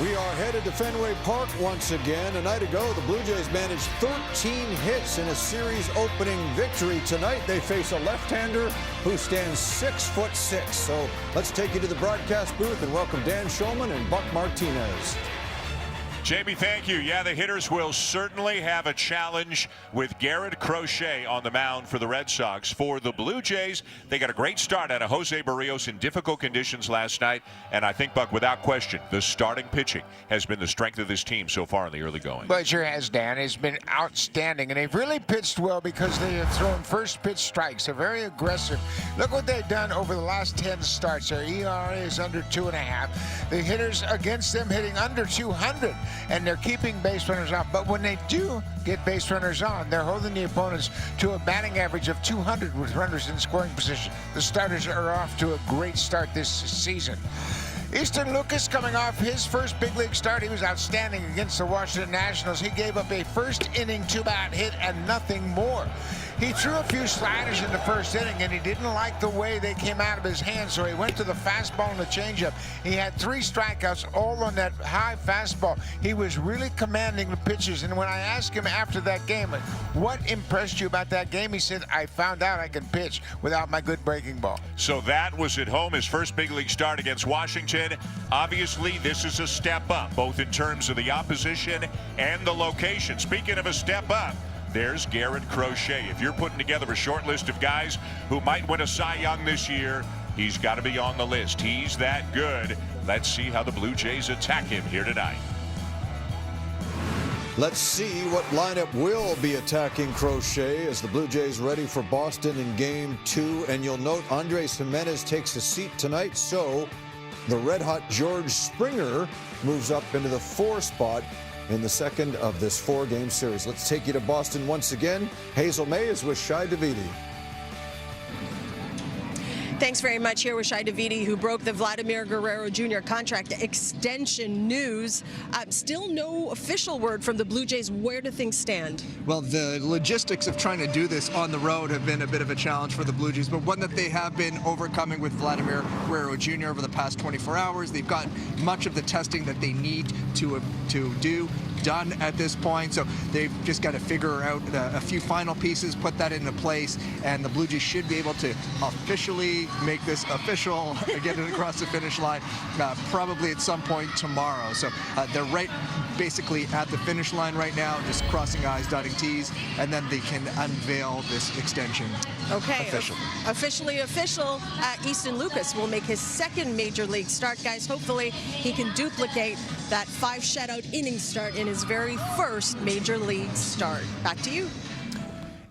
We are headed to Fenway Park once again. A night ago, the Blue Jays managed 13 hits in a series opening victory. Tonight, they face a left-hander who stands 6'6". So let's take you to the broadcast booth and welcome Dan Shulman and Buck Martinez. Jamie, thank you. Yeah, the hitters will certainly have a challenge with Garrett Crochet on the mound for the Red Sox. For the Blue Jays, they got a great start out of Jose Barrios in difficult conditions last night. And I think, Buck, without question, the starting pitching has been the strength of this team so far in the early going. But it sure has, Dan. It's been outstanding. And they've really pitched well because they have thrown first pitch strikes. They're very aggressive. Look what they've done over the last 10 starts. Their ERA is under 2.5. The hitters against them hitting under 200. And they're keeping base runners off. But when they do get base runners on, they're holding the opponents to a batting average of 200 with runners in scoring position. The starters are off to a great start this season. Easton Lucas coming off his first big league start. He was outstanding against the Washington Nationals. He gave up a first inning two-out hit and nothing more. He threw a few sliders in the first inning, and he didn't like the way they came out of his hands, so he went to the fastball and the changeup. He had 3 strikeouts, all on that high fastball. He was really commanding the pitches, and when I asked him after that game, what impressed you about that game, he said, I found out I can pitch without my good breaking ball. So that was at home, his first big league start against Washington. Obviously, this is a step up, both in terms of the opposition and the location. Speaking of a step up, there's Garrett Crochet. If you're putting together a short list of guys who might win a Cy Young this year, he's got to be on the list. He's that good. Let's see how the Blue Jays attack him here tonight. Let's see what lineup will be attacking Crochet as the Blue Jays ready for Boston in Game 2. And you'll note Andres Gimenez takes a seat tonight, so the red-hot George Springer moves up into the 4 spot in the second of this 4-game series. Let's take you to Boston once again. Hazel May is with Shai Davidi. Thanks very much. Here with Shai Davidi, who broke the Vladimir Guerrero Jr. contract extension news. Still no official word from the Blue Jays. Where do things stand? Well, the logistics of trying to do this on the road have been a bit of a challenge for the Blue Jays, but one that they have been overcoming with Vladimir Guerrero Jr. over the past 24 hours. They've got much of the testing that they need to do done at this point, so they've just got to figure out a few final pieces, put that into place, and the Blue Jays should be able to officially make this official, get it across the finish line probably at some point tomorrow. So they're right basically at the finish line right now, just crossing I's, dotting T's, and then they can unveil this extension. Okay, officially official. Easton Lucas will make his second major league start, guys. Hopefully he can duplicate that 5 shutout inning start in his very first major league start. Back to you.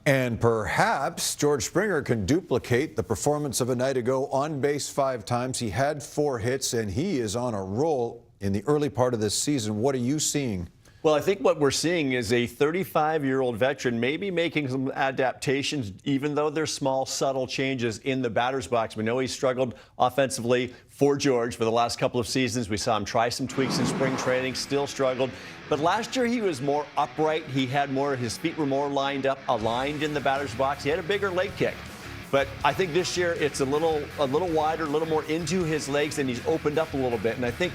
And perhaps George Springer can duplicate the performance of a night ago, on base 5 times. He had 4 hits, and he is on a roll in the early part of this season. What are you seeing? Well, I think what we're seeing is a 35-year-old veteran maybe making some adaptations, even though there's small, subtle changes in the batter's box. We know he struggled offensively for George for the last couple of seasons. We saw him try some tweaks in spring training, still struggled. But last year he was more upright. He had more, his feet were more lined up, aligned in the batter's box. He had a bigger leg kick. But I think this year it's a little wider, a little more into his legs, and he's opened up a little bit. And I think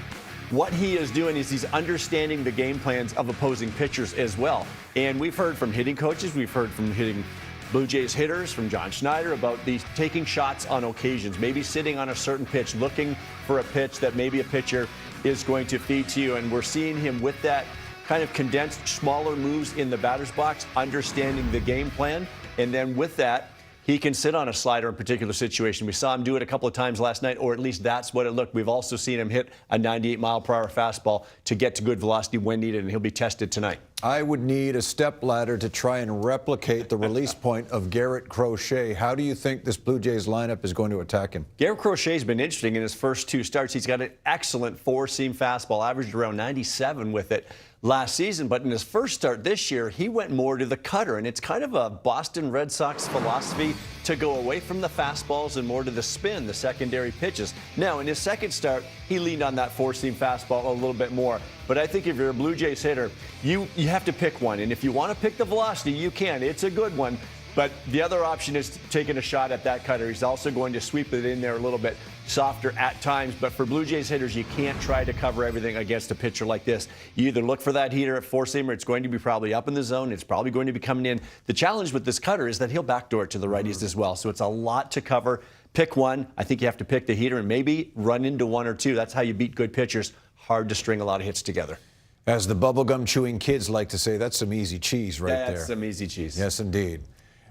what he is doing is he's understanding the game plans of opposing pitchers as well. And we've heard from hitting coaches, we've heard from hitting Blue Jays hitters, from John Schneider, about these taking shots on occasions, maybe sitting on a certain pitch, looking for a pitch that maybe a pitcher is going to feed to you. And we're seeing him with that kind of condensed, smaller moves in the batter's box, understanding the game plan. And then with that, he can sit on a slider in a particular situation. We saw him do it a couple of times last night, or at least that's what it looked. We've also seen him hit a 98-mile-per-hour fastball to get to good velocity when needed, and he'll be tested tonight. I would need a step ladder to try and replicate the release point of Garrett Crochet. How do you think this Blue Jays lineup is going to attack him? Garrett Crochet's been interesting in his first 2 starts. He's got an excellent 4-seam fastball, averaged around 97 with it last season, but in his first start this year, he went more to the cutter, and it's kind of a Boston Red Sox philosophy to go away from the fastballs and more to the spin, the secondary pitches. Now, in his second start, he leaned on that 4-seam fastball a little bit more. But I think if you're a Blue Jays hitter, you have to pick one, and if you want to pick the velocity, you can. It's a good one. But the other option is taking a shot at that cutter. He's also going to sweep it in there a little bit softer at times. But for Blue Jays hitters, you can't try to cover everything against a pitcher like this. You either look for that heater at four-seamer. It's going to be probably up in the zone. It's probably going to be coming in. The challenge with this cutter is that he'll backdoor it to the righties as well. So it's a lot to cover. Pick one. I think you have to pick the heater and maybe run into one or two. That's how you beat good pitchers. Hard to string a lot of hits together. As the bubblegum chewing kids like to say, that's some easy cheese right there. That's some easy cheese. Yes, indeed.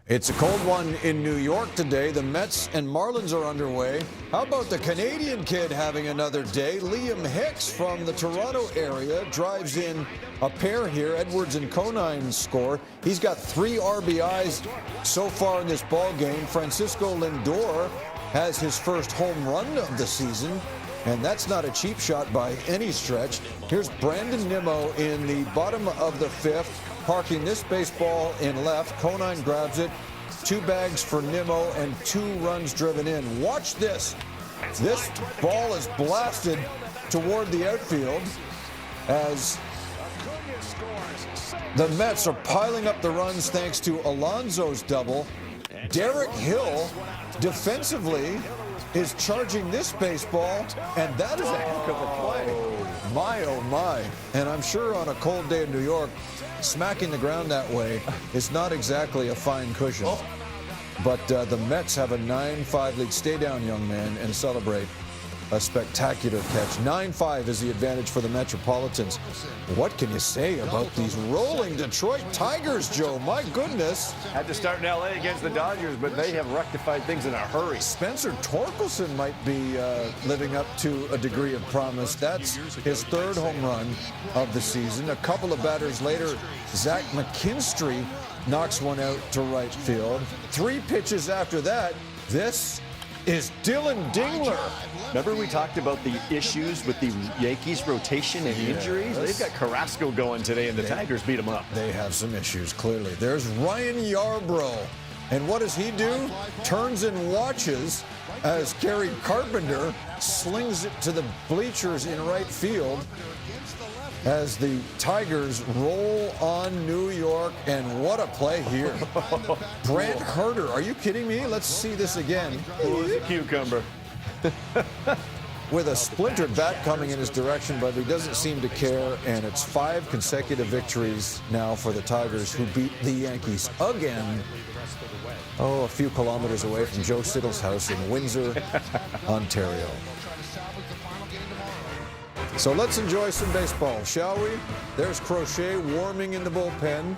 It's a cold one in New York today. The Mets and Marlins are underway. How about the Canadian kid having another day? Liam Hicks from the Toronto area drives in a pair here. Edwards and Conine score. He's got 3 RBIs so far in this ball game. Francisco Lindor has his first home run of the season, and that's not a cheap shot by any stretch. Here's Brandon Nimmo in the bottom of the 5th, parking this baseball in left. Conine grabs it. 2 bags for Nimmo and 2 runs driven in. Watch this. This ball is blasted toward the outfield as the Mets are piling up the runs thanks to Alonso's double. Derek Hill defensively is charging this baseball, and that is a heck of a play. My, oh my. And I'm sure on a cold day in New York, smacking the ground that way is not exactly a fine cushion. But the Mets have a 9-5 lead. Stay down, young man, and celebrate a spectacular catch. 9-5 is the advantage for the Metropolitans. What can you say about these rolling Detroit Tigers, Joe? My goodness. Had to start in L.A. against the Dodgers, but they have rectified things in a hurry. Spencer Torkelson might be living up to a degree of promise. That's his 3rd home run of the season. A couple of batters later, Zach McKinstry knocks one out to right field. 3 pitches after that, this is Dylan Dingler. Remember we talked about the issues with the Yankees rotation and injuries? They've got Carrasco going today, and the Tigers beat him up. They have some issues, clearly. There's Ryan Yarbrough. And what does he do? Turns and watches as Gary Carpenter slings it to the bleachers in right field as the Tigers roll on New York. And what a play here. Brant Herter, are you kidding me? Let's see this again. Who's a cucumber? With a splintered bat coming in his direction, but he doesn't seem to care, and it's 5 consecutive victories now for the Tigers, who beat the Yankees again. Oh, a few kilometers away from Joe Siddle's house in Windsor, Ontario. So let's enjoy some baseball, shall we? There's Crochet warming in the bullpen.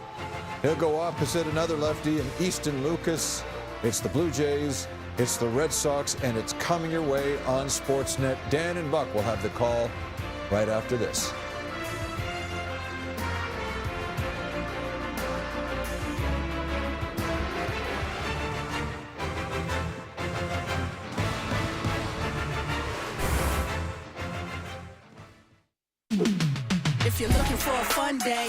He'll go opposite another lefty in Easton Lucas. It's the Blue Jays, it's the Red Sox, and it's coming your way on Sportsnet. Dan and Buck will have the call right after this. If you're looking for a fun day.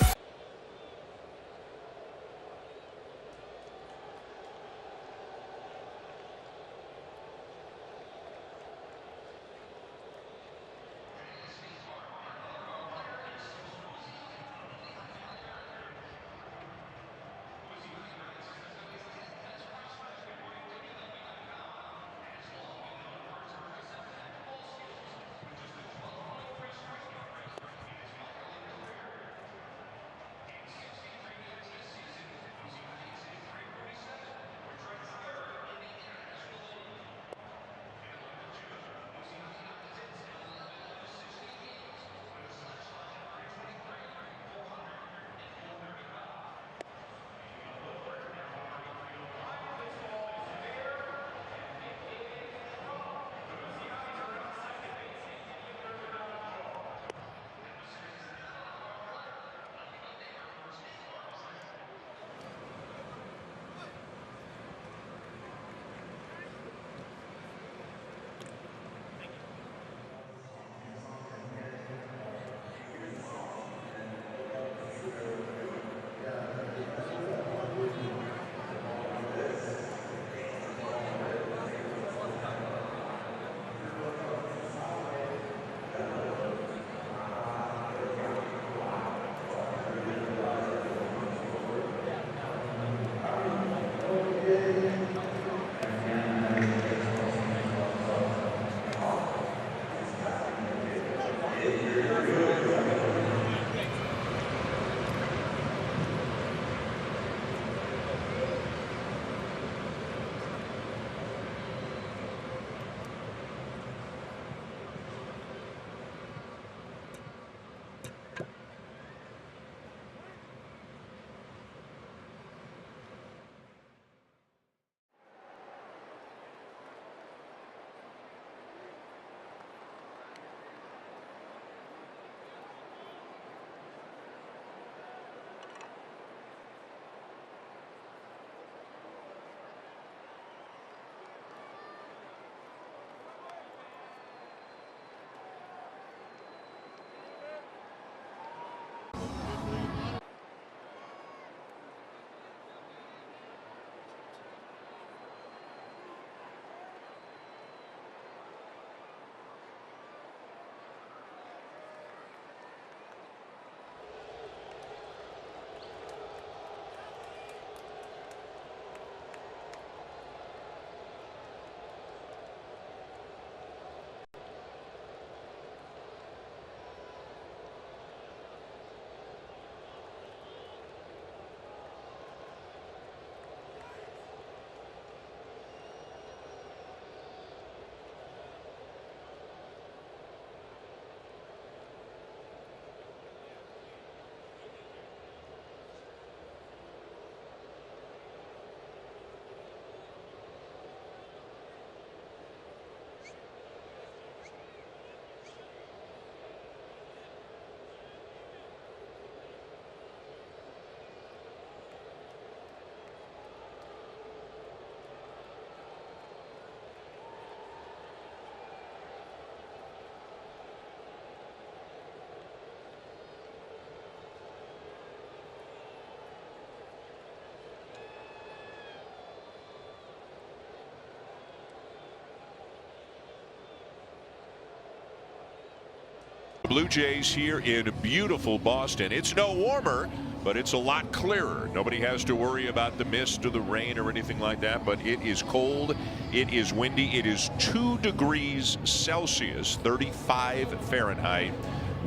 Blue Jays here in beautiful Boston. It's no warmer, but it's a lot clearer. Nobody has to worry about the mist or the rain or anything like that, but it is cold, it is windy, it is 2 degrees Celsius, 35 Fahrenheit,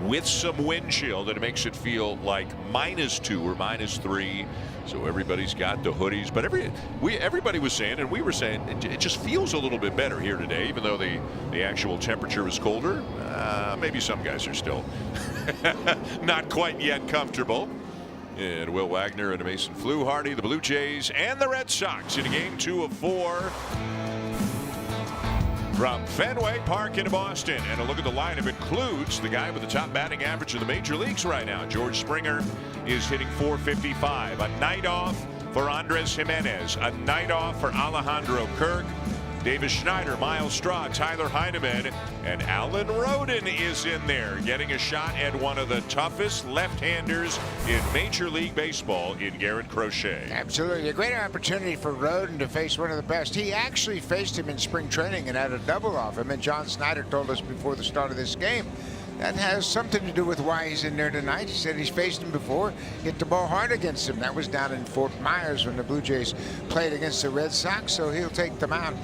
with some wind chill that makes it feel like -2 or -3. So everybody's got the hoodies, but everybody was saying, and we were saying, it just feels a little bit better here today, even though the actual temperature is colder. Maybe some guys are still not quite yet comfortable. And Will Wagner and Mason Fluharty, the Blue Jays and the Red Sox in game 2 of 4 from Fenway Park in Boston. And a look at the lineup includes the guy with the top batting average in the major leagues right now. George Springer is hitting .455. A night off for Andres Jimenez. A night off for Alejandro Kirk. Davis Schneider, Miles Straw, Tyler Heineman, and Alan Roden is in there, getting a shot at one of the toughest left-handers in Major League Baseball in Garrett Crochet. Absolutely. A great opportunity for Roden to face one of the best. He actually faced him in spring training and had a double off him, and John Snyder told us before the start of this game. That has something to do with why he's in there tonight. He said he's faced him before, hit the ball hard against him. That was down in Fort Myers when the Blue Jays played against the Red Sox, so he'll take them out.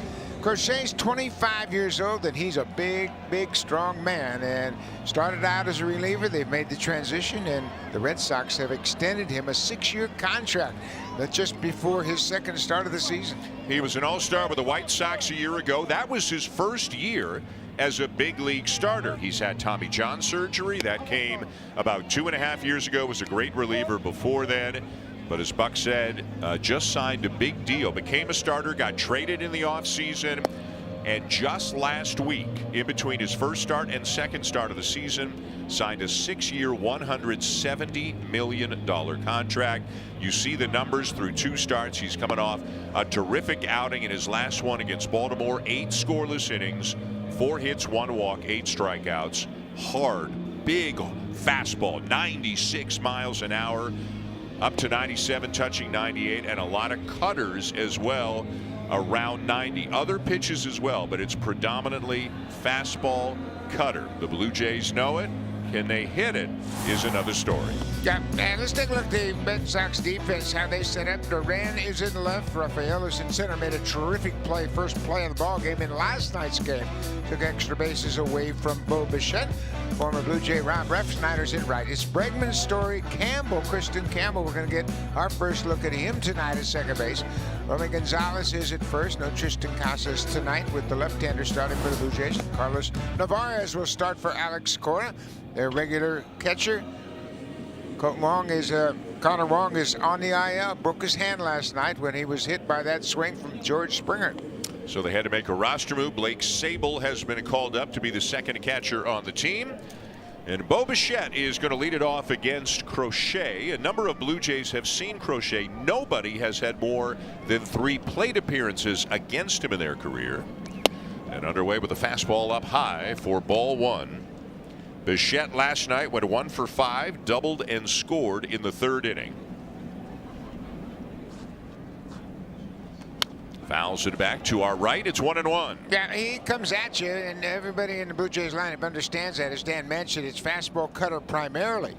Crochet's 25 years old, and he's a big, strong man, and started out as a reliever. They've made the transition, and the Red Sox have extended him a 6-year contract. That's just before his second start of the season. He was an all-star with the White Sox a year ago. That was his first year as a big league starter. He's had Tommy John surgery. That came about 2.5 years ago. Was a great reliever before then. But as Buck said, just signed a big deal, became a starter, got traded in the offseason, and just last week, in between his first start and second start of the season, signed a 6-year, $170 million contract. You see the numbers through 2 starts. He's coming off a terrific outing in his last one against Baltimore. 8 scoreless innings, 4 hits, 1 walk, 8 strikeouts. Hard, big fastball, 96 miles an hour. Up to 97, touching 98, and a lot of cutters as well, around 90. Other pitches as well, but it's predominantly fastball, cutter. The Blue Jays know it. Can they hit it is another story. Yeah, and let's take a look at the Red Sox defense, how they set up. Duran is in left. Rafael is in center. Made a terrific play, first play of the ball game in last night's game. Took extra bases away from Bo Bichette. Former Blue Jay Rob Refsnyder's in right. It's Bregman, Story, Campbell, Kristen Campbell. We're going to get our first look at him tonight at second base. Romy Gonzalez is at first. No Tristan Casas tonight with the left-hander starting for the Blue Jays. Carlos Narvaez will start for Alex Cora, their regular catcher. Connor Wong is on the IL. Broke his hand last night when he was hit by that swing from George Springer. So they had to make a roster move. Blake Sable has been called up to be the second catcher on the team. And Bo Bichette is going to lead it off against Crochet. A number of Blue Jays have seen Crochet. Nobody has had more than 3 plate appearances against him in their career. And underway with a fastball up high for ball 1. Bichette last night went 1 for 5, doubled and scored in the 3rd inning. Fouls it back to our right. It's 1-1. Yeah, he comes at you, and everybody in the Blue Jays lineup understands that. As Dan mentioned, it's fastball cutter primarily.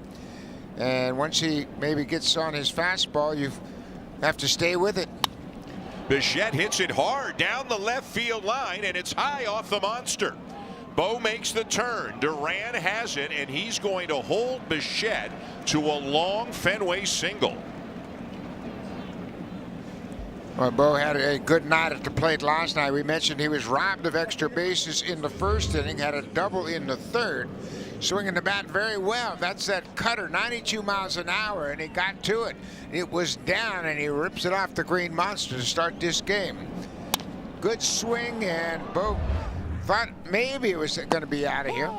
And once he maybe gets on his fastball, you have to stay with it. Bichette hits it hard down the left field line, and it's high off the monster. Bo makes the turn. Duran has it, and he's going to hold Bichette to a long Fenway single. Well, Bo had a good night at the plate last night. We mentioned he was robbed of extra bases in the 1st inning, had a double in the 3rd. Swinging the bat very well. That's that cutter, 92 miles an hour, and he got to it. It was down, and he rips it off the green monster to start this game. Good swing, and Bo thought maybe it was going to be out of here.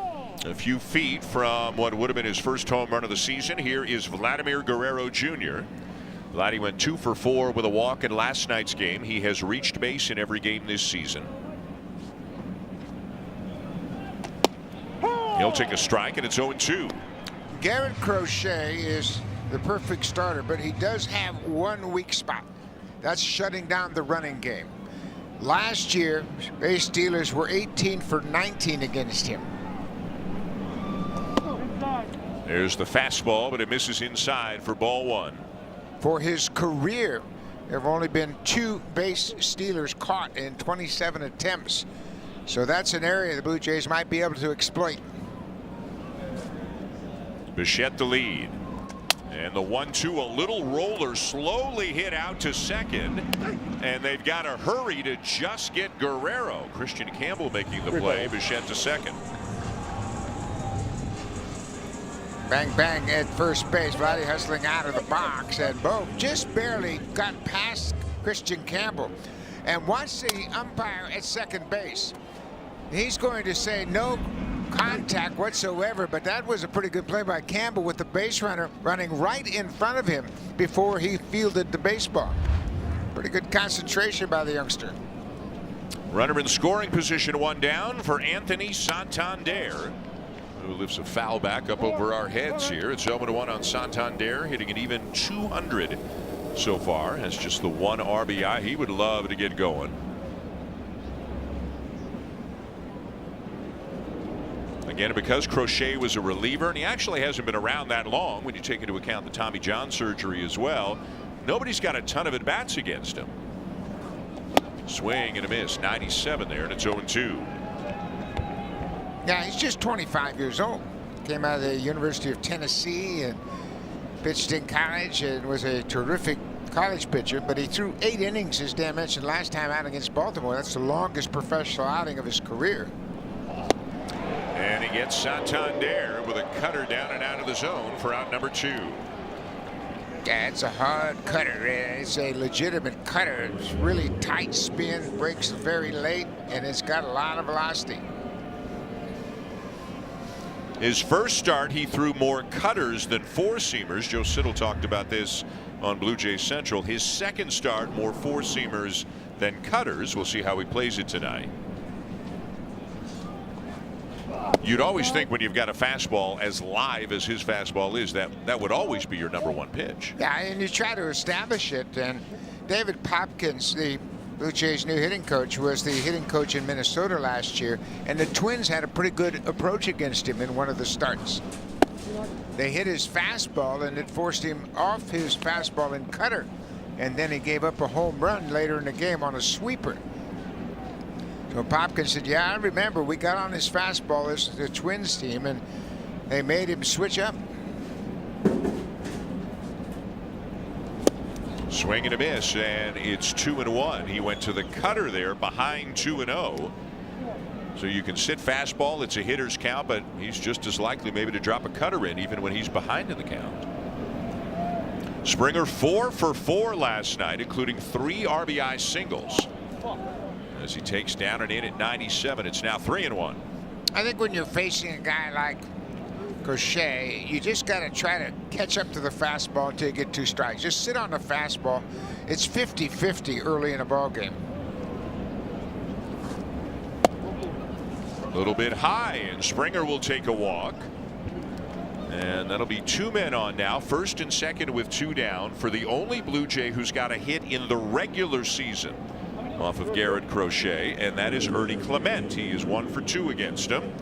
A few feet from what would have been his first home run of the season. Here is Vladimir Guerrero Jr. Vladdy went 2 for 4 with a walk in last night's game. He has reached base in every game this season. He'll take a strike, and it's 0-2. Garrett Crochet is the perfect starter, but he does have one weak spot. That's shutting down the running game. Last year, base stealers were 18 for 19 against him. There's the fastball, but it misses inside for ball one. For his career, there have only been 2 base stealers caught in 27 attempts. So that's an area the Blue Jays might be able to exploit. Bichette the lead. And the 1-2, a little roller, slowly hit out to second. And they've got to hurry to just get Guerrero. Christian Campbell making the play, Bichette to second. Bang, bang at first base. Vladdy hustling out of the box, and boom, just barely got past Christian Campbell. And watch the umpire at second base. He's going to say no contact whatsoever, but that was a pretty good play by Campbell with the base runner running right in front of him before he fielded the baseball. Pretty good concentration by the youngster. Runner in scoring position, 1 down for Anthony Santander, who lifts a foul back up over our heads here. It's 0-1 on Santander, hitting an even 200 so far. Has just the 1 RBI. He would love to get going. Again, because Crochet was a reliever, and he actually hasn't been around that long when you take into account the Tommy John surgery as well, nobody's got a ton of at-bats against him. Swing and a miss, 97 there, and it's 0-2. Yeah, he's just 25 years old. Came out of the University of Tennessee and pitched in college and was a terrific college pitcher, but he threw 8 innings, as Dan mentioned last time out against Baltimore. That's the longest professional outing of his career. And he gets Santander with a cutter down and out of the zone for out number 2. Yeah, it's a hard cutter. It's a legitimate cutter. It's really tight spin, breaks very late, and it's got a lot of velocity. His first start, he threw more cutters than 4-seamers. Joe Siddle talked about this on Blue Jays Central. His second start, more 4-seamers than cutters. We'll see how he plays it tonight. You'd always think when you've got a fastball as live as his fastball is, that would always be your number 1 pitch. Yeah, and you try to establish it. And David Popkins, the Blue Jays' new hitting coach, was the hitting coach in Minnesota last year, and the Twins had a pretty good approach against him in one of the starts. They hit his fastball, and it forced him off his fastball and cutter, and then he gave up a home run later in the game on a sweeper. So Popkins said, yeah, I remember we got on his fastball as the Twins team, and they made him switch up. Swing and a miss, and it's 2-1. He went to the cutter there behind 2-0. So you can sit fastball. It's a hitter's count, but he's just as likely maybe to drop a cutter in even when he's behind in the count. Springer 4 for 4 last night, including 3 RBI singles. As he takes down and in at 97, it's now 3-1. I think when you're facing a guy like Crochet, you just got to try to catch up to the fastball until you get 2 strikes. Just sit on the fastball. It's 50-50 early in a ball game. A little bit high, and Springer will take a walk. And that'll be 2 men on now, first and second with 2 down for the only Blue Jay who's got a hit in the regular season off of Garrett Crochet, and that is Ernie Clement. He is 1 for 2 against him.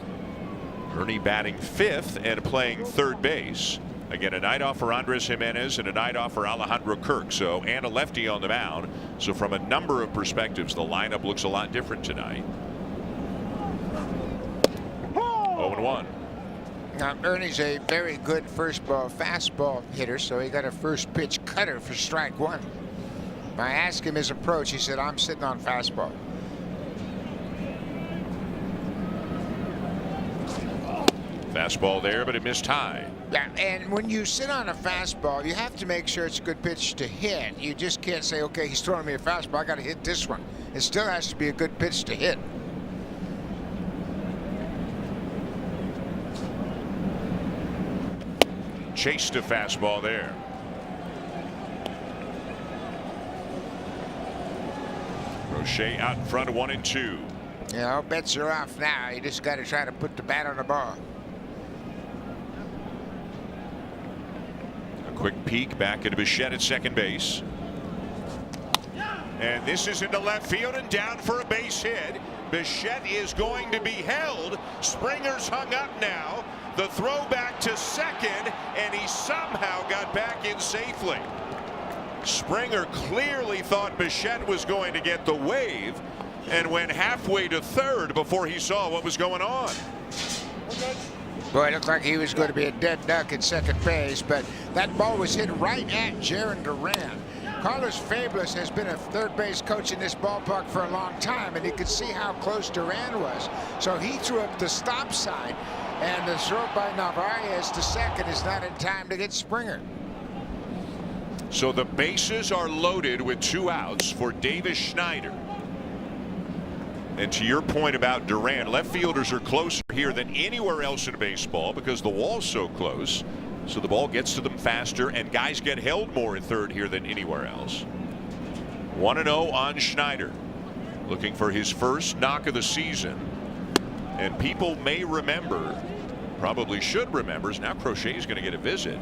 Ernie batting 5th and playing third base. Again, a night off for Andres Jimenez and a night off for Alejandro Kirk. So, and a lefty on the mound. So from a number of perspectives, the lineup looks a lot different tonight. 0-1. Now, Ernie's a very good first ball fastball hitter, so he got a first pitch cutter for strike 1. I asked him his approach. He said, I'm sitting on fastball. Fastball there, but it missed high. Yeah, and when you sit on a fastball, you have to make sure it's a good pitch to hit. You just can't say, okay, he's throwing me a fastball, I got to hit this one. It still has to be a good pitch to hit. Chased a fastball there. Crochet out in front of 1-2. Yeah, all bets are off now. You just got to try to put the bat on the ball. A quick peek back into Bichette at second base. And this is into left field and down for a base hit. Bichette is going to be held. Springer's hung up now. The throw back to second, and he somehow got back in safely. Springer clearly thought Bichette was going to get the wave and went halfway to third before he saw what was going on. Boy, it looked like he was going to be a dead duck at second base, but that ball was hit right at Jarren Duran. Carlos Fabulous has been a third base coach in this ballpark for a long time, and he could see how close Duran was. So he threw up the stop sign, and the throw by Narvaez to second is not in time to get Springer. So the bases are loaded with 2 outs for Davis Schneider. And to your point about Duran, left fielders are closer here than anywhere else in baseball because the wall's so close. So the ball gets to them faster, and guys get held more in third here than anywhere else. 1-0 on Schneider, looking for his first knock of the season. And people may remember, probably should remember, is now Crochet is going to get a visit.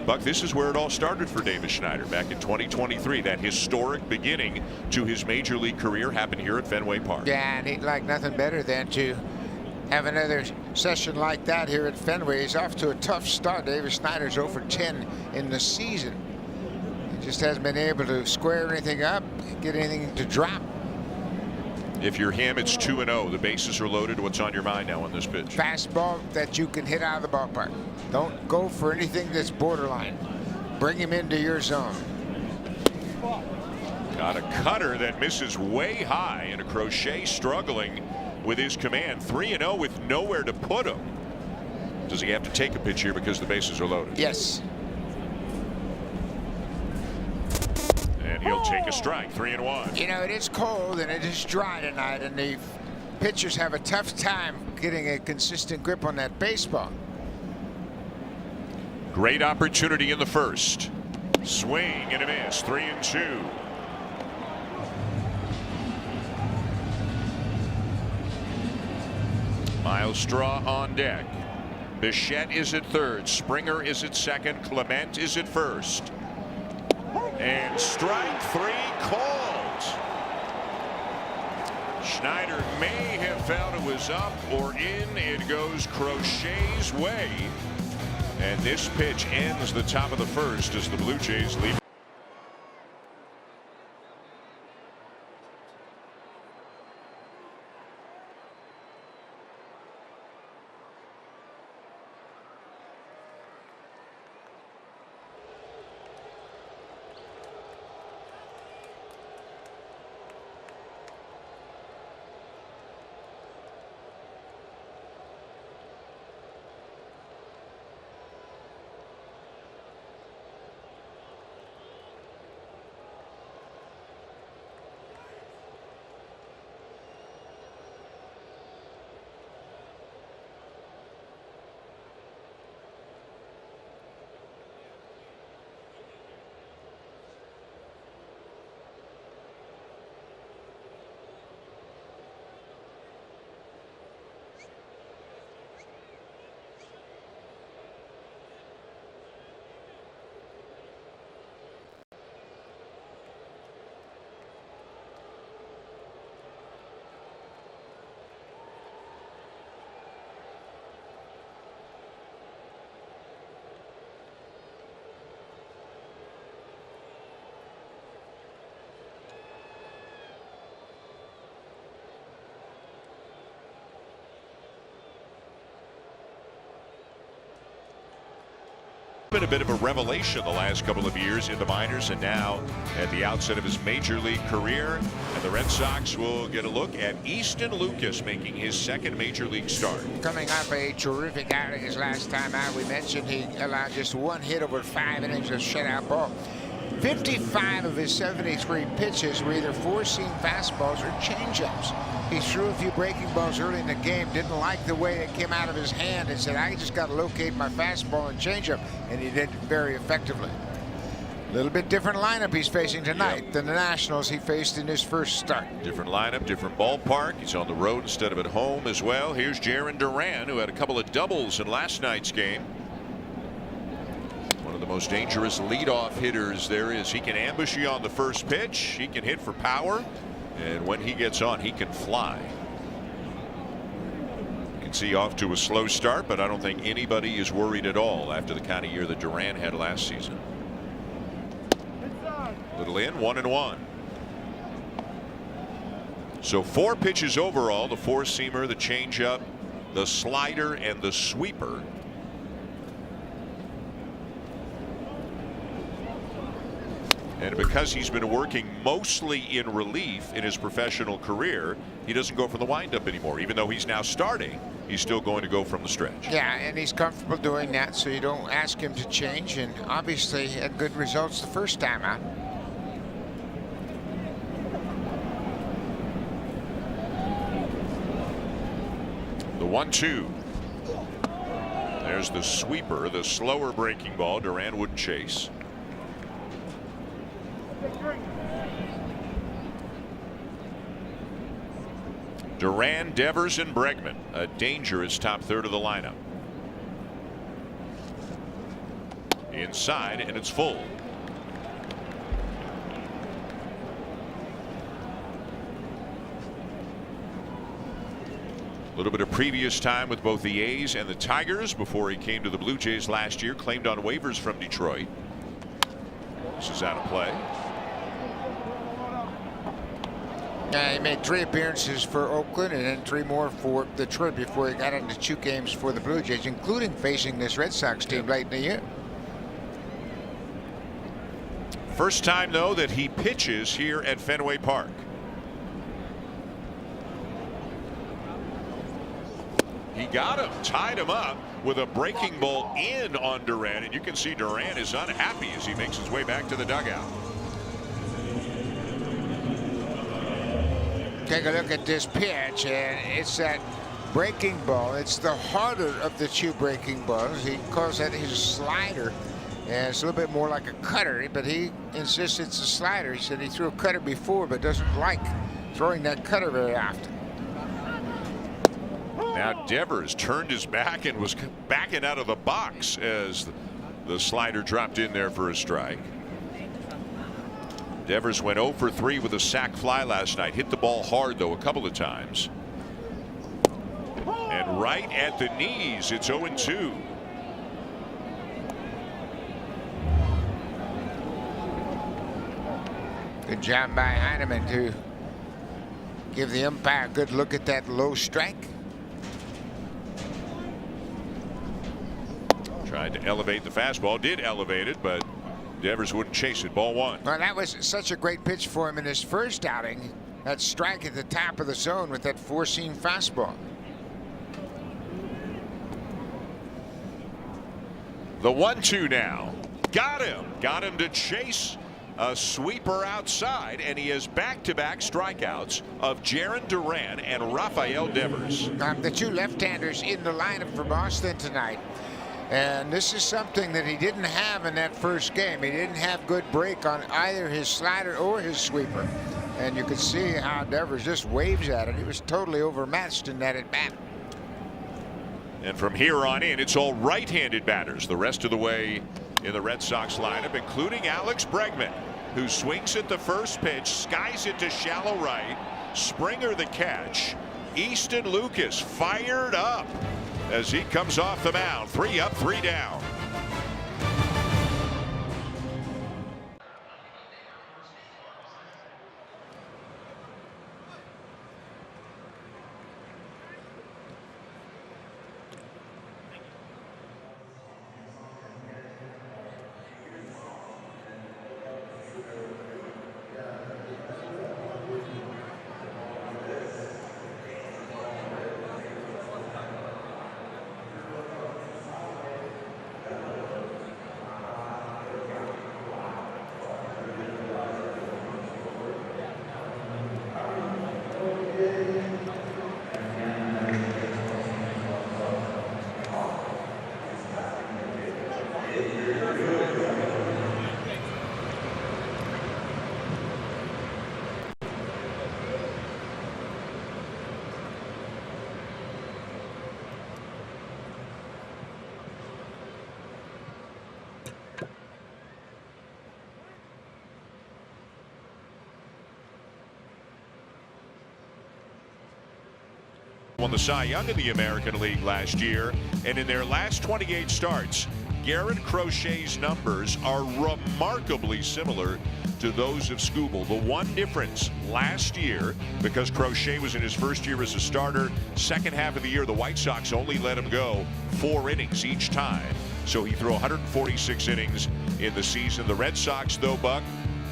Buck, this is where it all started for Davis Schneider back in 2023. That historic beginning to his major league career happened here at Fenway Park. Yeah, and he'd like nothing better than to have another session like that here at Fenway. He's off to a tough start. Davis Schneider's 0 for 10 in the season. He just hasn't been able to square anything up, get anything to drop. If you're him, it's 2-0. The bases are loaded. What's on your mind now on this pitch? Fastball that you can hit out of the ballpark. Don't go for anything that's borderline. Bring him into your zone. Got a cutter that misses way high, and a Crochet struggling with his command. 3-0 with nowhere to put him. Does he have to take a pitch here because the bases are loaded? Yes. And he'll take a strike. 3-1. You know, it is cold and it is dry tonight, and the pitchers have a tough time getting a consistent grip on that baseball. Great opportunity in the first. Swing and a miss. 3-2. Miles Straw on deck. Bichette is at third. Springer is at second. Clement is at first. And strike 3 called. Schneider may have found it was up or in. It goes Crochet's way. And this pitch ends the top of the first as the Blue Jays lead. Been a bit of a revelation the last couple of years in the minors, and now at the outset of his major league career. And the Red Sox will get a look at Easton Lucas making his second major league start. Coming off a terrific outing his last time out. We mentioned he allowed just 1 hit over 5 innings of shutout ball. 55 of his 73 pitches were either four-seam fastballs or changeups. He threw a few breaking balls early in the game, didn't like the way it came out of his hand, and said, I just got to locate my fastball and changeup, and he did very effectively. A little bit different lineup he's facing tonight than the Nationals he faced in his first start. Different lineup, different ballpark. He's on the road instead of at home as well. Here's Jarren Duran, who had a couple of doubles in last night's game. One of the most dangerous leadoff hitters there is. He can ambush you on the first pitch. He can hit for power. And when he gets on, he can fly. You can Muncy off to a slow start, but I don't think anybody is worried at all after the kind of year that Duran had last season. Little in, 1-1. So 4 pitches overall: the four-seamer, the changeup, the slider, and the sweeper. And because he's been working mostly in relief in his professional career, he doesn't go from the windup anymore. Even though he's now starting, he's still going to go from the stretch. Yeah, and he's comfortable doing that, so you don't ask him to change. And obviously had good results the first time out. The 1-2. There's the sweeper, the slower breaking ball. Duran wouldn't chase. Duran, Devers, and Bregman, a dangerous top third of the lineup. Inside, and it's full. A little bit of previous time with both the A's and the Tigers before he came to the Blue Jays last year, claimed on waivers from Detroit. This is out of play. He made 3 appearances for Oakland and then 3 more for Detroit before he got into 2 games for the Blue Jays, including facing this Red Sox team late in the year. First time, though, that he pitches here at Fenway Park. He got him, tied him up with a breaking ball in on Duran, and you can see Duran is unhappy as he makes his way back to the dugout. Take a look at this pitch, and it's that breaking ball. It's the harder of the 2 breaking balls. He calls that his slider, and it's a little bit more like a cutter, but he insists it's a slider. He said he threw a cutter before, but doesn't like throwing that cutter very often. Now Devers turned his back and was backing out of the box as the slider dropped in there for a strike. Devers went 0 for 3 with a sac fly last night. Hit the ball hard, though, a couple of times. And right at the knees, it's 0-2. Good job by Heineman to give the umpire a good look at that low strike. Tried to elevate the fastball, did elevate it, but Devers wouldn't chase it. Ball 1. Well, that was such a great pitch for him in his first outing. That strike at the top of the zone with that 4-seam fastball. The 1-2 now. Got him. Got him to chase a sweeper outside, and he has back-to-back strikeouts of Jarren Duran and Rafael Devers. The 2 left-handers in the lineup for Boston tonight. And this is something that he didn't have in that first game. He didn't have good break on either his slider or his sweeper. And you could see how Devers just waves at it. He was totally overmatched in that at bat. And from here on in, it's all right-handed batters the rest of the way in the Red Sox lineup, including Alex Bregman, who swings at the first pitch, skies it to shallow right. Springer the catch. Easton Lucas fired up as he comes off the mound. 3 up, 3 down. won the Cy Young in the American League last year. And in their last 28 starts, Garrett Crochet's numbers are remarkably similar to those of Skubal. The one difference last year, because Crochet was in his first year as a starter, second half of the year, the White Sox only let him go 4 innings each time. So he threw 146 innings in the season. The Red Sox, though, Buck,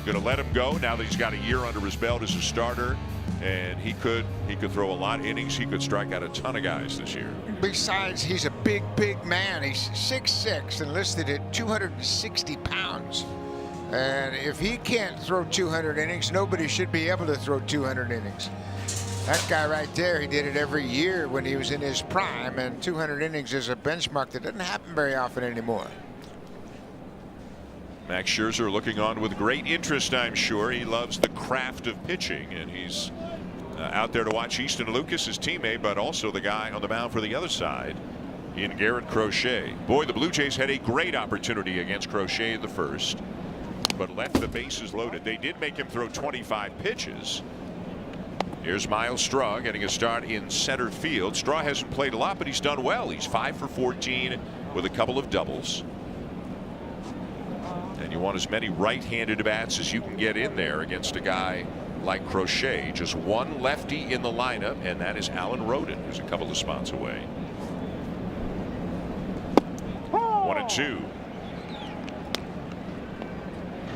going to let him go now that he's got a year under his belt as a starter. And he could throw a lot of innings. He could strike out a ton of guys this year. Besides, he's a big man. He's 6'6" and listed at 260 pounds. And if he can't throw 200 innings, nobody should be able to throw 200 innings. That guy right there, he did it every year when he was in his prime, and 200 innings is a benchmark that doesn't happen very often anymore. Max Scherzer looking on with great interest, I'm sure. He loves the craft of pitching, and he's out there to watch Easton Lucas, his teammate, but also the guy on the mound for the other side in Garrett Crochet. Boy, the Blue Jays had a great opportunity against Crochet in the first, but left the bases loaded. They did make him throw 25 pitches. Here's Miles Straw getting a start in center field. Straw hasn't played a lot, but he's done well. He's 5 for 14 with a couple of doubles. And you want as many right-handed bats as you can get in there against a guy like Crochet. Just one lefty in the lineup, and that is Alan Roden, who's a couple of spots away. 1-2.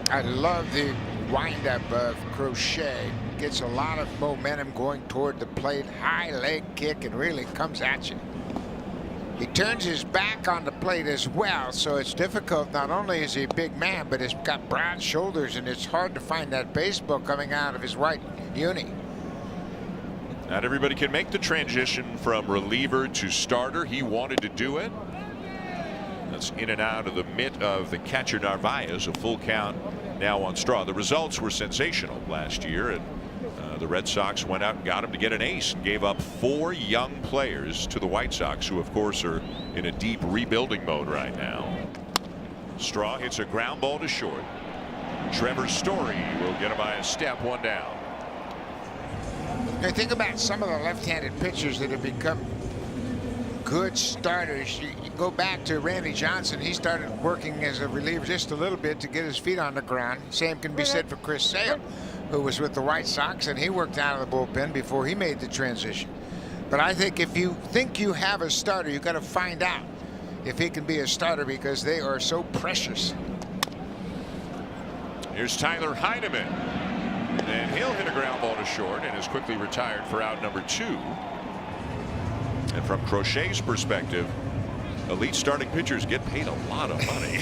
I love the windup of Crochet. Gets a lot of momentum going toward the plate. High leg kick and really comes at you. He turns his back on the plate as well, so it's difficult. Not only is he a big man, but he's got broad shoulders, and it's hard to find that baseball coming out of his white uni. Not everybody can make the transition from reliever to starter. He wanted to do it. That's in and out of the mitt of the catcher Narvaez. A full count now on Straw. The results were sensational last year, and the Red Sox went out and got him to get an ace and gave up 4 young players to the White Sox, who of course are in a deep rebuilding mode right now. Straw hits a ground ball to short. Trevor Story will get him by a step, 1 down. Now think about some of the left-handed pitchers that have become good starters. You go back to Randy Johnson. He started working as a reliever just a little bit to get his feet on the ground. Same can be said for Chris Sale, who was with the White Sox, and he worked out of the bullpen before he made the transition. But I think if you think you have a starter, you've got to find out if he can be a starter, because they are so precious. Here's Tyler Heineman, and he'll hit a ground ball to short and is quickly retired for out number 2. And from Crochet's perspective, elite starting pitchers get paid a lot of money.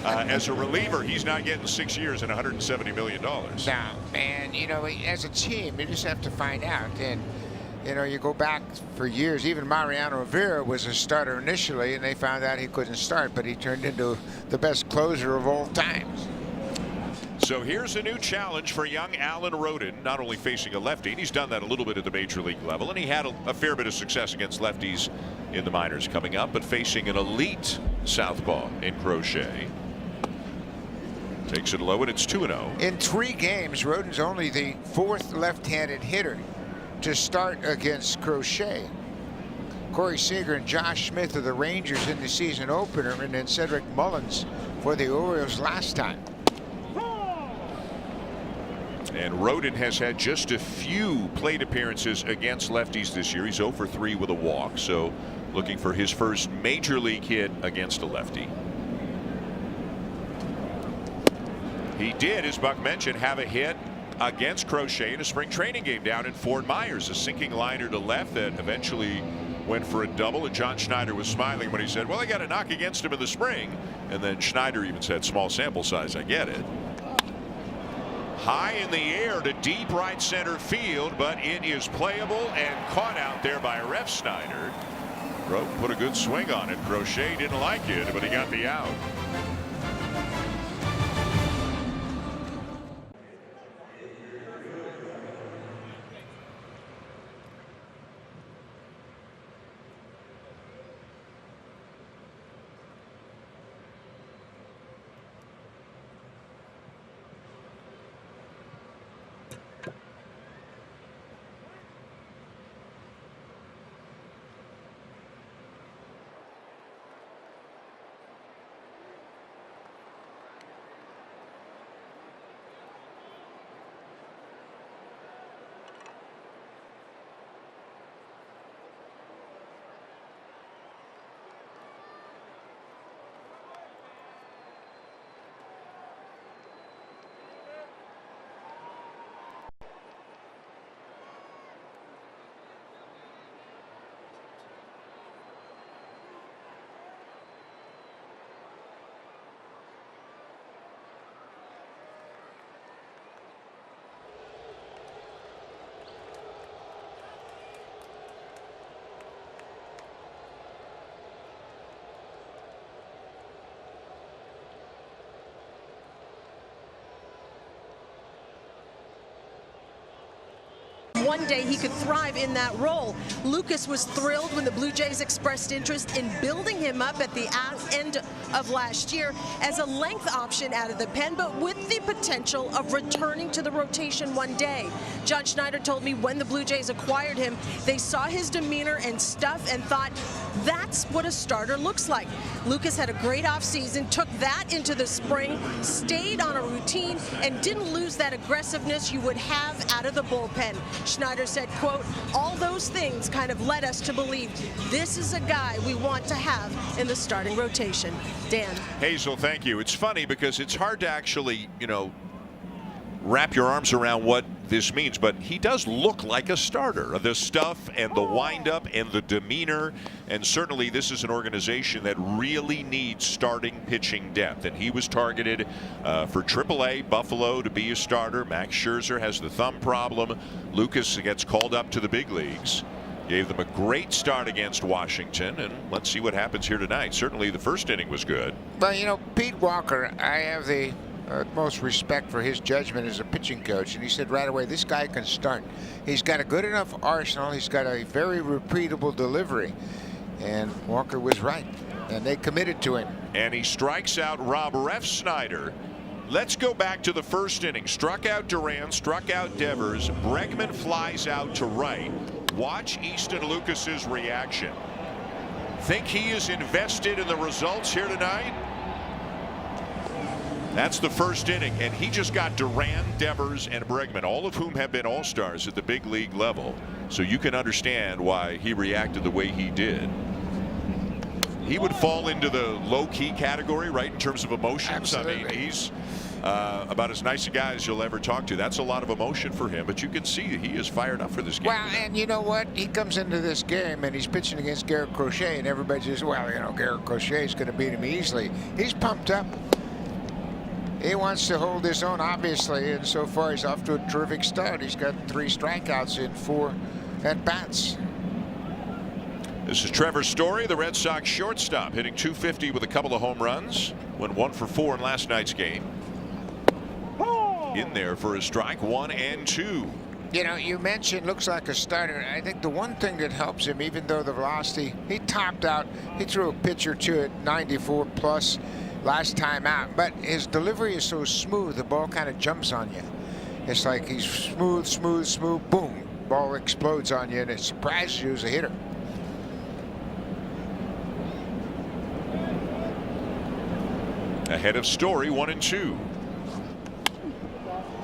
As a reliever, he's not getting 6 years and $170 million. Now, and you know, as a team, you just have to find out. And you know, you go back for years. Even Mariano Rivera was a starter initially, and they found out he couldn't start, but he turned into the best closer of all times. So here's a new challenge for young Alan Roden, not only facing a lefty, and he's done that a little bit at the major league level, and he had a fair bit of success against lefties in the minors coming up, but facing an elite southpaw in Crochet. Takes it low, and it's 2-0. In 3 games, Roden's only the 4th left-handed hitter to start against Crochet. Corey Seager and Josh Smith are the Rangers in the season opener, and then Cedric Mullins for the Orioles last time. And Roden has had just a few plate appearances against lefties this year. He's 0 for 3 with a walk, so looking for his first major league hit against a lefty. He did, as Buck mentioned, have a hit against Crochet in a spring training game down in Fort Myers. A sinking liner to left that eventually went for a double, and John Schneider was smiling when he said, well, I got a knock against him in the spring. And then Schneider even said, small sample size, I get it. High in the air to deep right center field, but it is playable and caught out there by Ref Snyder. Roden put a good swing on it. Crochet didn't like it, but he got the out. one day he could thrive in that role. Lucas was thrilled when the Blue Jays expressed interest in building him up at the end of last year as a length option out of the pen, but with the potential of returning to the rotation one day. John Schneider told me when the Blue Jays acquired him, they saw his demeanor and stuff and thought, that's what a starter looks like. Lucas had a great offseason, took that into the spring, stayed on a routine, and didn't lose that aggressiveness you would have out of the bullpen. Schneider said, quote, all those things kind of led us to believe this is a guy we want to have in the starting rotation. Dan. Hazel, thank you. It's funny because it's hard to actually, wrap your arms around what this means, but he does look like a starter. The stuff and the windup and the demeanor, and certainly this is an organization that really needs starting pitching depth, and he was targeted for AAA Buffalo to be a starter. Max Scherzer has the thumb problem. Lucas gets called up to the big leagues. Gave them a great start against Washington, and let's see what happens here tonight. Certainly the first inning was good. But Pete Walker, I have the most respect for his judgment as a pitching coach, and he said right away, this guy can start. He's got a good enough arsenal. He's got a very repeatable delivery, and Walker was right, and they committed to him. And he strikes out Rob Refsnyder. Let's go back to the first inning. Struck out Duran, struck out Devers. Bregman flies out to right. Watch Easton Lucas's reaction. Think he is invested in the results here tonight? That's the first inning, and he just got Duran, Devers, and Bregman, all of whom have been all-stars at the big league level. So you can understand why he reacted the way he did. He would fall into the low-key category, right, in terms of emotions. Absolutely. I mean, he's about as nice a guy as you'll ever talk to. That's a lot of emotion for him, but you can see he is fired up for this game. Well, and you know what? He comes into this game, and he's pitching against Garrett Crochet, and everybody says, well, Garrett Crochet is going to beat him easily. He's pumped up. He wants to hold his own, obviously, and so far he's off to a terrific start. He's got 3 strikeouts in 4 at-bats. This is Trevor Story, the Red Sox shortstop, hitting .250 with a couple of home runs. Went 1 for 4 in last night's game. In there for a strike, 1 and 2. You mentioned looks like a starter. I think the one thing that helps him, even though the velocity, he topped out, he threw a pitch or two at 94 plus last time out, but his delivery is so smooth, the ball kind of jumps on you. It's like he's smooth, smooth, smooth, boom, ball explodes on you, and it surprises you as a hitter. Ahead of Story, 1 and 2.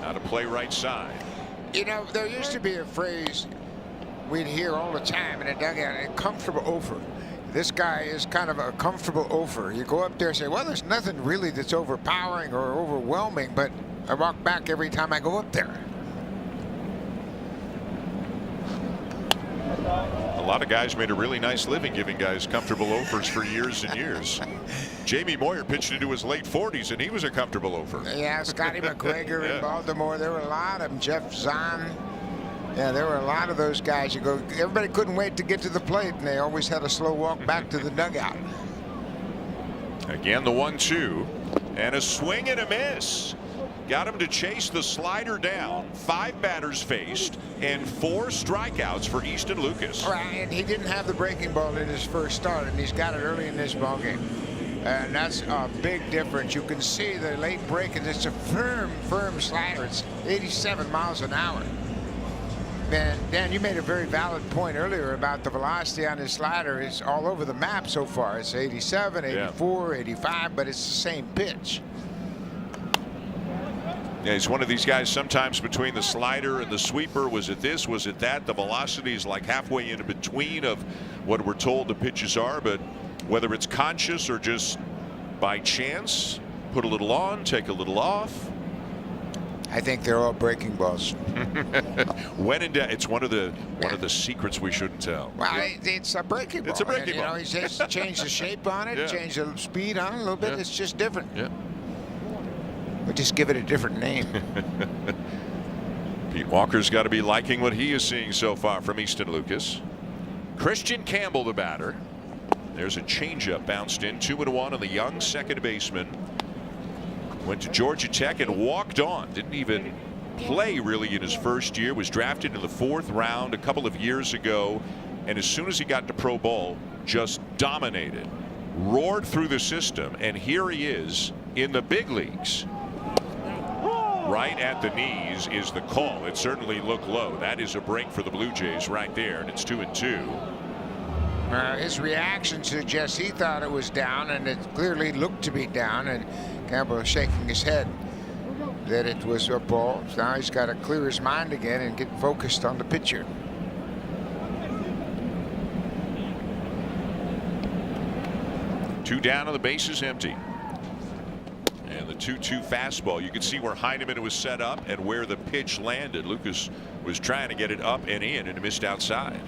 Now to play right side. There used to be a phrase we'd hear all the time in a dugout, a comfortable over. This guy is kind of a comfortable over. You go up there and say, well, there's nothing really that's overpowering or overwhelming, but I walk back every time I go up there. A lot of guys made a really nice living giving guys comfortable overs for years and years. Jamie Moyer pitched into his late 40s, and he was a comfortable over. Yeah, Scotty McGregor in Baltimore. There were a lot of them. Jeff Zahn. Yeah, there were a lot of those guys. Everybody couldn't wait to get to the plate, and they always had a slow walk back to the dugout. Again, the 1-2, and a swing and a miss. Got him to chase the slider down. 5 batters faced and 4 strikeouts for Easton Lucas. Right, and he didn't have the breaking ball in his first start, and he's got it early in this ballgame. And that's a big difference. You can see the late break, and it's a firm slider. It's 87 miles an hour. And Dan, you made a very valid point earlier about the velocity on his slider. It's all over the map so far. It's 87, 84, 85, but it's the same pitch. Yeah, he's one of these guys sometimes between the slider and the sweeper. Was it this? Was it that? The velocity is like halfway in between of what we're told the pitches are, but whether it's conscious or just by chance, put a little on, take a little off. I think they're all breaking balls. When in doubt, it's one of the secrets we shouldn't tell. Well, it's a breaking ball. It's a breaking ball. He's just changed the shape on it, changed the speed on it a little bit. It's just different. Yeah. We just give it a different name. Pete Walker's got to be liking what he is seeing so far from Easton Lucas. Christian Campbell, the batter. There's a changeup bounced in, 2-1 on the young second baseman. Went to Georgia Tech and walked on. Didn't even play really in his first year. Was drafted in the 4th round a couple of years ago, and as soon as he got to pro ball, just dominated, roared through the system, and here he is in the big leagues. Right at the knees is the call. It certainly looked low. That is a break for the Blue Jays right there, and it's 2-2. His reaction suggests he thought it was down, and it clearly looked to be down, and Campbell shaking his head that it was a ball. So now he's got to clear his mind again and get focused on the pitcher. Two down and the base is empty. And the 2-2 fastball. You can see where Heineman was set up and where the pitch landed. Lucas was trying to get it up and in, and missed outside.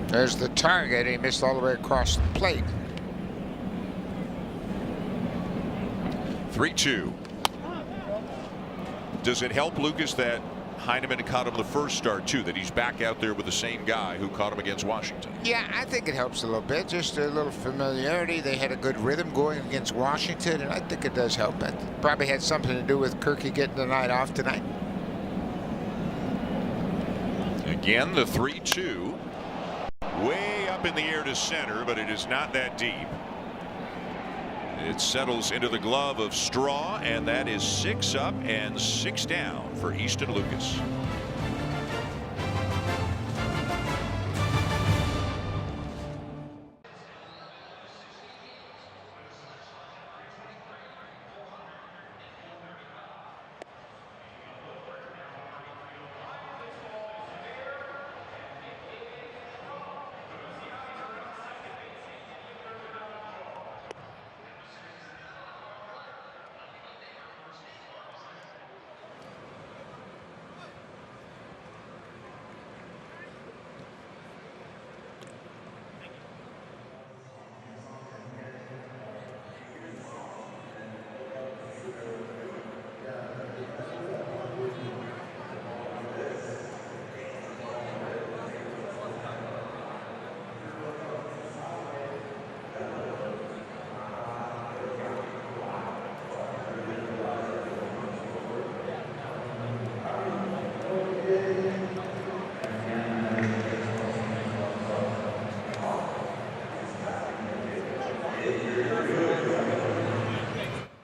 There's the target. He missed all the way across the plate. 3-2. Does it help, Lucas, that Heineman caught him the first start too, that he's back out there with the same guy who caught him against Washington? Yeah, I think it helps a little bit. Just a little familiarity. They had a good rhythm going against Washington, and I think it does help. That probably had something to do with Kirky getting the night off tonight. Again, the 3-2. Way up in the air to center, but it is not that deep. It settles into the glove of Straw, and that is 6 up and 6 down for Easton Lucas.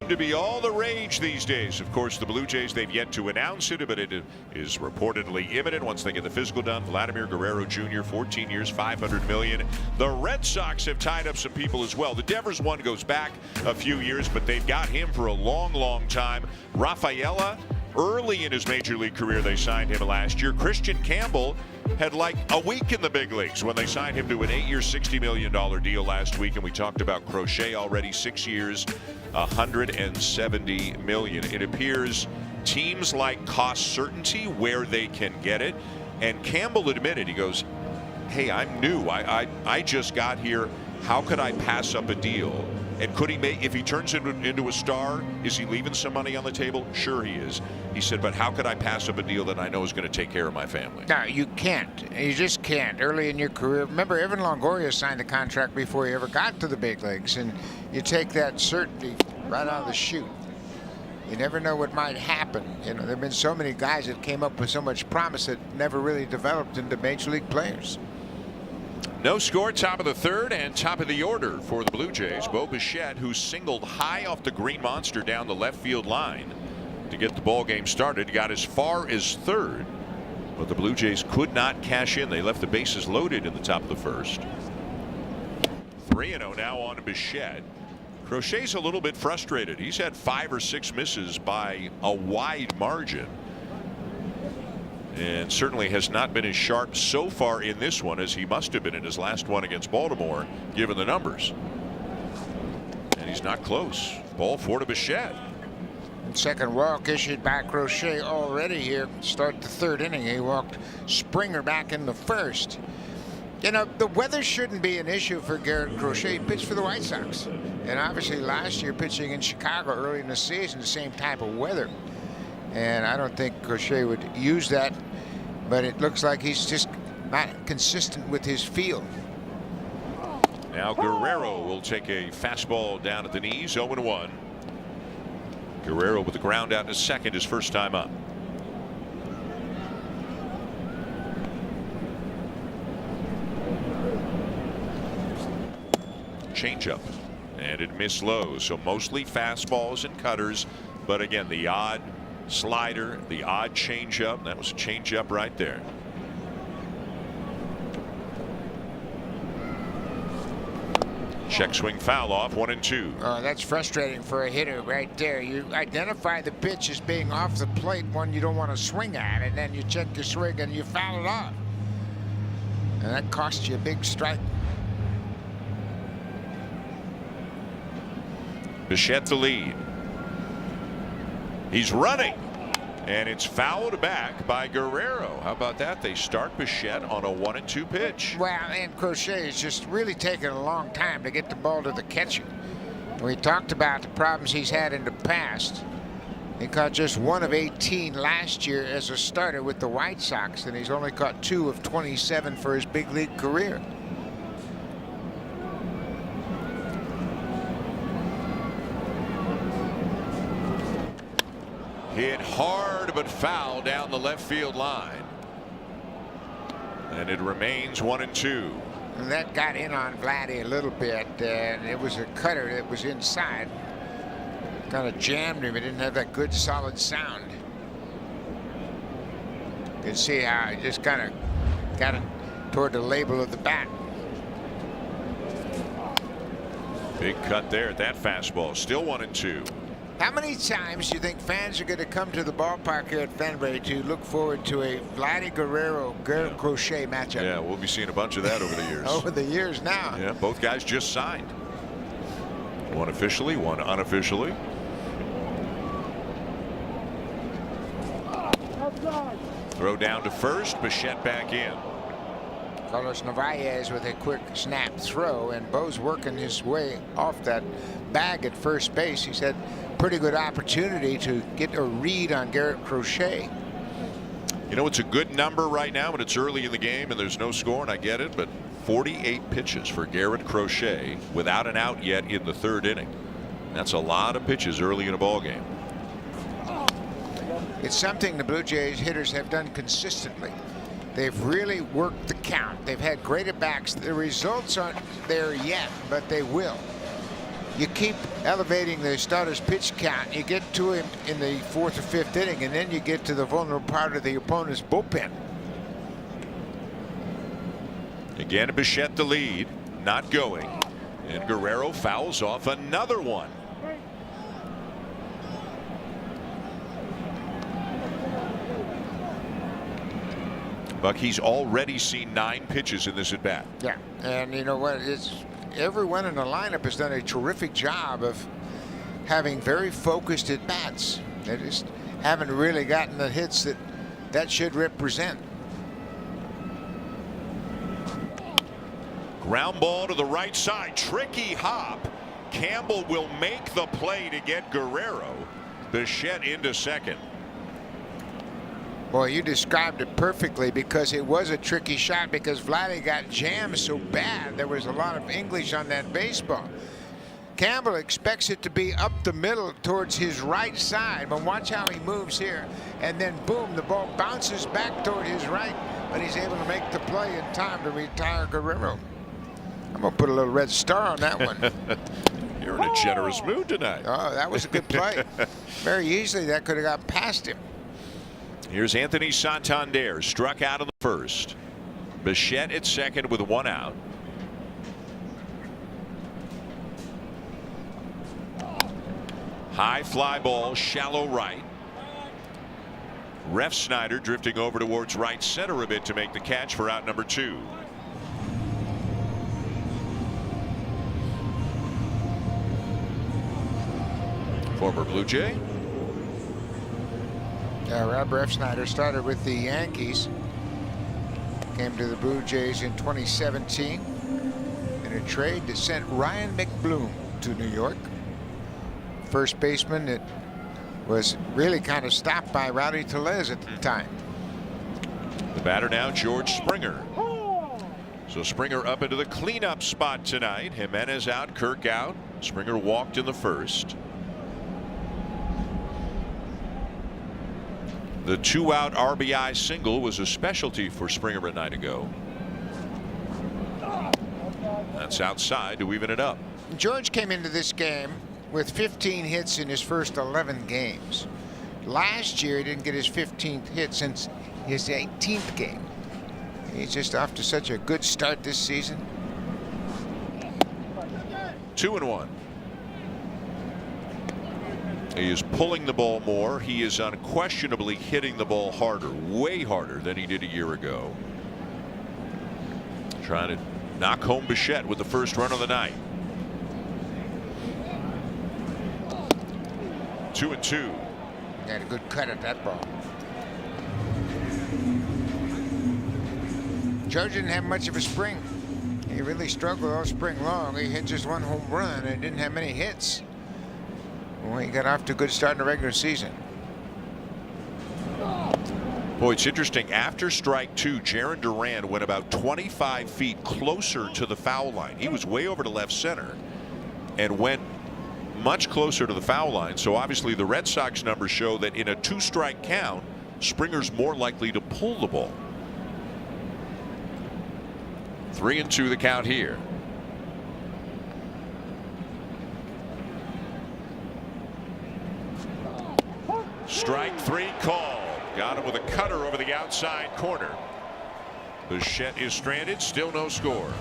To be all the rage these days. Of course, the Blue Jays, they've yet to announce it, but it is reportedly imminent once they get the physical done. Vladimir Guerrero Jr., 14 years, $500 million. The Red Sox have tied up some people as well. The Devers one goes back a few years, but they've got him for a long, long time. Rafaela, early in his major league career, they signed him last year. Christian Campbell had like a week in the big leagues when they signed him to an 8-year, $60 million deal last week. And we talked about Crochet already, 6 years, $170 million. It appears teams like cost certainty where they can get it. And Campbell admitted, he goes, hey, I'm new. I just got here. How could I pass up a deal? And could he make, if he turns into a star, is he leaving some money on the table? Sure he is. He said, but how could I pass up a deal that I know is going to take care of my family? No, you can't. You just can't. Early in your career, remember, Evan Longoria signed a contract before he ever got to the big leagues, and you take that certainty right out of the chute. You never know what might happen. You know, there have been so many guys that came up with so much promise that never really developed into major league players. No score, top of the third and top of the order for the Blue Jays. Bo Bichette, who singled high off the green monster down the left field line to get the ball game started, got as far as third, but the Blue Jays could not cash in. They left the bases loaded in the top of the first. 3-0 now on to Bichette. Crochet's a little bit frustrated. He's had 5 or 6 misses by a wide margin, and certainly has not been as sharp so far in this one as he must have been in his last one against Baltimore, given the numbers. And he's not close. Ball 4 to Bichette. Second walk issued by Crochet already here. Start the third inning. He walked Springer back in the first. You know, the weather shouldn't be an issue for Garrett Crochet. He pitched for the White Sox. And obviously last year pitching in Chicago early in the season, the same type of weather. And I don't think Crochet would use that, but it looks like he's just not consistent with his feel. Now Guerrero will take a fastball down at the knees, 0-1. Guerrero with the ground out in his second, his first time up. Changeup, and it missed low. So mostly fastballs and cutters, but again the odd slider, the odd changeup. That was a changeup right there. Check swing foul off, 1-2. Oh, that's frustrating for a hitter right there. You identify the pitch as being off the plate, one you don't want to swing at, and then you check your swing and you foul it off. And that costs you a big strike. Bichette the lead. He's running, and it's fouled back by Guerrero. How about that? They start Bichette on a 1-2 pitch. Well, and Crochet is just really taking a long time to get the ball to the catcher. We talked about the problems he's had in the past. He caught just 1 of 18 last year as a starter with the White Sox, and he's only caught 2 of 27 for his big league career. Hit hard but foul down the left field line. And it remains 1-2. And that got in on Vladdy a little bit, and it was a cutter that was inside. Kind of jammed him. It didn't have that good solid sound. You can see how he just kind of got it toward the label of the bat. Big cut there at that fastball. Still 1-2. How many times do you think fans are going to come to the ballpark here at Fenway to look forward to a Vladdy Guerrero Garrett Crochet matchup? Yeah, we'll be seeing a bunch of that over the years. Over the years now. Yeah, both guys just signed. One officially, one unofficially. Throw down to first, Bichette back in. Carlos Narvaez with a quick snap throw, and Bo's working his way off that bag at first base. He's had pretty good opportunity to get a read on Garrett Crochet. You know, it's a good number right now, but it's early in the game and there's no score, and I get it, but 48 pitches for Garrett Crochet without an out yet in the third inning. That's a lot of pitches early in a ball game. It's something the Blue Jays hitters have done consistently. They've really worked the count. They've had great at-bats. The results aren't there yet, but they will. You keep elevating the starter's pitch count. You get to him in the 4th or 5th inning, and then you get to the vulnerable part of the opponent's bullpen. Again, Bichette the lead, not going, and Guerrero fouls off another one. Buck, he's already seen 9 pitches in this at bat. Yeah, and you know what? Everyone in the lineup has done a terrific job of having very focused at bats. They just haven't really gotten the hits that should represent. Ground ball to the right side, tricky hop. Campbell will make the play to get Guerrero. Bichette into second. Boy, you described it perfectly, because it was a tricky shot because Vladdy got jammed so bad. There was a lot of English on that baseball. Campbell expects it to be up the middle towards his right side, but watch how he moves here, and then boom, the ball bounces back toward his right, but he's able to make the play in time to retire Guerrero. I'm gonna put a little red star on that one. You're in a generous mood tonight. Oh, that was a good play. Very easily that could have got past him. Here's Anthony Santander, struck out in the first. Bichette at second with 1 out. High fly ball, shallow right. Ref Snyder drifting over towards right center a bit to make the catch for out number 2. Former Blue Jay. Rob Refsnyder started with the Yankees, came to the Blue Jays in 2017 in a trade that sent Ryan McBloom to New York. First baseman that was really kind of stopped by Rowdy Tellez at the time. The batter now, George Springer. So Springer up into the cleanup spot tonight. Jimenez out, Kirk out. Springer walked in the first. The 2-out RBI single was a specialty for Springer a night ago. That's outside to even it up. George came into this game with 15 hits in his first 11 games. Last year, he didn't get his 15th hit since his 18th game. He's just off to such a good start this season. 2-1. He is pulling the ball more. He is unquestionably hitting the ball harder, way harder than he did a year ago. Trying to knock home Bichette with the first run of the night. 2-2. Had a good cut at that ball. George didn't have much of a spring. He really struggled all spring long. He hit just one home run and didn't have many hits. Well, he got off to a good start in the regular season. Boy, it's interesting. After strike 2, Jarren Duran went about 25 feet closer to the foul line. He was way over to left center and went much closer to the foul line. So obviously the Red Sox numbers show that in a 2-strike count, Springer's more likely to pull the ball. 3-2 the count here. Strike 3 called. Got him with a cutter over the outside corner. Bichette is stranded. Still no score.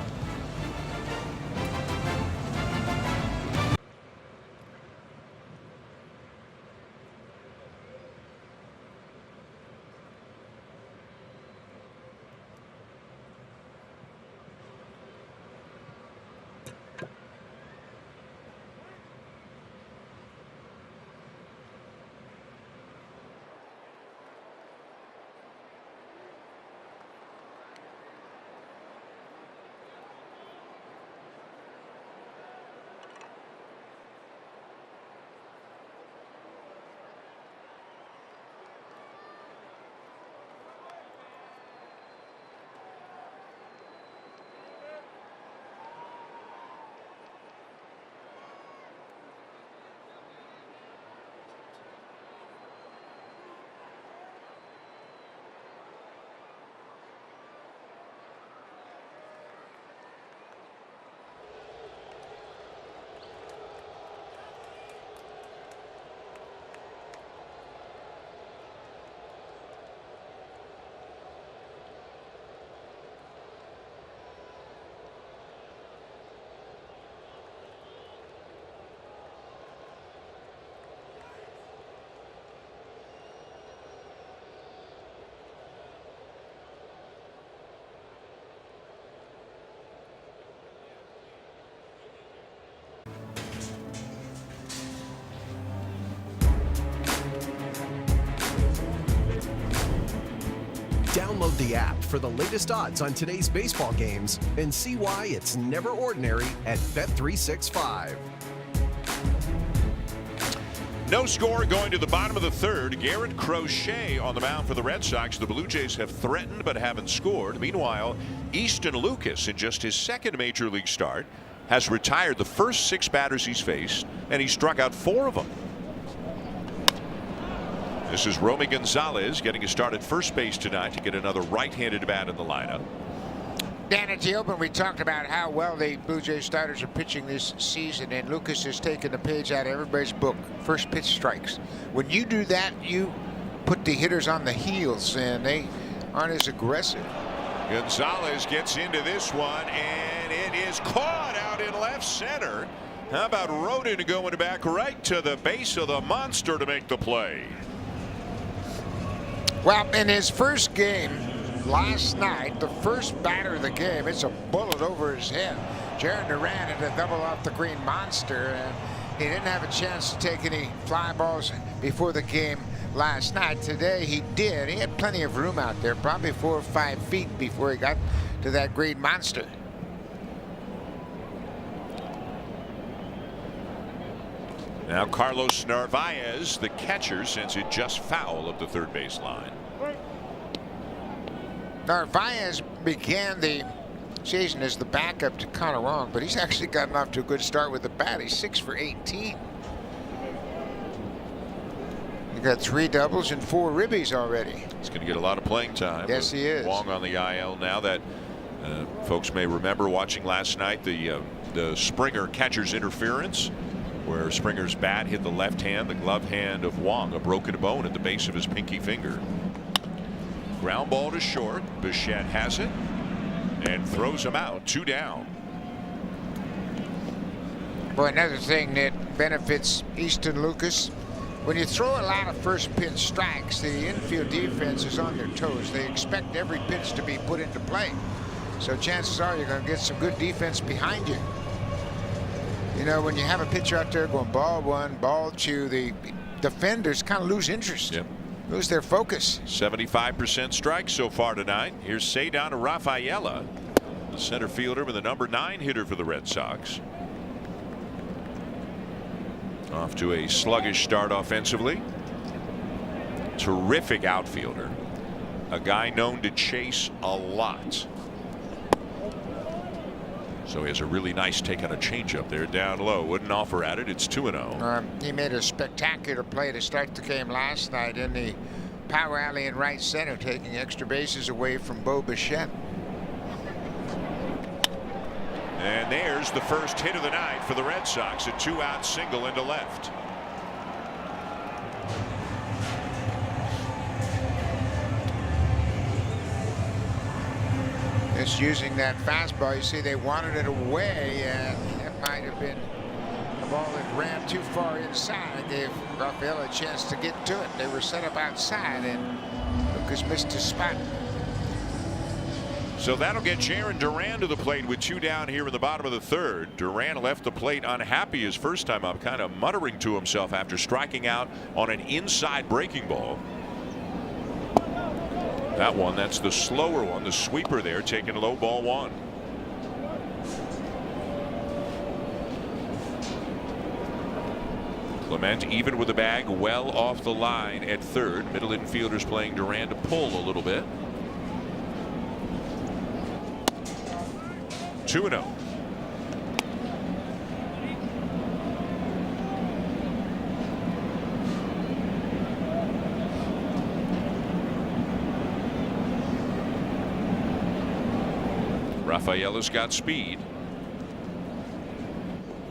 Download the app for the latest odds on today's baseball games and see why it's never ordinary at Bet365. No score going to the bottom of the third. Garrett Crochet on the mound for the Red Sox. The Blue Jays have threatened but haven't scored. Meanwhile, Easton Lucas, in just his second major league start, has retired the first 6 batters he's faced, and he struck out 4 of them. This is Romy Gonzalez getting a start at first base tonight to get another right-handed bat in the lineup. Dan, at the open, we talked about how well the Blue Jays starters are pitching this season, and Lucas has taken the page out of everybody's book. First pitch strikes. When you do that, you put the hitters on the heels, and they aren't as aggressive. Gonzalez gets into this one, and it is caught out in left center. How about Rodin going back right to the base of the monster to make the play? Well, in his first game last night, the first batter of the game, it's a bullet over his head. Jarren Duran had to double off the green monster, and he didn't have a chance to take any fly balls before the game last night. Today he did. He had plenty of room out there, probably 4 or 5 feet before he got to that green monster. Now Carlos Narvaez, the catcher, sends it just foul of the third base line. Narvaez began the season as the backup to Connor Wong, but he's actually gotten off to a good start with the bat. He's 6 for 18. He got 3 doubles and 4 ribbies already. He's going to get a lot of playing time. Yes, he is. Wong on the IL now. That folks may remember watching last night the Springer catcher's interference, where Springer's bat hit the left hand, the glove hand of Wong, a broken bone at the base of his pinky finger. Ground ball to short. Bichette has it and throws him out. 2 down. Boy, another thing that benefits Easton Lucas, when you throw a lot of first pitch strikes, the infield defense is on their toes. They expect every pitch to be put into play. So chances are you're going to get some good defense behind you. You know, when you have a pitcher out there going ball 1, ball 2, the defenders kind of lose interest. Yep. Lose their focus. 75% strikes so far tonight. Here's Cedar Rafaela, the center fielder with the number 9 hitter for the Red Sox. Off to a sluggish start offensively. Terrific outfielder. A guy known to chase a lot. So he has a really nice take on a changeup there down low. Wouldn't offer at it. It's 2-0. He made a spectacular play to start the game last night in the power alley in right center, taking extra bases away from Bo Bichette. And there's the first hit of the night for the Red Sox. A 2-out single into left. Just using that fastball. You see, they wanted it away, and that might have been a ball that ran too far inside. Gave Rafael a chance to get to it. They were set up outside, and Lucas missed his spot. So that'll get Jarren Duran to the plate with 2 down here in the bottom of the 3rd. Duran left the plate unhappy his first time up, kind of muttering to himself after striking out on an inside breaking ball. That one, that's the slower one, the sweeper there, taking low ball 1. Clement even with the bag well off the line at 3rd. Middle infielders playing Duran to pull a little bit. 2-0. Rafaela's got speed.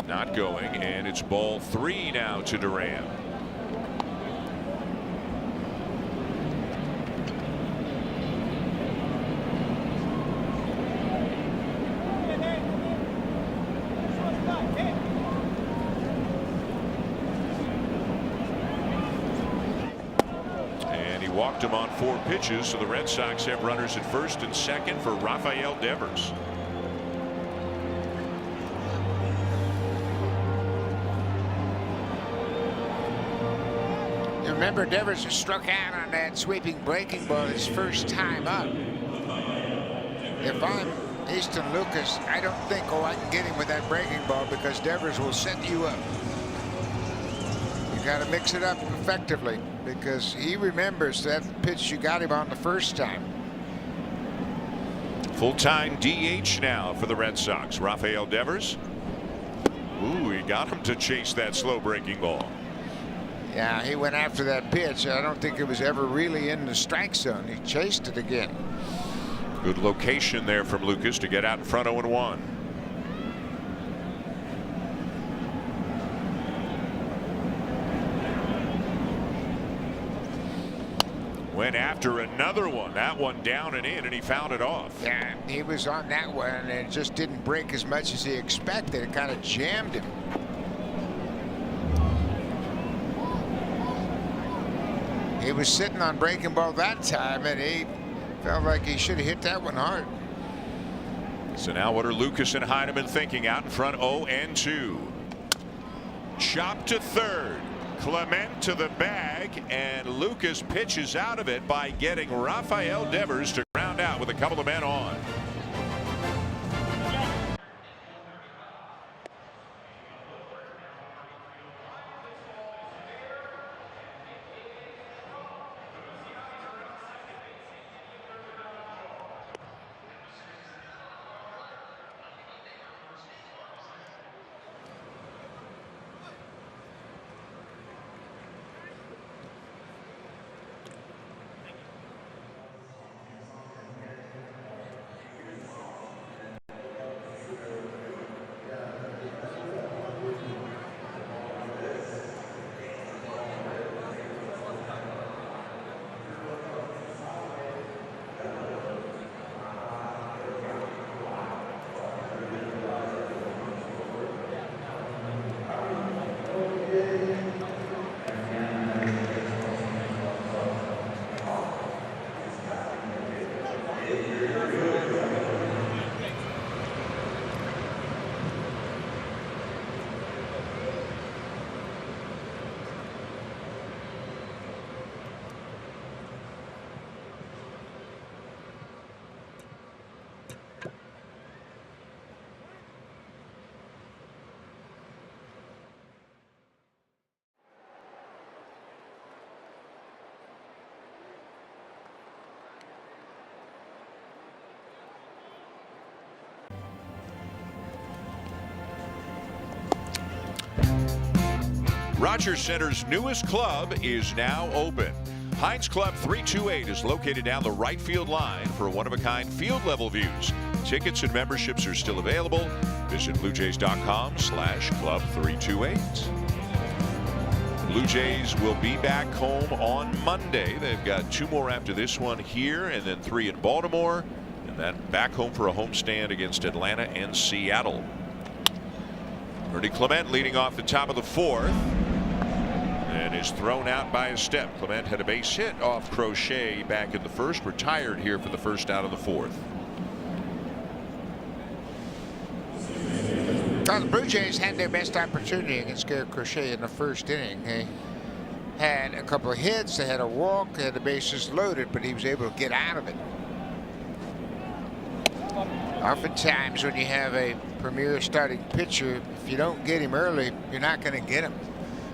Not going, and it's ball 3 now to Duran. Walked him on 4 pitches, so the Red Sox have runners at 1st and 2nd for Rafael Devers. You remember Devers was struck out on that sweeping breaking ball his first time up. If I'm Easton Lucas, I don't think, I can get him with that breaking ball, because Devers will set you up. You got to mix it up effectively, because he remembers that pitch you got him on the first time. Full-time DH now for the Red Sox. Rafael Devers. Ooh, he got him to chase that slow breaking ball. Yeah, he went after that pitch. I don't think it was ever really in the strike zone. He chased it again. Good location there from Lucas to get out in front 0-1. Went after another one. That one down and in, and he fouled it off. Yeah, he was on that one, and it just didn't break as much as he expected. It kind of jammed him. He was sitting on breaking ball that time, and he felt like he should have hit that one hard. So now what are Lucas and Heineman thinking out in front 0-2? Chop to 3rd. Clement to the bag, and Lucas pitches out of it by getting Rafael Devers to ground out with a couple of men on. Rogers Center's newest club is now open. Heinz Club 328 is located down the right field line for one-of-a-kind field level views. Tickets and memberships are still available. Visit BlueJays.com/Club328. Blue Jays will be back home on Monday. They've got 2 more after this one here and then 3 in Baltimore. And then back home for a homestand against Atlanta and Seattle. Ernie Clement leading off the top of the 4th. And is thrown out by a step. Clement had a base hit off Crochet back in the 1st. Retired here for the 1st out of the 4th. Well, the Blue Jays had their best opportunity against Garrett Crochet in the 1st inning. They had a couple of hits, they had a walk, they had the bases loaded, but he was able to get out of it. Oftentimes when you have a premier starting pitcher, if you don't get him early, you're not going to get him.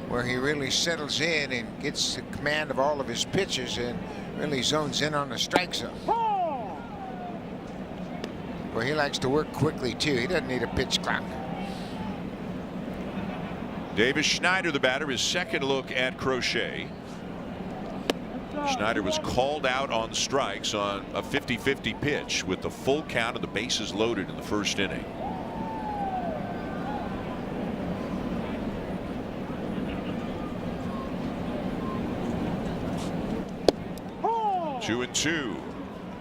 Where he really settles in and gets the command of all of his pitches and really zones in on the strike zone. Well, he likes to work quickly too. He doesn't need a pitch clock. Davis Schneider, the batter, his second look at Crochet. Schneider was called out on strikes on a 50-50 pitch with the full count of the bases loaded in the 1st inning. Two and two.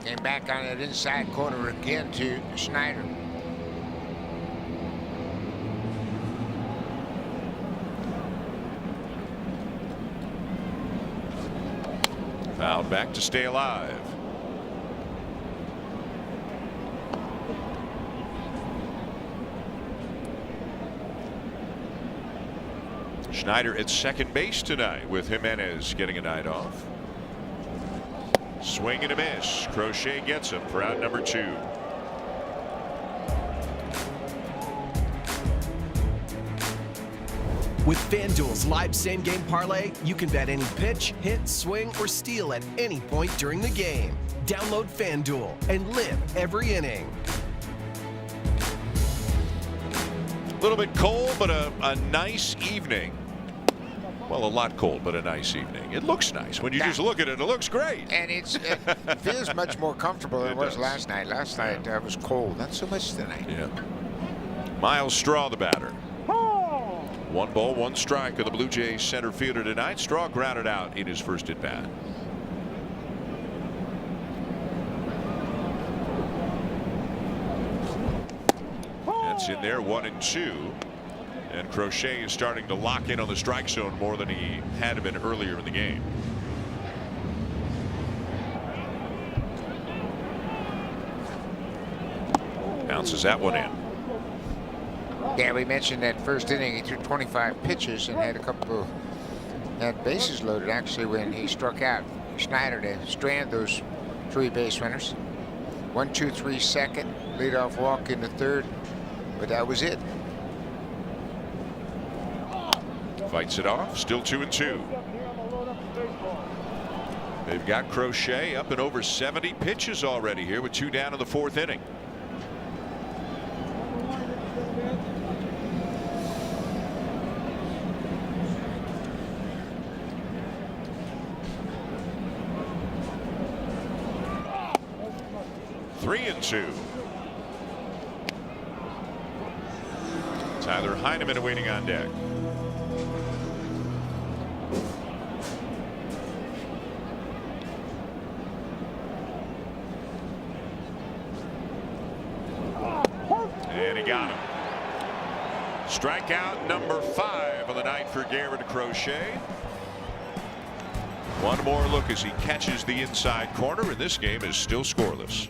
Came back on that inside corner again to Schneider. Fouled back to stay alive. Schneider at second base tonight with Jimenez getting a night off. Swing and a miss. Crochet gets him for out number 2. With FanDuel's live same-game parlay, you can bet any pitch, hit, swing, or steal at any point during the game. Download FanDuel and live every inning. A little bit cold, but a nice evening. Well, a lot cold, but a nice evening. It looks nice. When you just look at it, it looks great. And it feels much more comfortable than it was last night. Last night it was cold. Not so much tonight. Yeah. Miles Straw, the batter. 1 ball, 1 strike of the Blue Jays center fielder tonight. Straw grounded out in his first at bat. That's in there, 1 and 2. And Crochet is starting to lock in on the strike zone more than he had been earlier in the game. Bounces that one in. Yeah, we mentioned that 1st inning he threw 25 pitches and had a couple had bases loaded actually when he struck out Schneider to strand those 3 base runners. 1, 2, 3 second, leadoff walk in the 3rd, but that was it. Fights it off. Still 2 and 2. They've got Crochet up and over 70 pitches already here with 2 down in the 4th inning. Three and 2. Tyler Heineman awaiting on deck. And he got him. Strikeout number 5 of the night for Garrett Crochet. One more look as he catches the inside corner, and this game is still scoreless.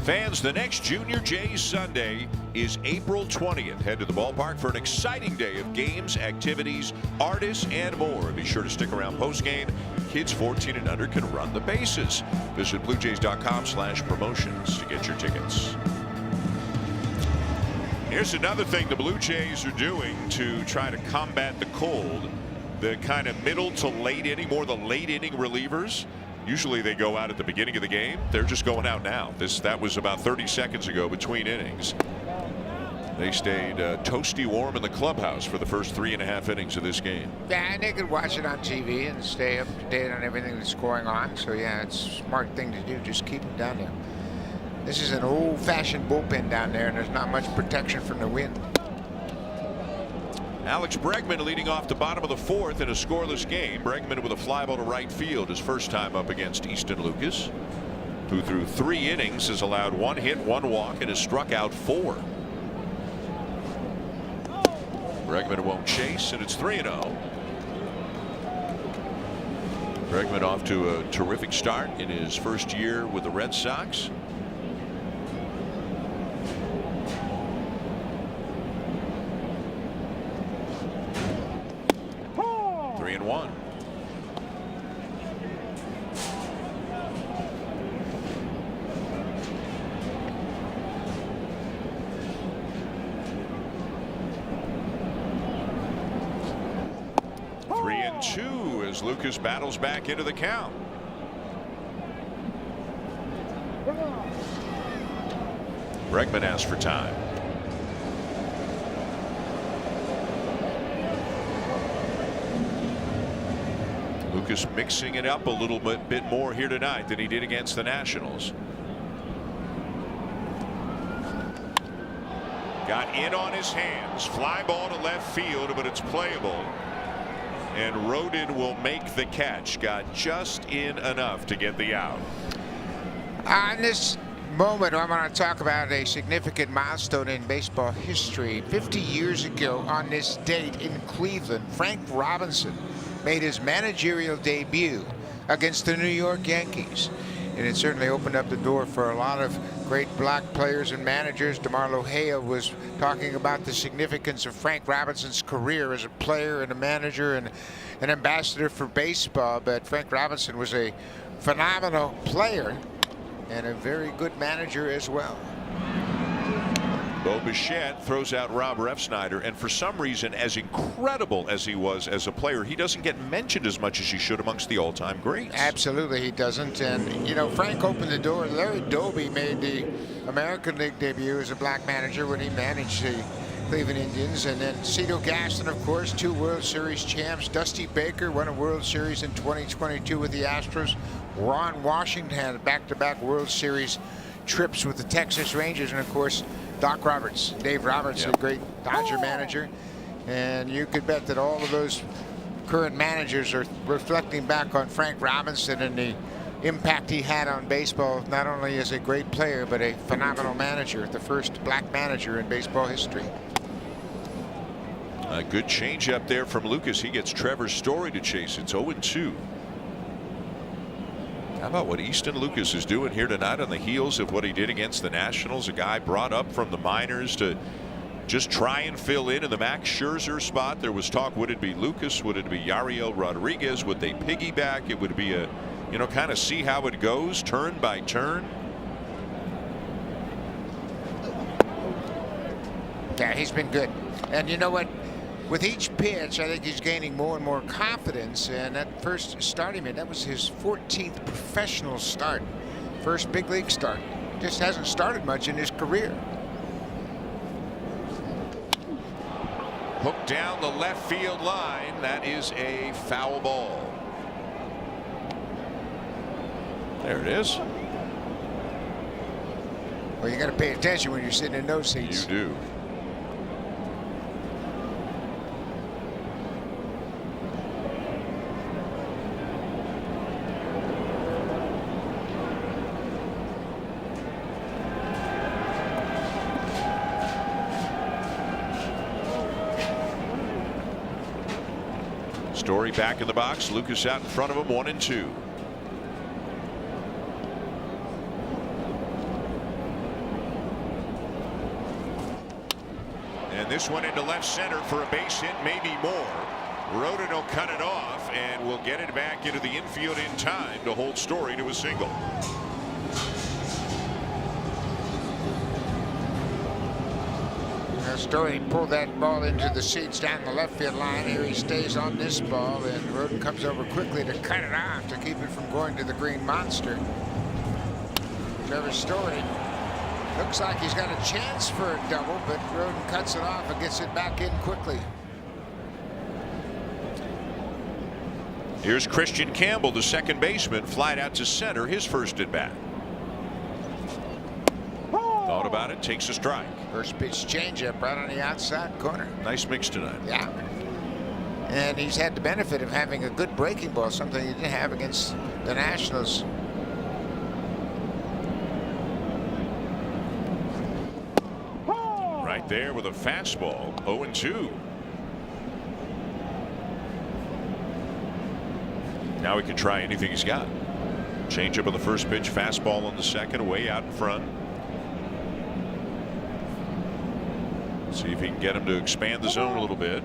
Fans, the next Junior Jays Sunday is April 20th. Head to the ballpark for an exciting day of games, activities, artists, and more. Be sure to stick around postgame. Kids 14 and under can run the bases. Visit BlueJays.com/promotions to get your tickets. Here's another thing the Blue Jays are doing to try to combat the cold. The kind of middle to late inning, more the late inning relievers. Usually they go out at the beginning of the game. They're just going out now. That was about 30 seconds ago between innings. They stayed toasty warm in the clubhouse for the first 3.5 innings of this game. Yeah, and they could watch it on TV and stay up to date on everything that's going on. So yeah, it's a smart thing to do. Just keep them down there. This is an old-fashioned bullpen down there, and there's not much protection from the wind. Alex Bregman leading off the bottom of the 4th in a scoreless game. Bregman with a fly ball to right field his first time up against Easton Lucas, who through 3 innings has allowed 1 hit, 1 walk, and has struck out 4. Bregman won't chase, and it's 3-0. Bregman off to a terrific start in his first year with the Red Sox. One. Three and two as Lucas battles back into the count. Bregman asks for time. Lucas mixing it up a little bit more here tonight than he did against the Nationals. Got in on his hands. Fly ball to left field, but it's playable. And Rodin will make the catch. Got just in enough to get the out. On this moment, I'm going to talk about a significant milestone in baseball history. 50 years ago on this date in Cleveland, Frank Robinson made his managerial debut against the New York Yankees. And it certainly opened up the door for a lot of great black players and managers. DeMarlo Hale was talking about the significance of Frank Robinson's career as a player and a manager and an ambassador for baseball. But Frank Robinson was a phenomenal player and a very good manager as well. Bo Bichette throws out Rob Refsnyder, and for some reason, as incredible as he was as a player, he doesn't get mentioned as much as he should amongst the all-time greats. Absolutely, he doesn't. And, you know, Frank opened the door. Larry Doby made the American League debut as a black manager when he managed the Cleveland Indians. And then Cito Gaston, of course, 2 World Series champs. Dusty Baker won a World Series in 2022 with the Astros. Ron Washington had back-to-back World Series trips with the Texas Rangers. And, of course, Doc Roberts, Dave Roberts, a great Dodger manager. And you could bet that all of those current managers are reflecting back on Frank Robinson and the impact he had on baseball, not only as a great player, but a phenomenal manager, the first black manager in baseball history. A good change up there from Lucas. He gets Trevor Story to chase. It's 0-2. How about what Easton Lucas is doing here tonight on the heels of what he did against the Nationals? A guy brought up from the minors to just try and fill in the Max Scherzer spot. There was talk, would it be Lucas? Would it be Yariel Rodriguez? Would they piggyback? It would be a, you know, kind of see how it goes turn by turn. Yeah, he's been good. And you know what? With each pitch, I think he's gaining more and more confidence. And that first start he made, that was his 14th professional start. First big league start. Just hasn't started much in his career. Hooked down the left field line. That is a foul ball. There it is. Well, you got to pay attention when you're sitting in those seats. You do. Story back in the box. Lucas out in front of him, 1-2. This one into left center for a base hit, maybe more. Rodin will cut it off and will get it back into the infield in time to hold Story to a single. Story pulled that ball into the seats down the left field line. Here he stays on this ball, and Rodin comes over quickly to cut it off to keep it from going to the green monster. Trevor Story looks like he's got a chance for a double, but Rodin cuts it off and gets it back in quickly. Here's Christian Campbell, the second baseman, flied out to center, his first at bat. Thought about it, takes a strike. First pitch changeup right on the outside corner. Nice mix tonight. Yeah. And he's had the benefit of having a good breaking ball, something he didn't have against the Nationals. Right there with a fastball, 0-2. Now he can try anything he's got. Change up on the first pitch, fastball on the second, way out in front. See if he can get him to expand the zone a little bit.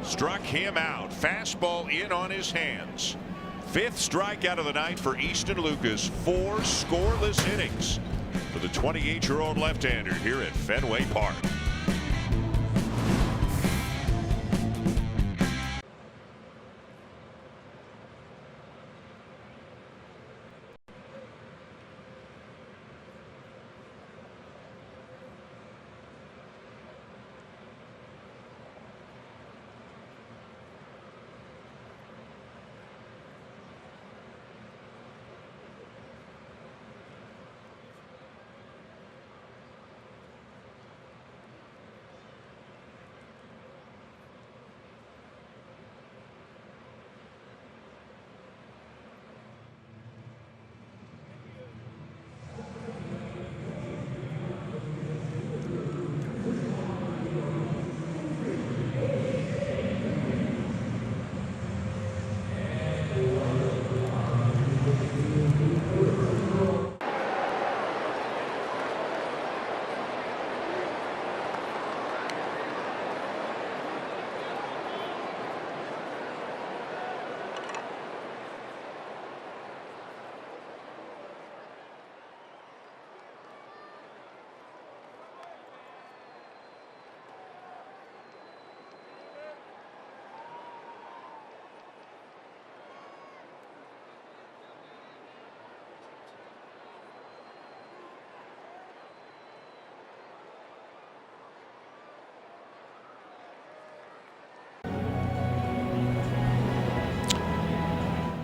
Struck him out. Fastball in on his hands. Fifth strikeout of the night for Easton Lucas. 4 scoreless innings for the 28-year-old left-hander here at Fenway Park.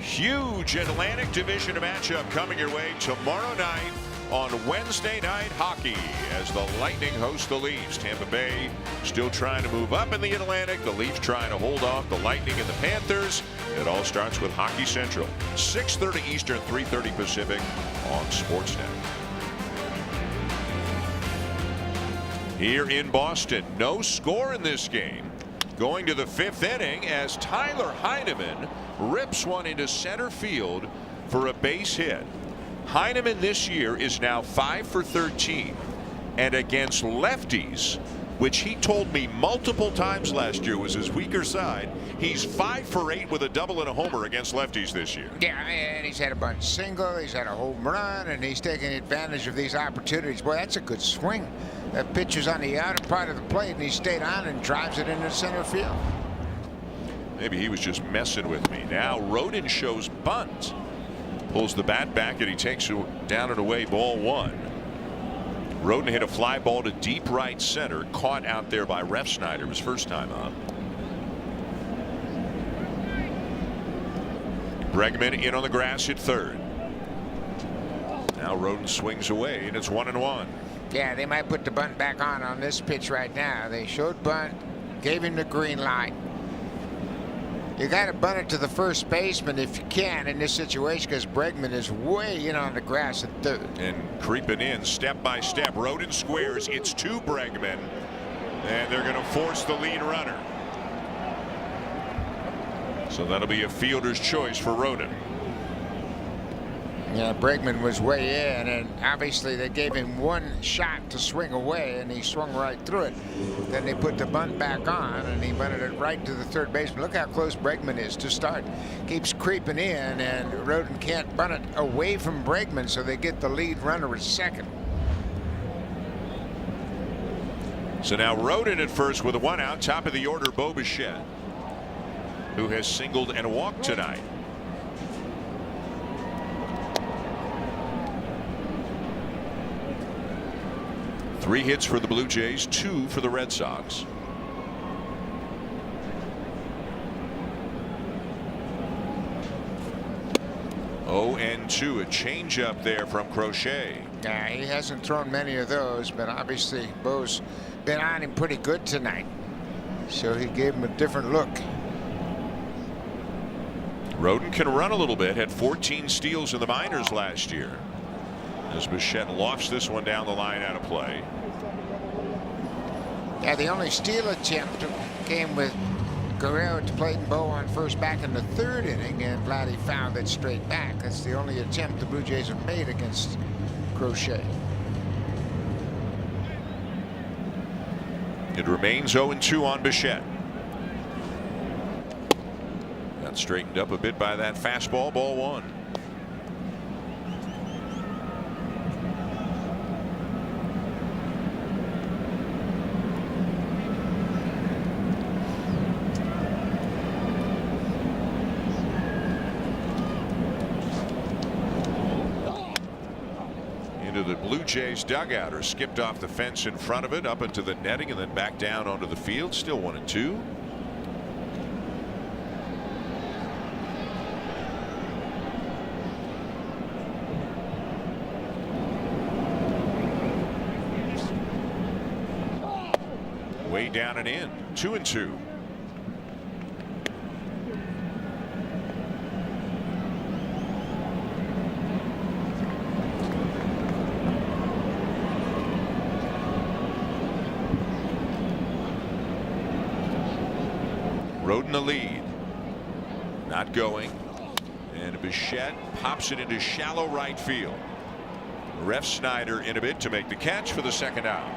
Huge Atlantic Division matchup coming your way tomorrow night on Wednesday Night Hockey as the Lightning host the Leafs. Tampa Bay still trying to move up in the Atlantic. The Leafs trying to hold off the Lightning and the Panthers. It all starts with Hockey Central. 6:30 Eastern, 3:30 Pacific on Sportsnet. Here in Boston, no score in this game. Going to the 5th inning as Tyler Heineman rips one into center field for a base hit. Heineman this year is now 5 for 13, and against lefties, which he told me multiple times last year was his weaker side, he's 5 for 8 with a double and a homer against lefties this year. Yeah, and he's had a bunch single, he's had a home run, and he's taking advantage of these opportunities. Boy, that's a good swing. That pitch is on the outer part of the plate, and he stayed on and drives it into center field. Maybe he was just messing with me. Now Rodin shows bunt. Pulls the bat back, and he takes it down and away, ball 1. Rodin hit a fly ball to deep right center, caught out there by Refsnyder his first time up. Bregman in on the grass at third. Now Rodin swings away, and it's 1-1. Yeah, they might put the bunt back on this pitch right now. They showed bunt, gave him the green light. You got to bunt it to the first baseman if you can in this situation, because Bregman is way in on the grass at third. And creeping in step by step. Roden squares. It's to Bregman. And they're going to force the lead runner. So that'll be a fielder's choice for Roden. Yeah, Bregman was way in, and obviously they gave him one shot to swing away, and he swung right through it. Then they put the bunt back on, and he bunted it right to the third baseman. Look how close Bregman is to start. Keeps creeping in, and Roden can't bunt it away from Bregman, so they get the lead runner at second. So now Roden at first with a 1 out. Top of the order, Bo Bichette, who has singled and walked tonight. Three hits for the Blue Jays, 2 for the Red Sox. Oh, and 2, a changeup there from Crochet. Yeah, he hasn't thrown many of those, but obviously Bo's been on him pretty good tonight, so he gave him a different look. Roden can run a little bit, had 14 steals in the minors last year, as Bichette lofts this one down the line out of play. Yeah, the only steal attempt came with Guerrero to play Bo on first back in the third inning, and Vladdy fouled it straight back. That's the only attempt the Blue Jays have made against Crochet. It remains 0-2 on Bichette. Got straightened up a bit by that fastball, ball 1. Into the Blue Jays dugout, or skipped off the fence in front of it, up into the netting, and then back down onto the field. Still 1-2. Way down and in. 2-2. Roden the lead. Not going. And Bichette pops it into shallow right field. Ref Snyder in a bit to make the catch for the second out.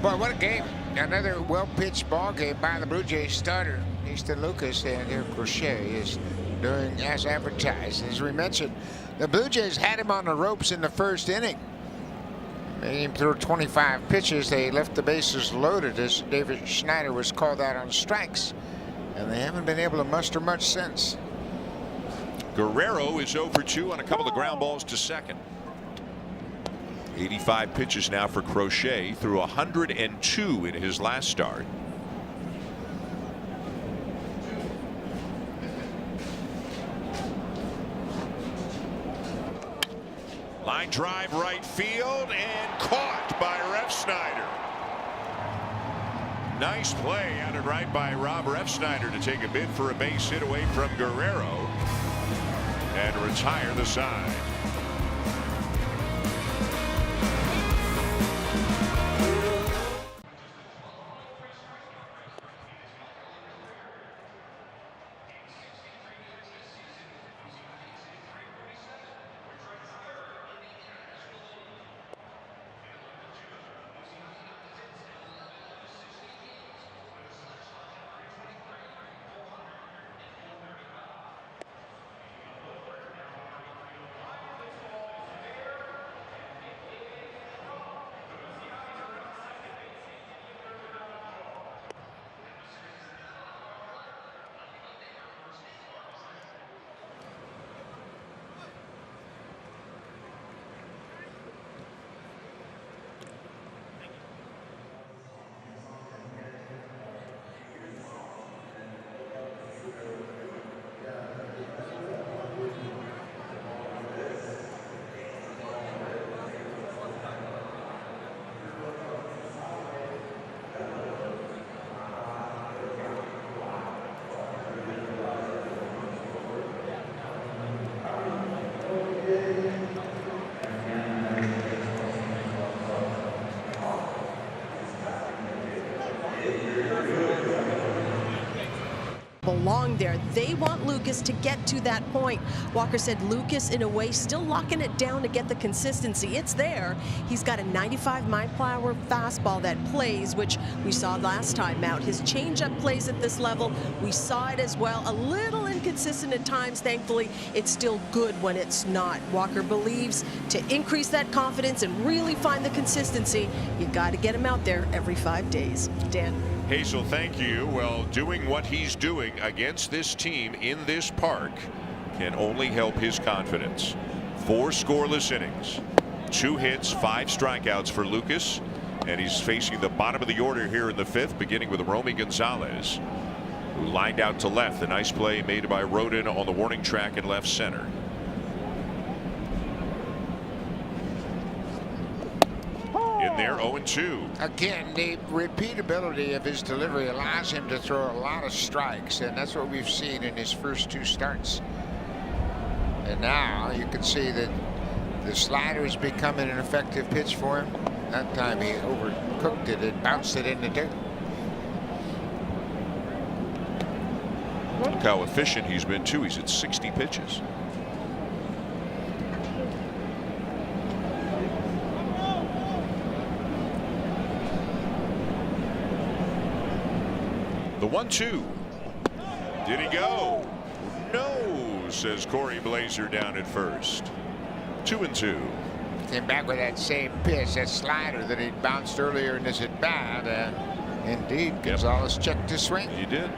Boy, what a game. Another well-pitched ball game by the Blue Jays starter, Easton Lucas, and here Crochet is doing as advertised. As we mentioned, the Blue Jays had him on the ropes in the first inning. They threw 25 pitches. They left the bases loaded as David Schneider was called out on strikes, and they haven't been able to muster much since. Guerrero is 0 for 2 on a couple of ground balls to second. 85 pitches now for Crochet, through 102 in his last start. Line drive right field, and caught by Ref Snyder. Nice play out and right by Rob Refsnyder to take a bid for a base hit away from Guerrero and retire the side. belong there. They want Lucas to get to that point. Walker said Lucas, in a way, still locking it down to get the consistency. It's there. He's got a 95-mile-per-hour fastball that plays, which we saw last time out. His changeup plays at this level. We saw it as well. A little inconsistent at times. Thankfully, it's still good when it's not. Walker believes to increase that confidence and really find the consistency, you got to get him out there every 5 days. Dan. Hazel, thank you. Well, doing what he's doing against this team in this park can only help his confidence. 4 scoreless innings, 2 hits, 5 strikeouts for Lucas, and he's facing the bottom of the order here in the 5th, beginning with Romy Gonzalez, who lined out to left. The nice play made by Rodin on the warning track in left center. In there, 0-2. Again, the repeatability of his delivery allows him to throw a lot of strikes, and that's what we've seen in his first 2 starts. And now you can see that the slider is becoming an effective pitch for him. That time he overcooked it and bounced it in the dirt. Look how efficient he's been, too. He's at 60 pitches. The 1-2. Did he go? No, says Corey Blazer down at first. 2-2. Came back with that same pitch, that slider that he bounced earlier in this at bat, and indeed Gonzalez checked his swing. He did.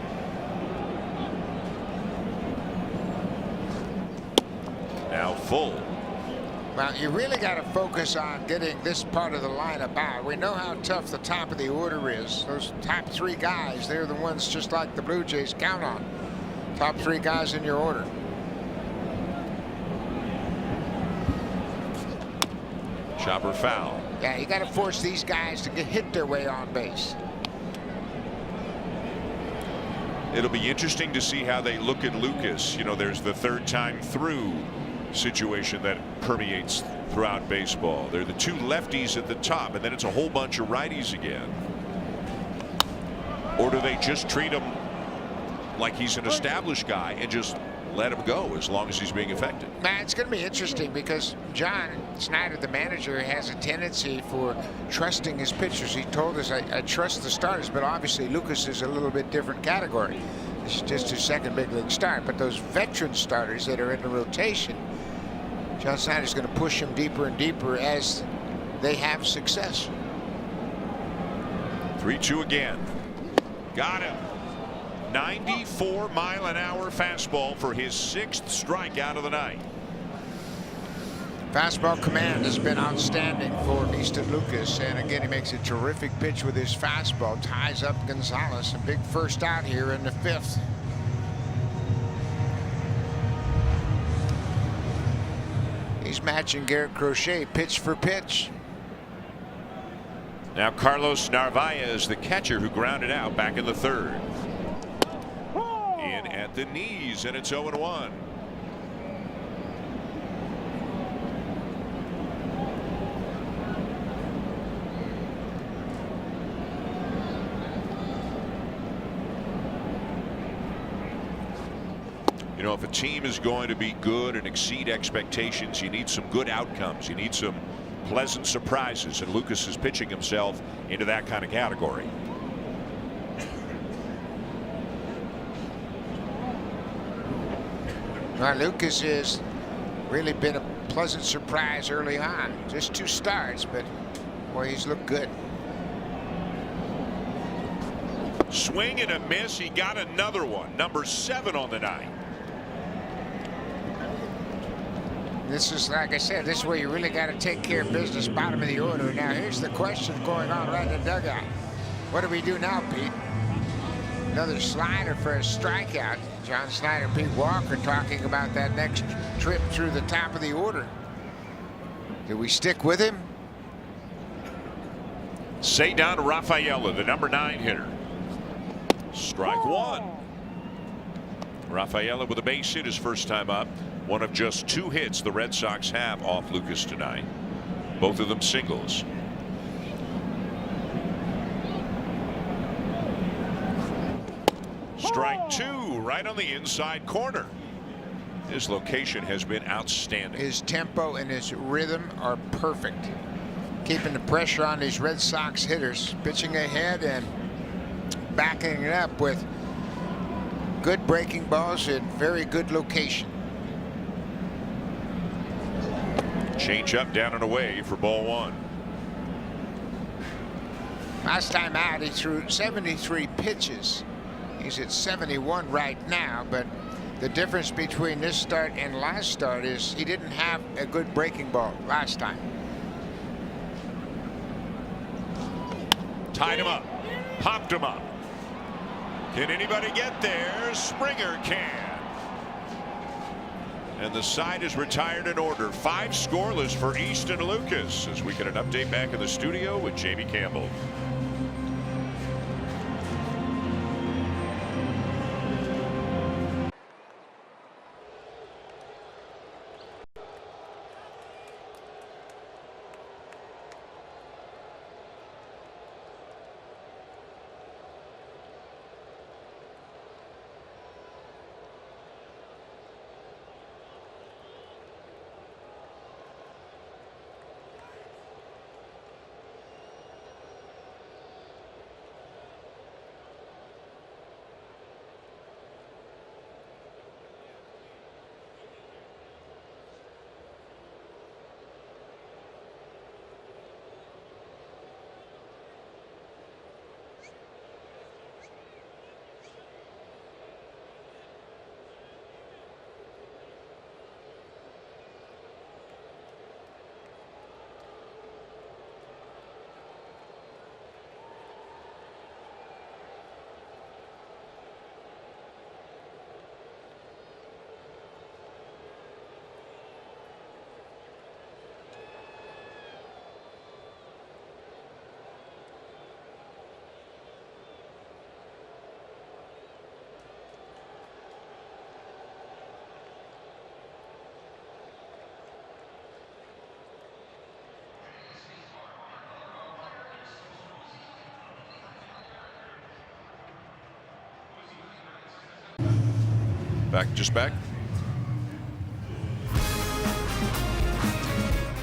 Now full. Well, you really got to focus on getting this part of the lineup out. We know how tough the top of the order is. Those top 3 guys, they're the ones, just like the Blue Jays, count on. Top 3 guys in your order. Chopper foul. Yeah, you got to force these guys to hit their way on base. It'll be interesting to see how they look at Lucas. You know, there's the 3rd time through situation that permeates throughout baseball. They're the 2 lefties at the top, and then it's a whole bunch of righties again. Or do they just treat him like he's an established guy and just let him go as long as he's being effective? Man, it's going to be interesting because John Schneider, the manager, has a tendency for trusting his pitchers. He told us, I trust the starters, but obviously Lucas is a little bit different category. This is just his 2nd big league start. But those veteran starters that are in the rotation, John Snyder's going to push them deeper and deeper as they have success. 3-2 again. Got him. 94-mile-an-hour fastball for his 6th strikeout of the night. Fastball command has been outstanding for Easton Lucas, and again he makes a terrific pitch with his fastball, ties up Gonzalez. A big first out here in the 5th. He's matching Garrett Crochet pitch for pitch. Now Carlos Narvaez, the catcher, who grounded out back in the 3rd. In at the knees, and it's 0-1. You know, if a team is going to be good and exceed expectations, you need some good outcomes. You need some pleasant surprises, and Lucas is pitching himself into that kind of category. Well, Lucas has really been a pleasant surprise early on. Just 2 starts, but boy, he's looked good. Swing and a miss. He got another one. Number 7 on the night. This is, like I said, this is where you really got to take care of business, bottom of the order. Now, here's the question going on right in the dugout. What do we do now, Pete? Another slider for a strikeout. John Schneider, Pete Walker talking about that next trip through the top of the order. Do we stick with him? Cedar Rafaela, the number 9 hitter. Strike 1. Rafaela with a base hit his first time up. One of just 2 hits the Red Sox have off Lucas tonight. Both of them singles. Strike 2. right on the inside corner. His location has been outstanding. His tempo and his rhythm are perfect. Keeping the pressure on these Red Sox hitters, pitching ahead and backing it up with good breaking balls in very good location. Change up, down and away for ball one. Last time out, he threw 73 pitches. He's at 71 right now, but the difference between this start and last start is he didn't have a good breaking ball last time. Tied him up, popped him up. Can anybody get there? Springer can. And the side is retired in order. 5 scoreless for Easton Lucas as we get an update back in the studio with Jamie Campbell. Back.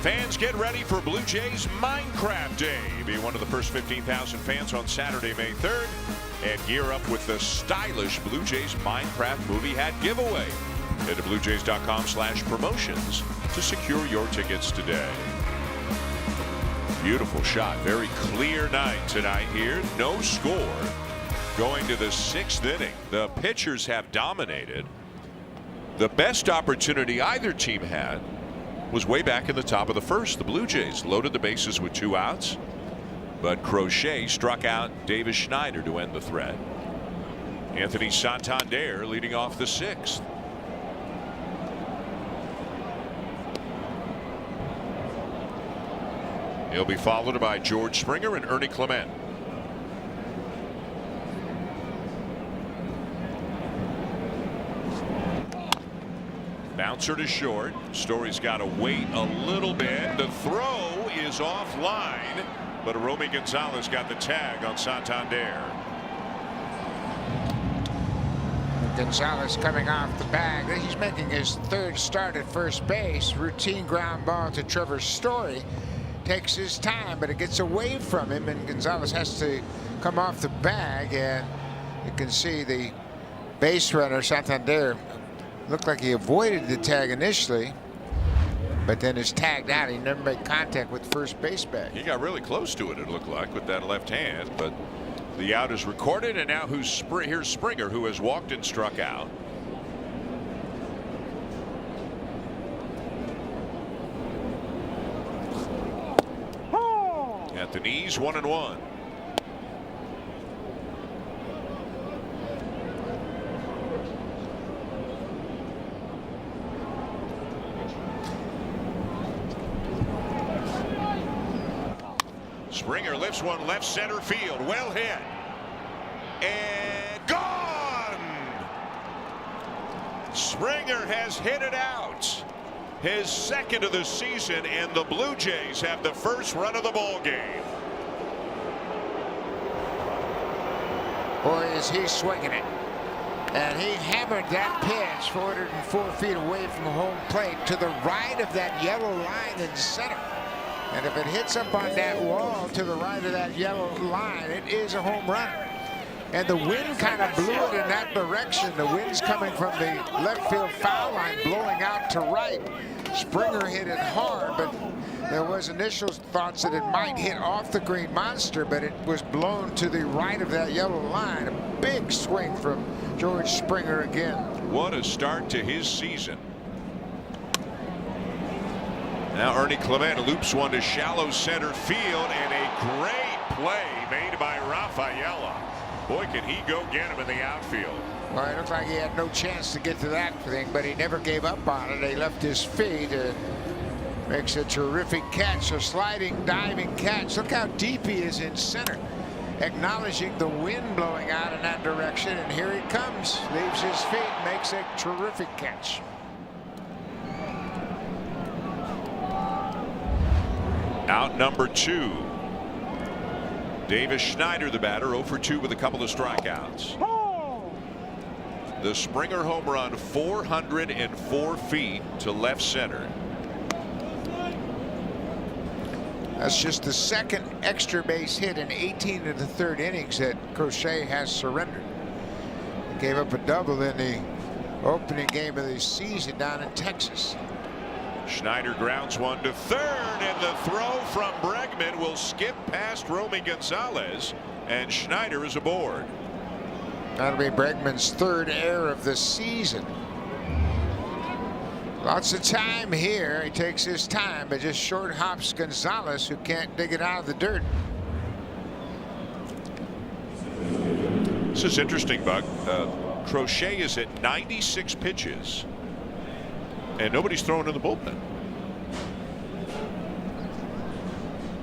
Fans, get ready for Blue Jays Minecraft Day. Be one of the first 15,000 fans on Saturday, May 3rd, and gear up with the stylish Blue Jays Minecraft movie hat giveaway. Head to bluejays.com/promotions to secure your tickets today. Beautiful shot. Very clear night tonight here. No score. Going to the 6th inning. The pitchers have dominated. The best opportunity either team had was way back in the top of the 1st. The Blue Jays loaded the bases with 2 outs, but Crochet struck out Davis Schneider to end the threat. Anthony Santander leading off the 6th. He'll be followed by George Springer and Ernie Clement. Bouncer to short. Story's got to wait a little bit. The throw is offline, but Romy Gonzalez got the tag on Santander. Gonzalez coming off the bag. He's making his 3rd start at first base. Routine ground ball to Trevor Story. Takes his time, but it gets away from him, and Gonzalez has to come off the bag, and you can see the base runner Santander looked like he avoided the tag initially, but then is tagged out. He never made contact with first base bag. He got really close to it, it looked like, with that left hand, but the out is recorded, and now here's Springer, who has walked and struck out. At the knees, 1-1. Springer lifts one left center field. Well hit. And gone. Springer has hit it out. His 2nd of the season, and the Blue Jays have the first run of the ball game. Boy, is he swinging it. And he hammered that pitch 404 feet away from home plate to the right of that yellow line in center. And if it hits up on that wall to the right of that yellow line, it is a home run. And the wind kind of blew it in that direction. The wind's coming from the left field foul line, blowing out to right. Springer hit it hard, but there was initial thoughts that it might hit off the green monster, but it was blown to the right of that yellow line. A big swing from George Springer again. What a start to his season. Now Ernie Clement loops one to shallow center field, and a great play made by Rafaela. Boy, can he go get him in the outfield. Well, it looked like he had no chance to get to that thing, but he never gave up on it. He left his feet and makes a terrific catch, a sliding, diving catch. Look how deep he is in center, acknowledging the wind blowing out in that direction, and here he comes, leaves his feet, makes a terrific catch. Out number 2. Davis Schneider, the batter, 0 for 2 with a couple of strikeouts. The Springer home run, 404 feet to left center. That's just the second extra base hit in 18 of the third innings that Crochet has surrendered. He gave up a double in the opening game of the season down in Texas. Schneider grounds one to third, and the throw from Bregman will skip past Romy Gonzalez, and Schneider is aboard. That'll be Bregman's third error of the season. Lots of time here. He takes his time, but just short hops Gonzalez, who can't dig it out of the dirt. This is interesting, Buck. Crochet is at 96 pitches, and nobody's throwing in the bullpen.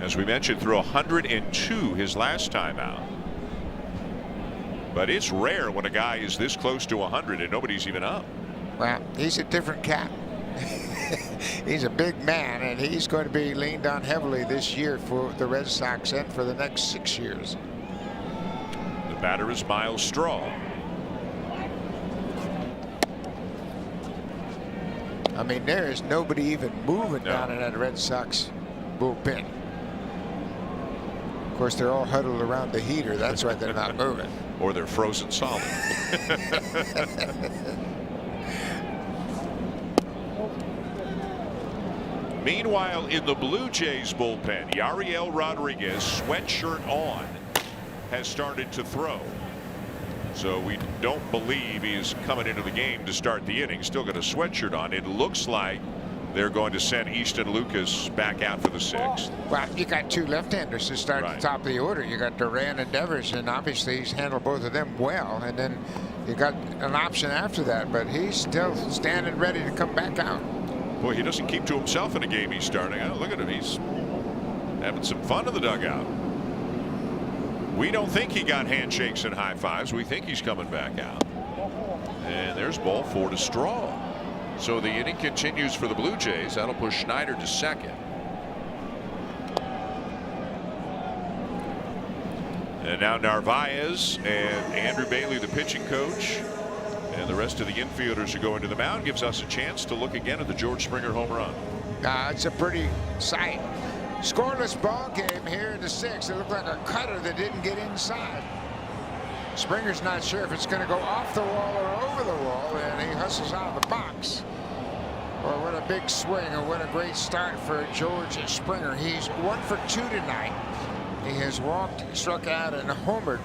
As we mentioned, threw 102 his last time out. But it's rare when a guy is this close to 100 and nobody's even up. Well, he's a different cat. He's a big man, and he's going to be leaned on heavily this year for the Red Sox and for the next 6 years. The batter is Miles Straw. I mean, there is nobody even moving down in that Red Sox bullpen. Of course, they're all huddled around the heater. That's why they're not moving. Or they're frozen solid. Meanwhile, in the Blue Jays bullpen, Yariel Rodriguez, sweatshirt on, has started to throw. So we don't believe he's coming into the game to start the inning. Still got a sweatshirt on. It looks like they're going to send Easton Lucas back out for the 6th. Well, you got 2 left-handers to start at the top of the order. You got Duran and Devers, and obviously he's handled both of them well. And then you got an option after that, but he's still standing ready to come back out. Boy, he doesn't keep to himself in a game he's starting. Oh, look at him. He's having some fun in the dugout. We don't think he got handshakes and high fives. We think he's coming back out. And there's ball 4 to Straw. So the inning continues for the Blue Jays. That'll push Schneider to second. And now Narvaez and Andrew Bailey, the pitching coach, and the rest of the infielders are going to the mound. Gives us a chance to look again at the George Springer home run. It's a pretty sight. Scoreless ball game here in the 6th. It looked like a cutter that didn't get inside. Springer's not sure if it's going to go off the wall or over the wall, and he hustles out of the box. Well, what a big swing, and what a great start for George Springer. He's 1 for 2 tonight. He has walked, struck out, and homered,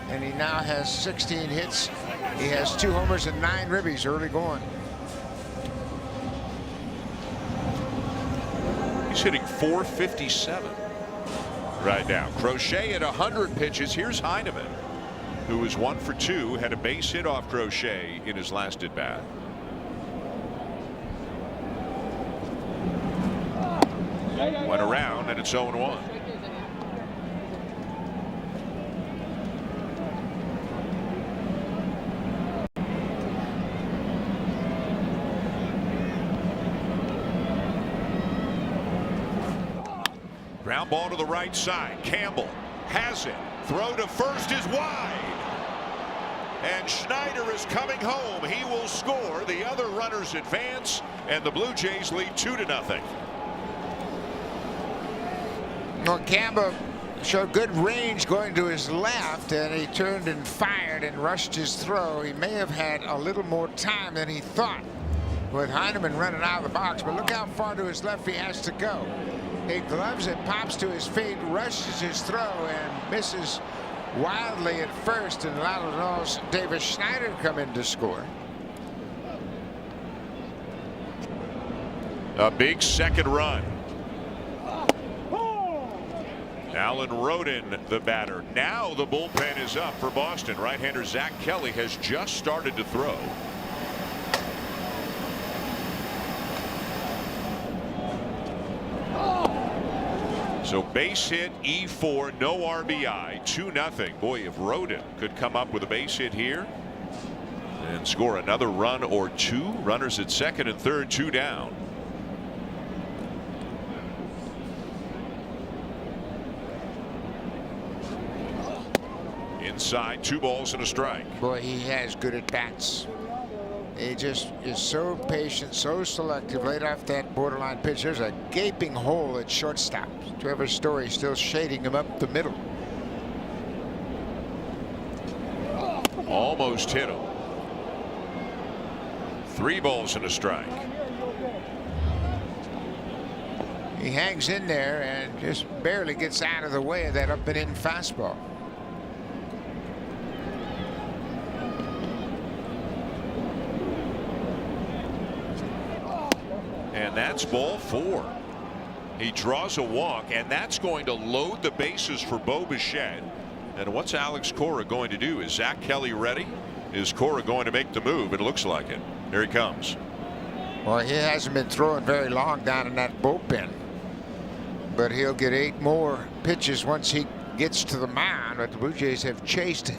and he now has 16 hits. He has 2 homers and 9 ribbies early going. He's hitting .457 right now. Crochet at 100 pitches. Here's Heineman, who was 1 for 2, had a base hit off Crochet in his last at bat. Went around, and it's 0-1. Ground ball to the right side. Campbell has it. Throw to first is wide. And Schneider is coming home. He will score. The other runners advance, and the Blue Jays lead 2-0. Well, Campbell showed good range going to his left, and he turned and fired and rushed his throw. He may have had a little more time than he thought with Heineman running out of the box, but look how far to his left he has to go. He gloves it, pops to his feet, rushes his throw, and misses wildly at first, and allows Davis Schneider to come in to score. A big second run. Alan Rodin, the batter. Now the bullpen is up for Boston. Right-hander Zach Kelly has just started to throw. So base hit, E4, no RBI, 2-0. Boy, if Rodin could come up with a base hit here and score another run or two. Runners at second and third, 2 down. Inside, 2 balls and a strike. Boy, he has good at bats. He just is so patient, so selective. Laid off that borderline pitch. There's a gaping hole at shortstop. Trevor Story still shading him up the middle. Almost hit him. 3 balls and a strike. He hangs in there and just barely gets out of the way of that up and in fastball. And that's ball 4. He draws a walk, and that's going to load the bases for Bo Bichette. And what's Alex Cora going to do? Is Zach Kelly ready? Is Cora going to make the move? It looks like it. Here he comes. Well, he hasn't been throwing very long down in that bullpen, but he'll get 8 more pitches once he gets to the mound. But the Blue Jays have chased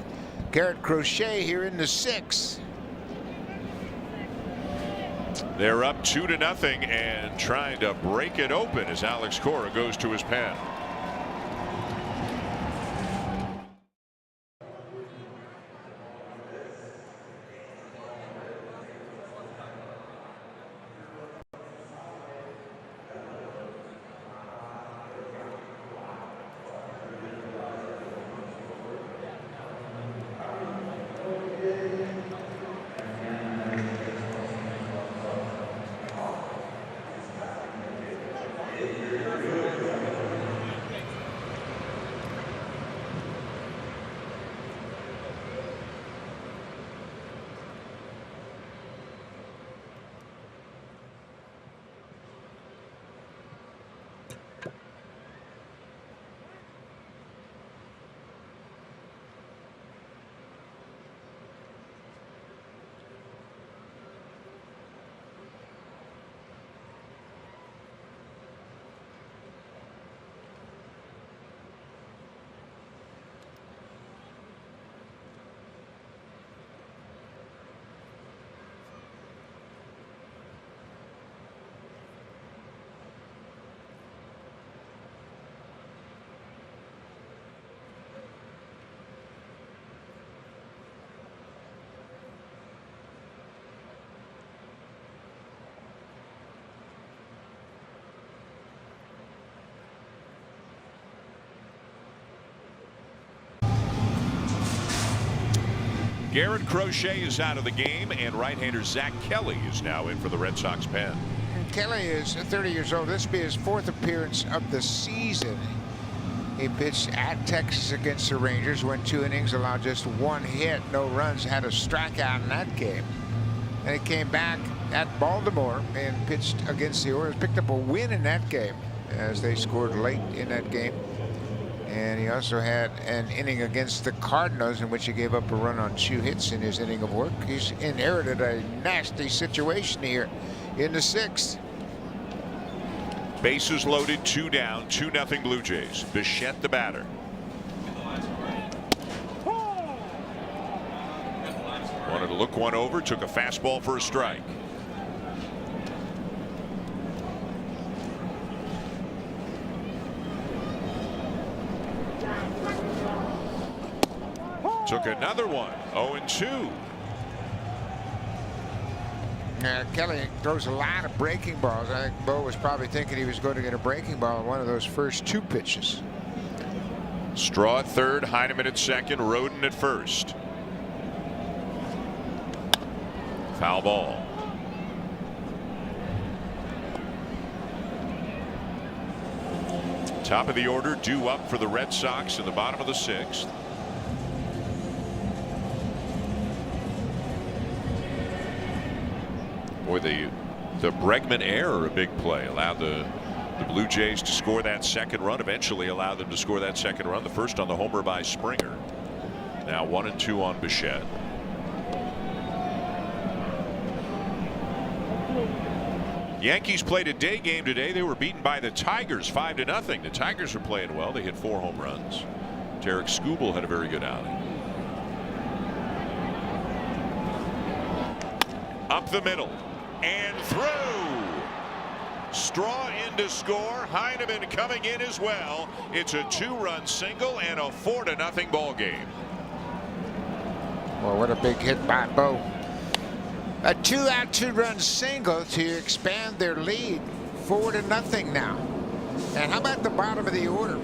Garrett Crochet here in the 6th. They're up 2-0 and trying to break it open as Alex Cora goes to his pen. Garrett Crochet is out of the game, and right-hander Zach Kelly is now in for the Red Sox pen. Kelly is 30 years old. This will be his 4th appearance of the season. He pitched at Texas against the Rangers, went 2 innings, allowed just 1 hit, no runs, had a strikeout in that game. And he came back at Baltimore and pitched against the Orioles, picked up a win in that game as they scored late in that game. And he also had an inning against the Cardinals in which he gave up a run on 2 hits in his inning of work. He's inherited a nasty situation here in the 6th. Bases loaded, 2 down, 2-0 Blue Jays. Bichette the batter. Wanted to look one over, took a fastball for a strike. Took another one. 0-2. Kelly throws a lot of breaking balls. I think Bo was probably thinking he was going to get a breaking ball on one of those first 2 pitches. Straw at third, Heineman at second, Roden at first. Foul ball. Top of the order due up for the Red Sox in the bottom of the 6th. Boy, the Bregman error, a big play, allowed the Blue Jays to score that second run, eventually allowed them to score that second run, the first on the homer by Springer. Now 1-2 on Bichette. Yankees played a day game today. They were beaten by the Tigers 5-0. The Tigers are playing well. They hit 4 home runs. Tarek Skubal had a very good outing. Up the middle and through. Straw in to score. Heineman coming in as well. It's a 2-run single and a 4-0 ball game. Well, what a big hit by Bo. A 2-out 2-run single to expand their lead 4-0 now. And how about the bottom of the order?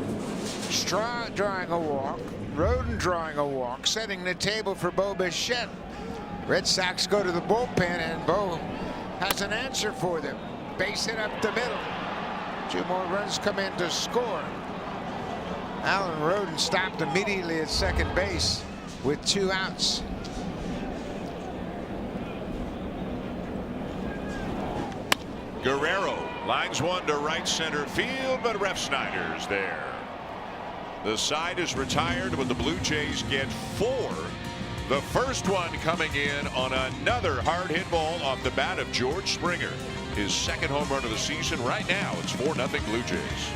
Straw drawing a walk, Roden drawing a walk, setting the table for Bo Bichette. Red Sox go to the bullpen, and Bo has an answer for them. Base hit up the middle. 2 more runs come in to score. Alan Roden stopped immediately at second base with 2 outs. Guerrero lines one to right center field, but Refsnyder's there. The side is retired when the Blue Jays get 4. The first one coming in on another hard hit ball off the bat of George Springer. His second home run of the season. Right now it's 4-0 Blue Jays.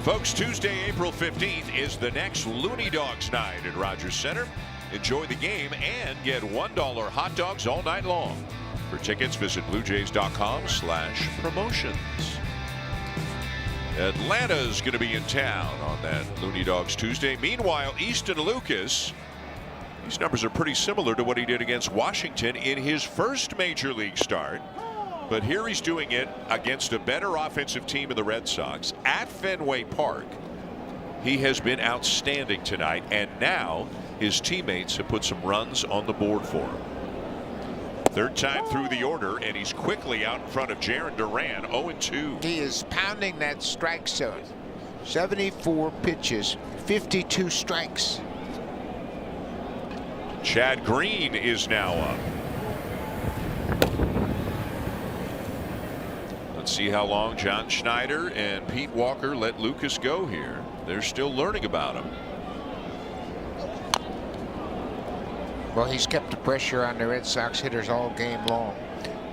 Folks, Tuesday, April 15th is the next Looney Dogs night at Rogers Center. Enjoy the game and get $1 hot dogs all night long. For tickets, visit bluejays.com/promotions. Atlanta's going to be in town on that Looney Dogs Tuesday. Meanwhile, Easton Lucas, these numbers are pretty similar to what he did against Washington in his first major league start. But here he's doing it against a better offensive team in the Red Sox at Fenway Park. He has been outstanding tonight, and now his teammates have put some runs on the board for him. Third time through the order, and he's quickly out in front of Jarren Duran. 0-2. He is pounding that strike zone. 74 pitches, 52 strikes. Chad Green is now up. Let's see how long John Schneider and Pete Walker let Lucas go here. They're still learning about him. Well, he's kept the pressure on the Red Sox hitters all game long.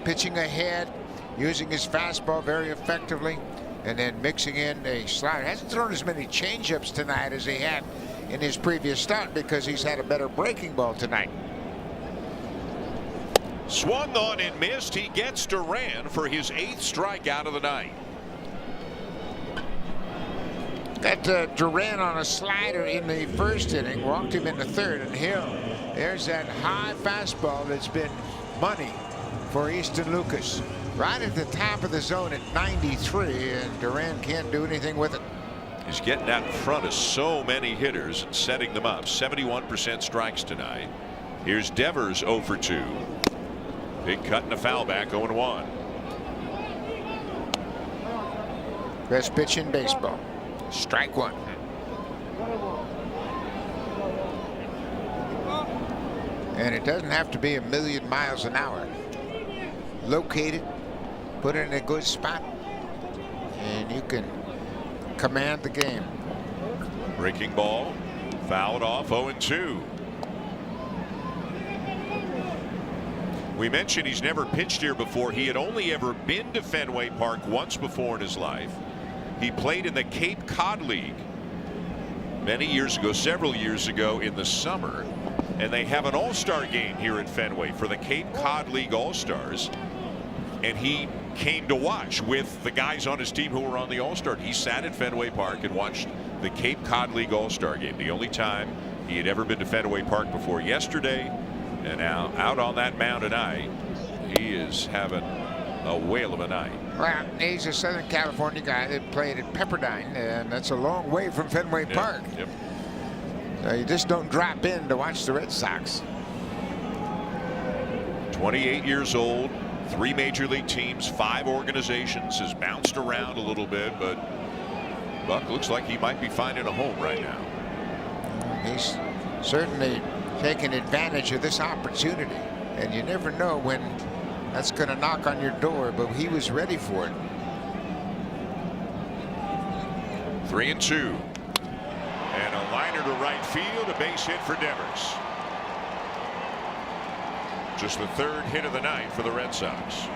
Pitching ahead, using his fastball very effectively. and then mixing in a slider. Hasn't thrown as many changeups tonight as he had in his previous start because he's had a better breaking ball tonight. Swung on and missed. He gets Duran for his 8th strikeout of the night. Got Duran on a slider in the first inning, walked him in the third, and there's that high fastball that's been money for Easton Lucas. Right at the top of the zone at 93, and Duran can't do anything with it. He's getting out in front of so many hitters and setting them up. 71% strikes tonight. Here's Devers 0 for 2. Big cut and a foul back, 0-1. Best pitch in baseball. Strike one. And it doesn't have to be 1,000,000 miles an hour. Locate it, put it in a good spot, and you can command the game. Breaking ball, fouled off, 0-2. We mentioned he's never pitched here before. He had only ever been to Fenway Park once before in his life. He played in the Cape Cod League many years ago, several years ago in the summer. And they have an all-star game here at Fenway for the Cape Cod League All-Stars. And he came to watch with the guys on his team who were on the All-Star. He sat at Fenway Park and watched the Cape Cod League All-Star game. The only time he had ever been to Fenway Park before yesterday. And now out on that mound tonight, he is having a whale of a night. Well, he's a Southern California guy that played at Pepperdine, and that's a long way from Fenway Park. Yep. So you just don't drop in to watch the Red Sox. 28 years old, 3 major league teams, 5 organizations, has bounced around a little bit, but Buck looks like he might be finding a home right now. He's certainly taking advantage of this opportunity, and you never know when that's going to knock on your door, but he was ready for it. 3-2. And a liner to right field, a base hit for Devers. Just the 3rd hit of the night for the Red Sox.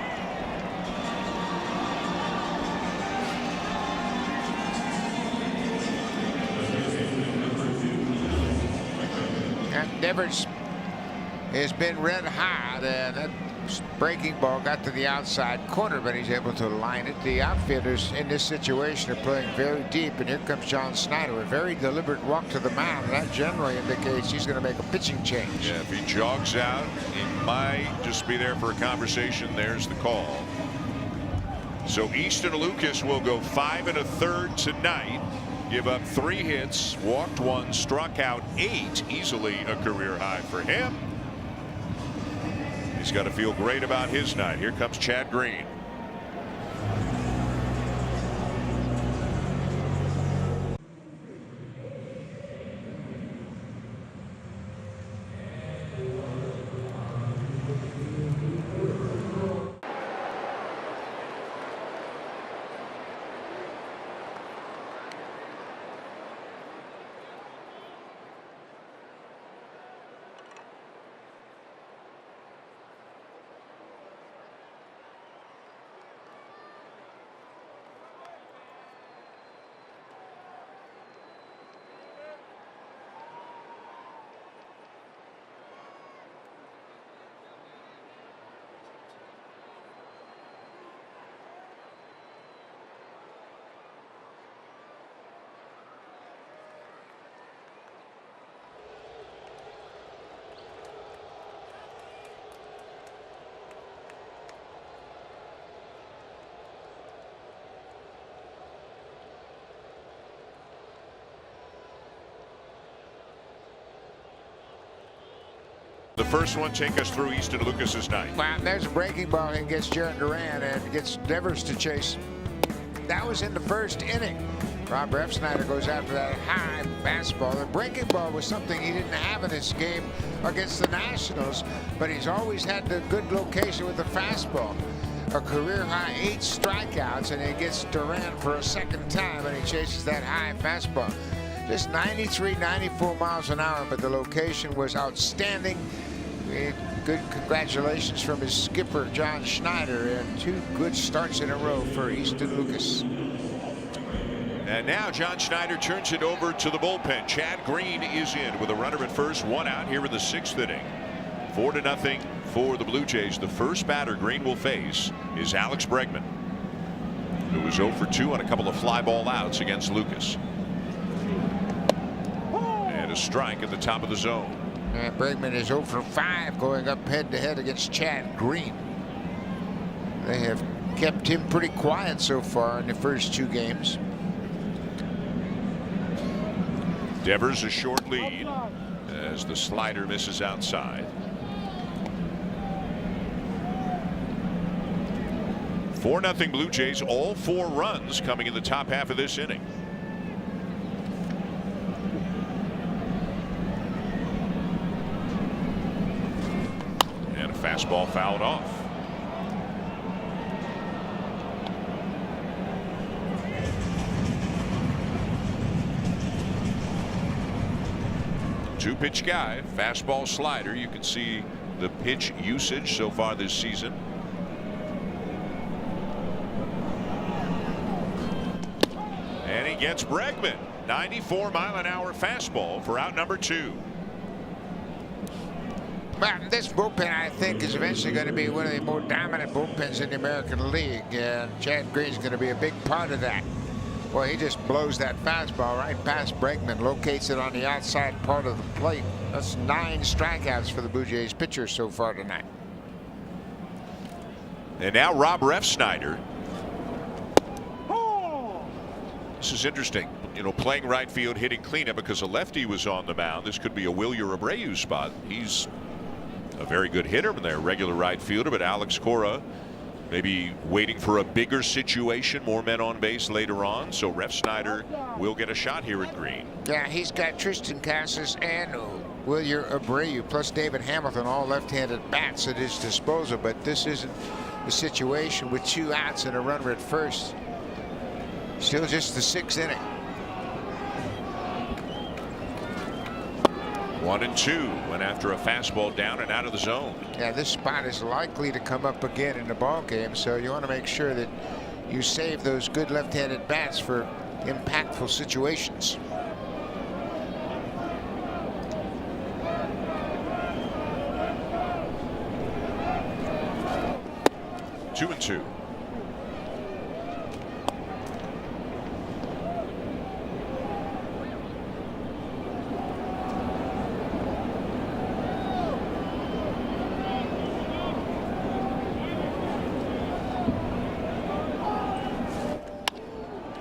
And Devers has been red hot, and that breaking ball got to the outside corner, but he's able to line it. The outfielders in this situation are playing very deep, and here comes John Snyder, a very deliberate walk to the mound, and that generally indicates he's going to make a pitching change. Yeah, if he jogs out, he might just be there for a conversation. There's the call. So Easton Lucas will go 5 1/3 tonight. Give up 3 hits, walked 1, struck out 8, easily a career high for him. He's got to feel great about his night. Here comes Chad Green. The first one take us through Easton Lucas's night. Well, there's a breaking ball and gets Jared Duran and gets Devers to chase. That was in the first inning. Rob Refsnyder goes after that high fastball. The breaking ball was something he didn't have in this game against the Nationals, but he's always had the good location with the fastball. A career high 8 strikeouts, and he gets Duran for a second time, and he chases that high fastball. Just 93, 94 miles an hour, but the location was outstanding. Good congratulations from his skipper, John Schneider, and 2 good starts in a row for Easton Lucas. And now John Schneider turns it over to the bullpen. Chad Green is in with a runner at first, one out here in the 6th inning. 4-0 for the Blue Jays. The first batter Green will face is Alex Bregman, who was 0 for 2 on a couple of fly ball outs against Lucas. And a strike at the top of the zone. And Bregman is 0 for 5 going up head-to-head against Chad Green. They have kept him pretty quiet so far in the first 2 games. Devers a short lead as the slider misses outside. 4-0 Blue Jays, all 4 runs coming in the top half of this inning. And a fastball fouled off. Two-pitch guy, fastball slider. You can see the pitch usage so far this season. And he gets Bregman. 94-mile-an-hour fastball for out number 2. Well, this bullpen, I think, is eventually going to be one of the more dominant bullpens in the American League, and Chad Green's going to be a big part of that. Well, he just blows that fastball right past Bregman, locates it on the outside part of the plate. That's 9 strikeouts for the Blue Jays pitcher so far tonight. And now Rob Refsnyder. This is interesting. You know, playing right field, hitting cleanup because a lefty was on the mound. This could be a Wilyer Abreu spot. He's a very good hitter in their regular right fielder, but Alex Cora maybe waiting for a bigger situation, more men on base later on. So Refsnyder will get a shot here at Green. Yeah, he's got Tristan Casas and Wilyer Abreu plus David Hamilton, all left-handed bats at his disposal. But this isn't the situation with 2 outs and a runner at first. Still just the 6th inning. 1-2 went after a fastball down and out of the zone. Yeah, this spot is likely to come up again in the ball game, so you want to make sure that you save those good left-handed bats for impactful situations. Two and two.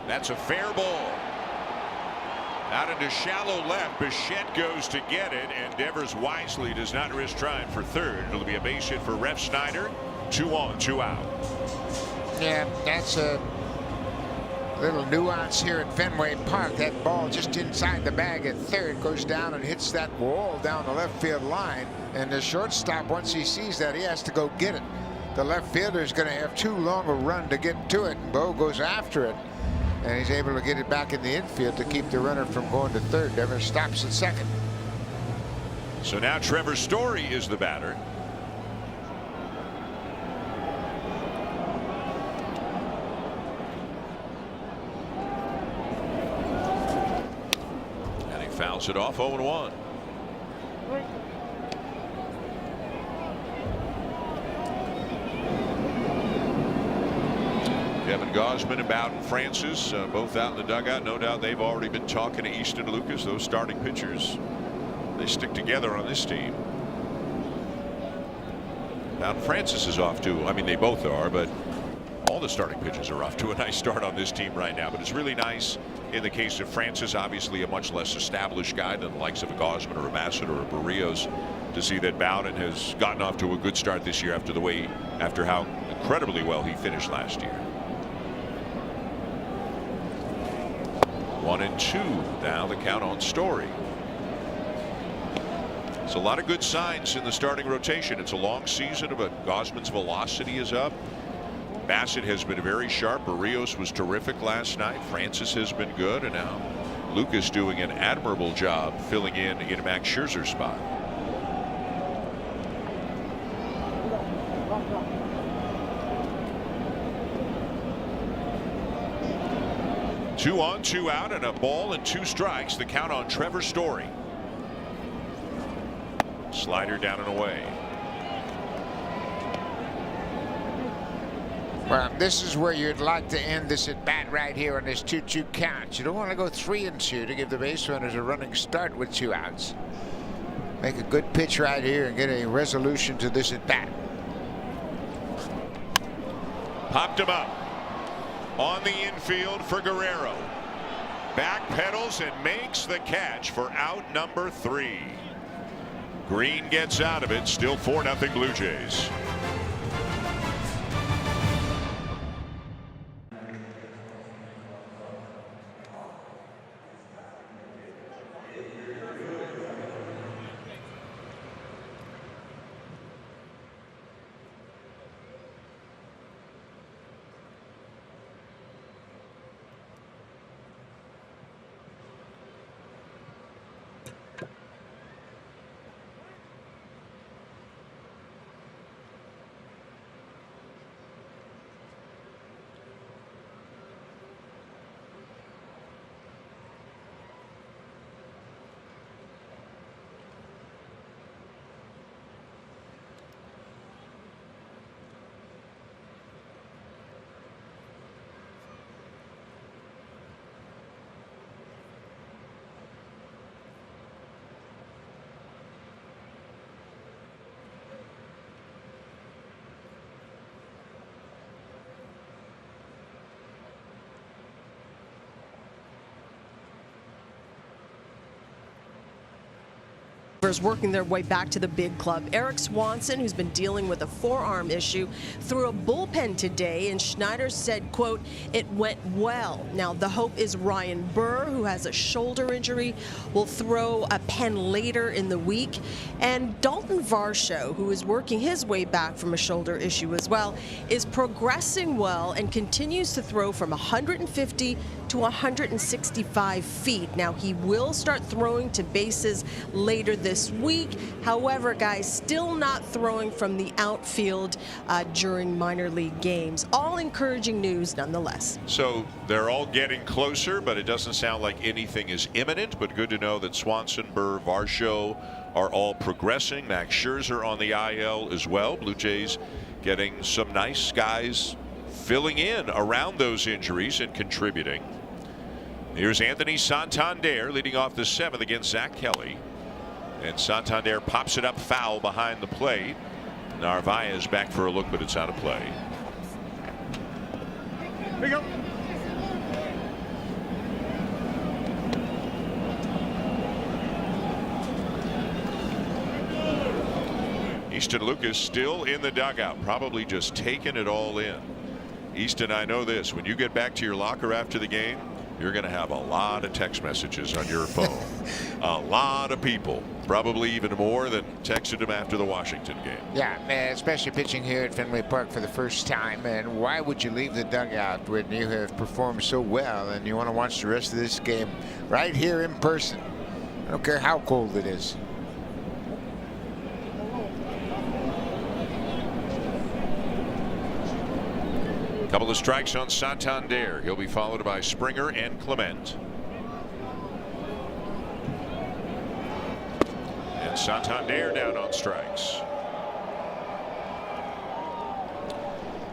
That's a fair ball. Out into shallow left. Bichette goes to get it, and Devers wisely does not risk trying for third. It'll be a base hit for Refsnyder. 2 on, 2 out. Yeah, that's a little nuance here at Fenway Park. That ball just inside the bag at third goes down and hits that wall down the left field line. And the shortstop, once he sees that, he has to go get it. The left fielder is going to have too long a run to get to it. Bo goes after it, and he's able to get it back in the infield to keep the runner from going to third. Devers stops at second. So now Trevor Story is the batter. And he fouls it off. 0-1. Kevin Gausman and Bowden Francis both out in the dugout. No doubt they've already been talking to Easton Lucas. Those starting pitchers, they stick together on this team. Bowden Francis is off too. I mean, they both are, but all the starting pitchers are off to a nice start on this team right now. But it's really nice in the case of Francis, obviously a much less established guy than the likes of a Gausman or a Bassett or a Barrios, to see that Bowden has gotten off to a good start this year after how incredibly well he finished last year. 1-2 now the count on Story. It's a lot of good signs in the starting rotation. It's a long season, but Gausman's velocity is up. Bassett has been very sharp. Barrios was terrific last night. Francis has been good, and now Lucas doing an admirable job filling in Max Scherzer's spot. 2 on, 2 out, and a ball and 2 strikes. The count on Trevor Story. Slider down and away. Well, this is where you'd like to end this at bat right here on this 2-2 count. You don't want to go 3-2 to give the base runners a running start with 2 outs. Make a good pitch right here and get a resolution to this at bat. Popped him up on the infield for Guerrero. Back pedals and makes the catch for out number 3. Green gets out of it. Still 4-0 Blue Jays. Working their way back to the big club. Eric Swanson, who's been dealing with a forearm issue, threw a bullpen today, and Schneider said, quote, "It went well." Now, the hope is Ryan Burr, who has a shoulder injury, will throw a pen later in the week. And Dalton Varsho, who is working his way back from a shoulder issue as well, is progressing well and continues to throw from 150 to 165 feet. Now, he will start throwing to bases later this week. However, guys, still not throwing from the outfield during minor league games. All encouraging news nonetheless. So they're all getting closer, but it doesn't sound like anything is imminent. But good to know that Swanson, Burr, Varsho are all progressing. Max Scherzer on the IL as well. Blue Jays getting some nice guys filling in around those injuries and contributing. Here's Anthony Santander leading off the 7th against Zach Kelly. And Santander pops it up foul behind the plate. Narvaez back for a look, but it's out of play. Here we go. Easton Lucas still in the dugout, probably just taking it all in. Easton, I know this, when you get back to your locker after the game, you're going to have a lot of text messages on your phone. A lot of people, probably even more than texted him after the Washington game. Yeah, especially pitching here at Fenway Park for the first time. And why would you leave the dugout when you have performed so well and you want to watch the rest of this game right here in person? I don't care how cold it is. Couple of strikes on Santander. He'll be followed by Springer and Clement. And Santander down on strikes.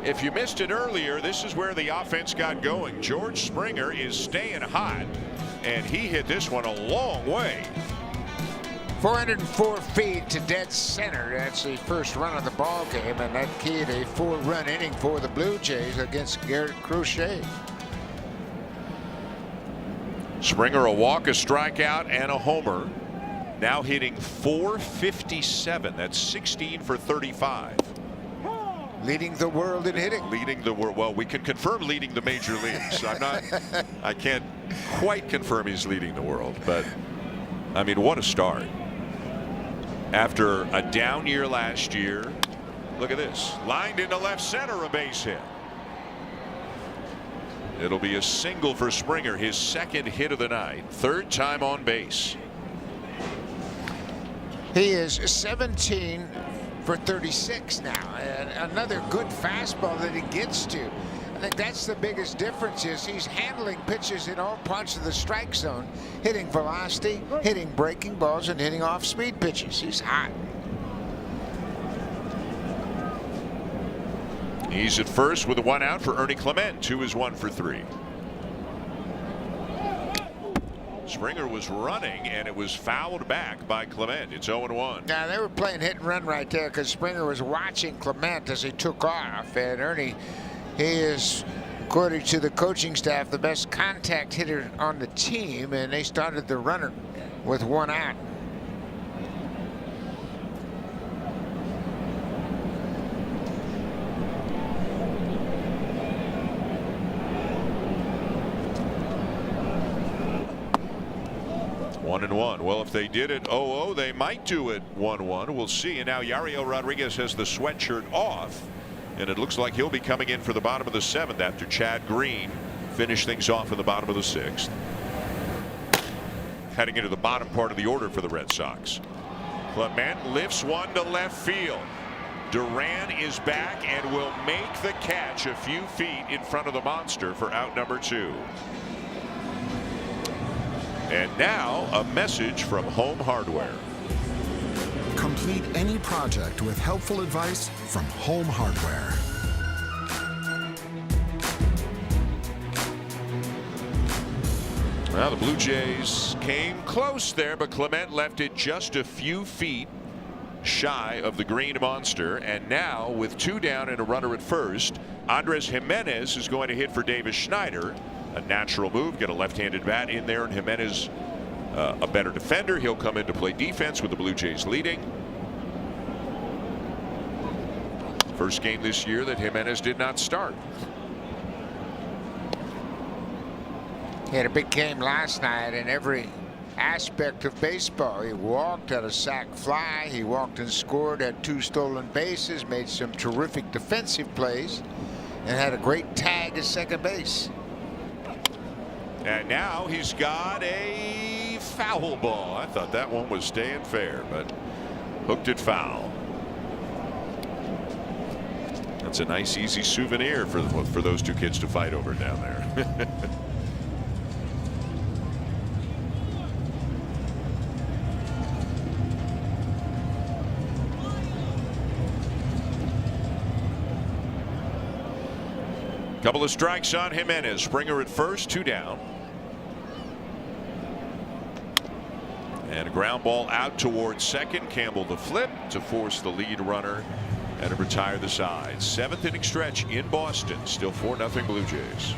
If you missed it earlier, this is where the offense got going. George Springer is staying hot, and he hit this one a long way. 404 feet to dead center. That's the first run of the ball game, and that keyed a 4-run inning for the Blue Jays against Garrett Crochet. Springer a walk, a strikeout, and a homer. Now hitting .457. That's 16 for 35. Leading the world in hitting. Leading the world. Well, we can confirm leading the major leagues. I can't quite confirm he's leading the world, but I mean, what a start. After a down year last year, look at this. Lined into left center, a base hit. It'll be a single for Springer, his second hit of the night. Third time on base. He is 17 for 36 now. And another good fastball that he gets to. think that's the biggest difference is he's handling pitches in all parts of the strike zone, hitting velocity, hitting breaking balls, and hitting off-speed pitches. He's hot. He's at first with a 1 out for Ernie Clement. 2 is 1 for 3. Springer was running, and it was fouled back by Clement. It's 0-1. Now, they were playing hit and run right there because Springer was watching Clement as he took off. And Ernie, he is, according to the coaching staff, the best contact hitter on the team, and they started the runner with 1 out. One and one. Well, if they did it 0-0, they might do it 1-1. We'll see. And now Yariel Rodriguez has the sweatshirt off, and it looks like he'll be coming in for the bottom of the 7th after Chad Green finished things off in the bottom of the 6th. Heading into the bottom part of the order for the Red Sox. Clement lifts one to left field. Duran is back and will make the catch a few feet in front of the monster for out number 2. And now a message from Home Hardware. Complete any project with helpful advice from Home Hardware. Well, the Blue Jays came close there, but Clement left it just a few feet shy of the green monster. And now with 2 down and a runner at first, Andres Jimenez is going to hit for Davis Schneider. A natural move, get a left-handed bat in there, and Jimenez a better defender. He'll come in to play defense with the Blue Jays leading. First game this year that Jimenez did not start. He had a big game last night in every aspect of baseball. He walked, had a sac fly, he walked and scored, had 2 stolen bases, made some terrific defensive plays, and had a great tag at second base. And now he's got a foul ball. I thought that one was staying fair, but hooked it foul. That's a nice, easy souvenir for those 2 kids to fight over down there. Couple of strikes on Jimenez. Springer at first, 2 down. And a ground ball out towards second. Campbell the flip to force the lead runner and to retire the side. 7th inning stretch in Boston. Still 4-0 Blue Jays.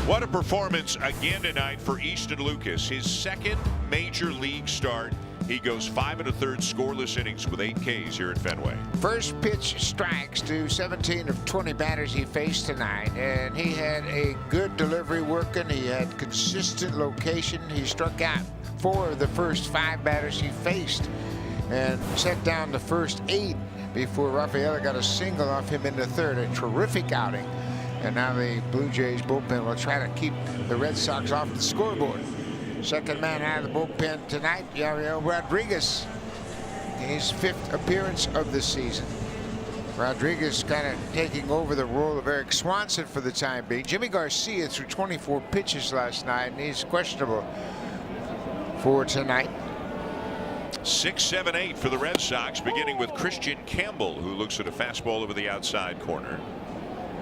What a performance again tonight for Easton Lucas. His 2nd major league start. He goes 5 1/3 scoreless innings with 8 Ks here at Fenway. First pitch strikes to 17 of 20 batters he faced tonight, and he had a good delivery working. He had consistent location. He struck out 4 of the first 5 batters he faced. and set down the first 8 before Rafaela got a single off him in the third. A terrific outing. And now the Blue Jays bullpen will try to keep the Red Sox off the scoreboard. Second man out of the bullpen tonight, Yariel Rodriguez. His 5th appearance of the season. Rodriguez kind of taking over the role of Eric Swanson for the time being. Jimmy Garcia threw 24 pitches last night, and he's questionable for tonight. 6, 7, 8 for the Red Sox, beginning with Christian Campbell, who looks at a fastball over the outside corner.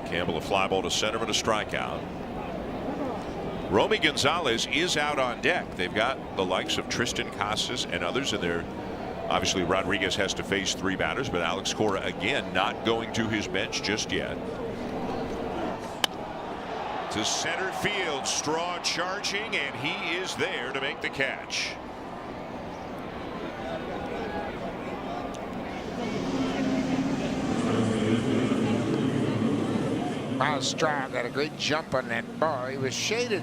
Campbell a fly ball to center and a strikeout. Romy Gonzalez is out on deck. They've got the likes of Tristan Casas and others in there. Obviously, Rodriguez has to face 3 batters, but Alex Cora again not going to his bench just yet. To center field, Straw charging, and he is there to make the catch. Miles Straw got a great jump on that ball. He was shaded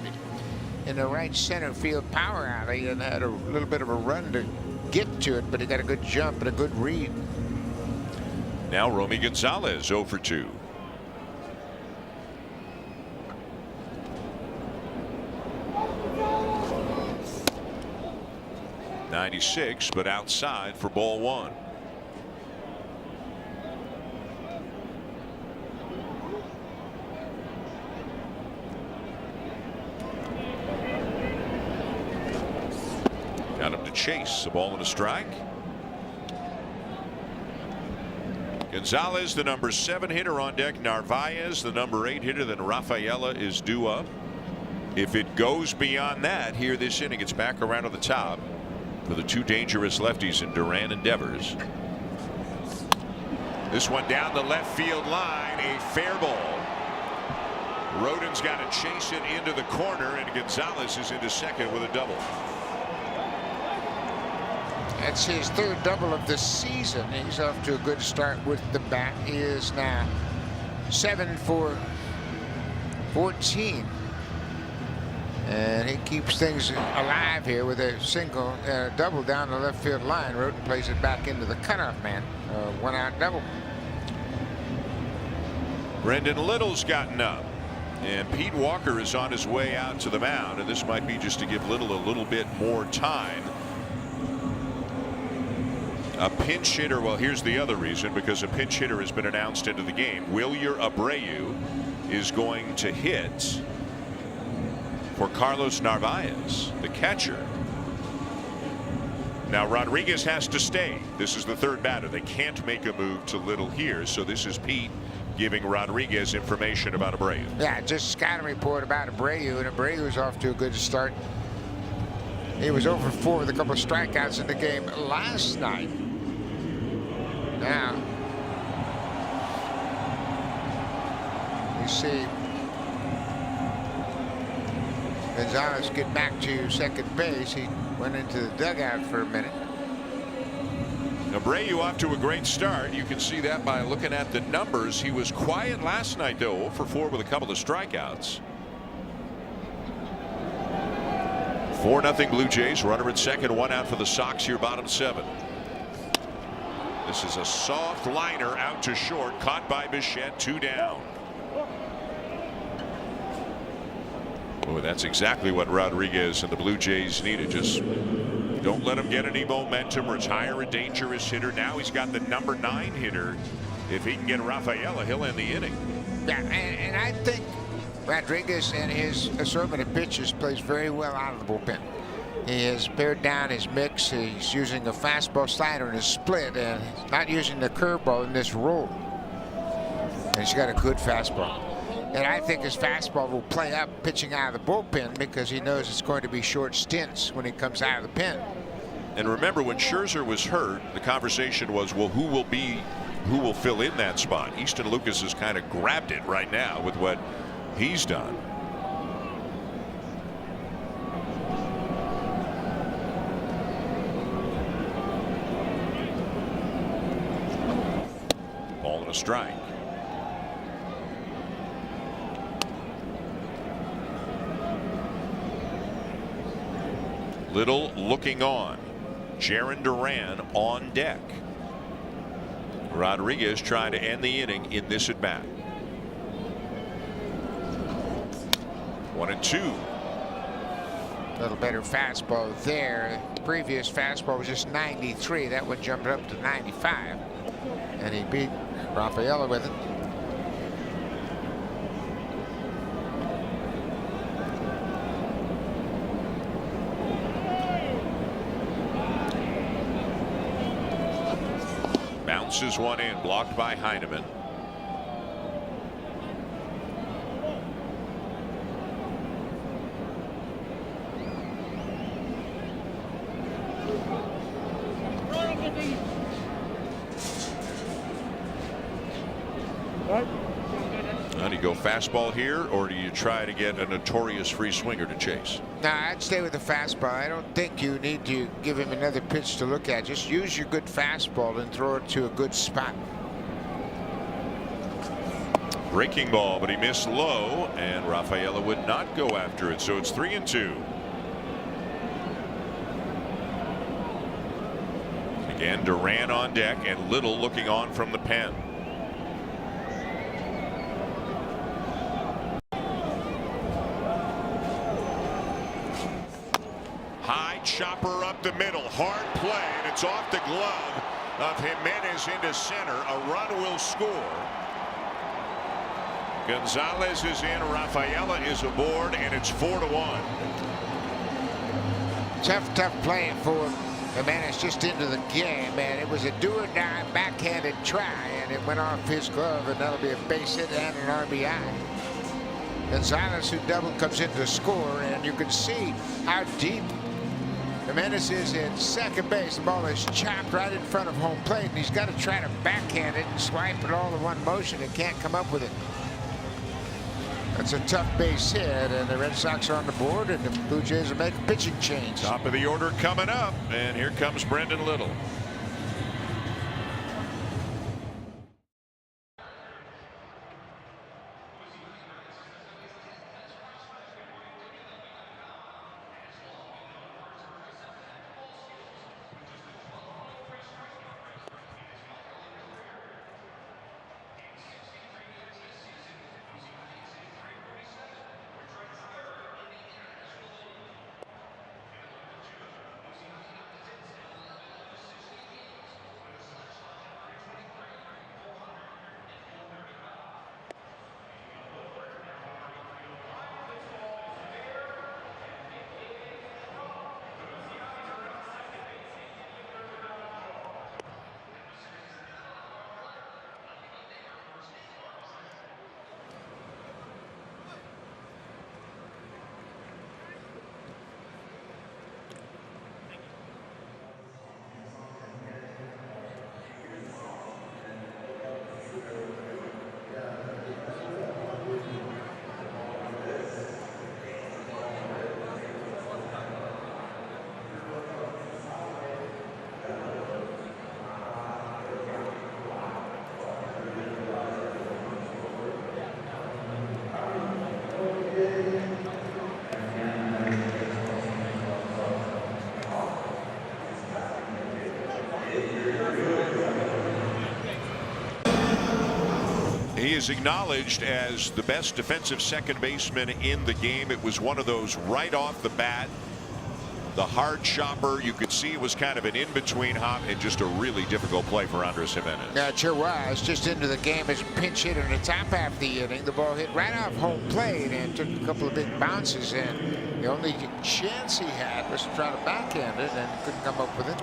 in the right center field power alley and had a little bit of a run to get to it, but he got a good jump and a good read. Now Romy Gonzalez 0 for 2. .96, but outside for ball 1. Got him to chase. A ball and a strike. Gonzalez, the number 7 hitter on deck. Narvaez, the number 8 hitter. Then Rafaela is due up. If it goes beyond that here this inning, it's back around to the top for the 2 dangerous lefties in Duran and Devers. This one down the left field line, a fair ball. Rodin's got to chase it into the corner, and Gonzalez is into second with a double. That's his 3rd double of the season. He's off to a good start with the bat. He is now 7 for 14. And he keeps things alive here with a single double down the left field line. Rodin plays it back into the cutoff man. 1-out double. Brendan Little's gotten up, and Pete Walker is on his way out to the mound, and this might be just to give Little a little bit more time. A pinch hitter, well, here's the other reason, because a pinch hitter has been announced into the game. Wilyer Abreu is going to hit for Carlos Narvaez, the catcher. Now Rodriguez has to stay. This is the 3rd batter. They can't make a move to Little here, so this is Pete giving Rodriguez information about Abreu. Yeah, just scouting report about Abreu, and Abreu is off to a good start. He was over 4 with a couple of strikeouts in the game last night. Now you see Gonzalez get back to second base. He went into the dugout for a minute. Abreu off to a great start. You can see that by looking at the numbers. He was quiet last night, though, 0 for 4 with a couple of strikeouts. 4-0 Blue Jays. Runner at second, 1 out for the Sox here, bottom 7. This is a soft liner out to short, caught by Bichette, 2 down. Boy, that's exactly what Rodriguez and the Blue Jays needed. Just don't let him get any momentum. Retire a dangerous hitter. Now he's got the number 9 hitter. If he can get Rafaela, he'll end the inning. Yeah, and I think Rodriguez and his assortment of pitches plays very well out of the bullpen. He has pared down his mix. He's using a fastball, slider, and a split, and he's not using the curveball in this role. And he's got a good fastball. And I think his fastball will play up pitching out of the bullpen because he knows it's going to be short stints when he comes out of the pen. And remember, when Scherzer was hurt, the conversation was, well, who will fill in that spot? Easton Lucas has kind of grabbed it right now with what he's done. Ball and a strike. Little looking on. Jarren Duran on deck. Rodriguez trying to end the inning in this at bat. 1-2. A little better fastball there. The previous fastball was just 93. That one jumped up to 95. And he beat Rafaela with it. Bounces one in, blocked by Heineman. How do you go fastball here, or do you try to get a notorious free swinger to chase? Nah, I'd stay with the fastball. I don't think you need to give him another pitch to look at. Just use your good fastball and throw it to a good spot. Breaking ball, but he missed low, and Rafaela would not go after it, so it's 3-2. Again, Duran on deck and Little looking on from the pen. High chopper up the middle, hard play, and it's off the glove of Jimenez into center. A run will score. Gonzalez is in, Rafaela is aboard, and it's 4-1. Tough play for Jimenez just into the game, and it was a do-or-die backhanded try, and it went off his glove, and that'll be a base hit and an RBI. Gonzalez, who doubled, comes in to score, and you can see how deep Jimenez is in second base. The ball is chopped right in front of home plate, and he's got to try to backhand it and swipe it all in one motion and can't come up with it. That's a tough base hit, and the Red Sox are on the board, and the Blue Jays will make a pitching change. Top of the order coming up, and here comes Brendan Little. He is acknowledged as the best defensive second baseman in the game. It was one of those right off the bat. The hard chopper, you could see it was kind of an in-between hop and just a really difficult play for Andres Jimenez. Yeah, it sure was. Just into the game as a pinch hitter in the top half of the inning. The ball hit right off home plate and took a couple of big bounces in. The only chance he had was to try to backhand it and couldn't come up with it.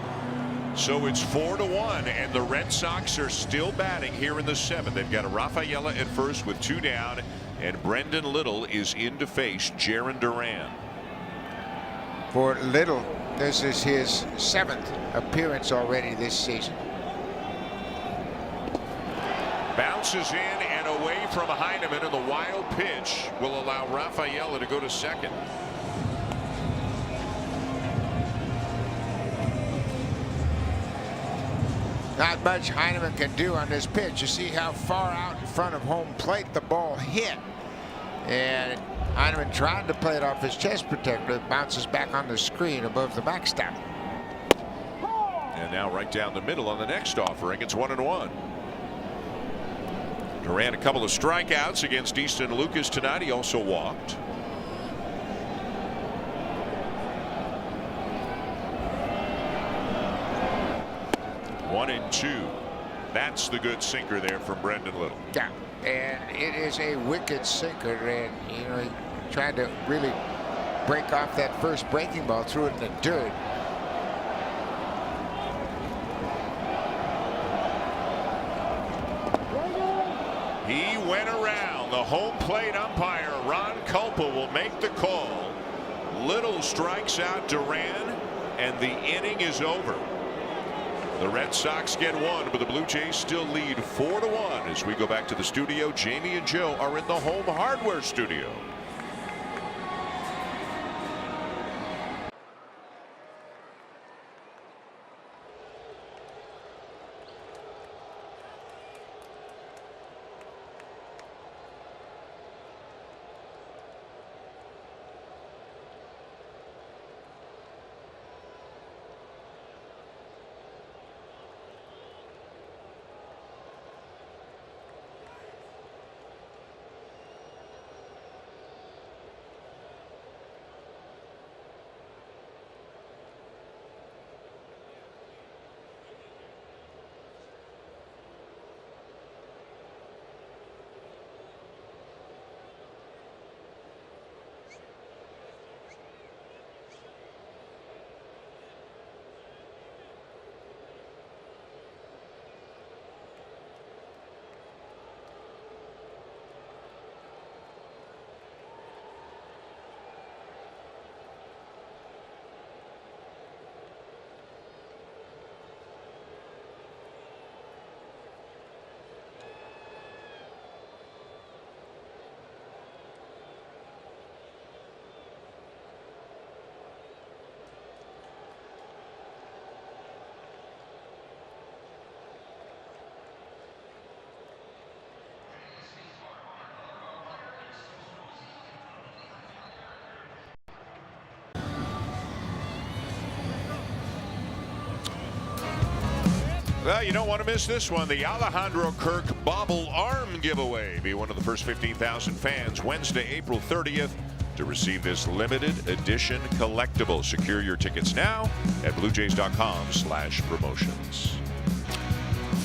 So it's 4-1, and the Red Sox are still batting here in the seventh. They've got a Rafaela at first with 2 down, and Brendan Little is in to face Jarren Duran. For Little, this is his 7th appearance already this season. Bounces in and away from Heineman, and the wild pitch will allow Rafaela to go to second. Not much Heineman can do on this pitch. You see how far out in front of home plate the ball hit. And Heineman tried to play it off his chest protector. It bounces back on the screen above the backstop. And now right down the middle on the next offering. It's 1-1. Duran a couple of strikeouts against Easton Lucas tonight. He also walked. One and two. That's the good sinker there from Brendan Little. Yeah, and it is a wicked sinker, and you know, he tried to really break off that first breaking ball, threw it in the dirt. He went around. The home plate umpire, Ron Culpa, will make the call. Little strikes out Duran, and the inning is over. The Red Sox get one, but the Blue Jays still lead 4-1 as we go back to the studio. Jamie and Joe are in the home hardware studio. Well, you don't want to miss this one. The Alejandro Kirk Bobble Arm Giveaway. Be one of the first 15,000 fans Wednesday, April 30th to receive this limited edition collectible. Secure your tickets now at bluejays.com/promotions.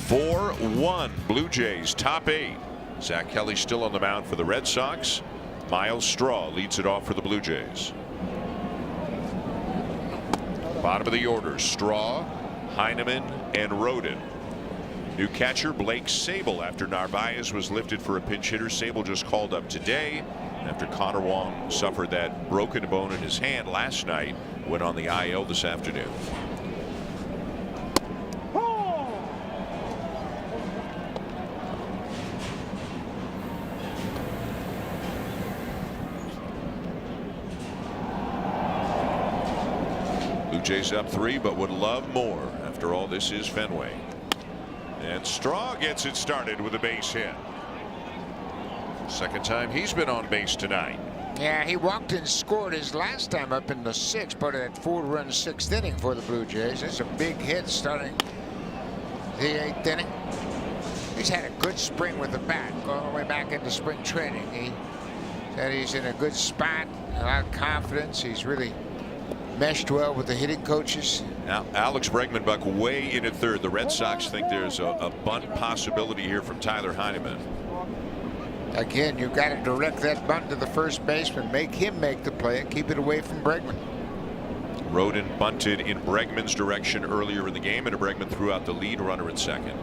4-1 Blue Jays top 8. Zach Kelly still on the mound for the Red Sox. Miles Straw leads it off for the Blue Jays. Bottom of the order, Straw, Heineman, and Roden. New catcher Blake Sable after Narvaez was lifted for a pinch hitter. Sable just called up today after Connor Wong suffered that broken bone in his hand last night. Went on the IL this afternoon. Blue Jays up 3, but would love more. After all, this is Fenway. And Straw gets it started with a base hit. Second time he's been on base tonight. Yeah, he walked and scored his last time up in the 6th, part of that 4-run 6th inning for the Blue Jays. It's a big hit starting the 8th inning. He's had a good spring with the bat, going all the way back into spring training. He said he's in a good spot, a lot of confidence. He's really meshed well with the hitting coaches. Now Alex Bregman Buck way in at third. The Red Sox think there's a bunt possibility here from Tyler Heineman. Again, you've got to direct that bunt to the first baseman, make him make the play, and keep it away from Bregman. Roden bunted in Bregman's direction earlier in the game, and Bregman threw out the lead runner at second.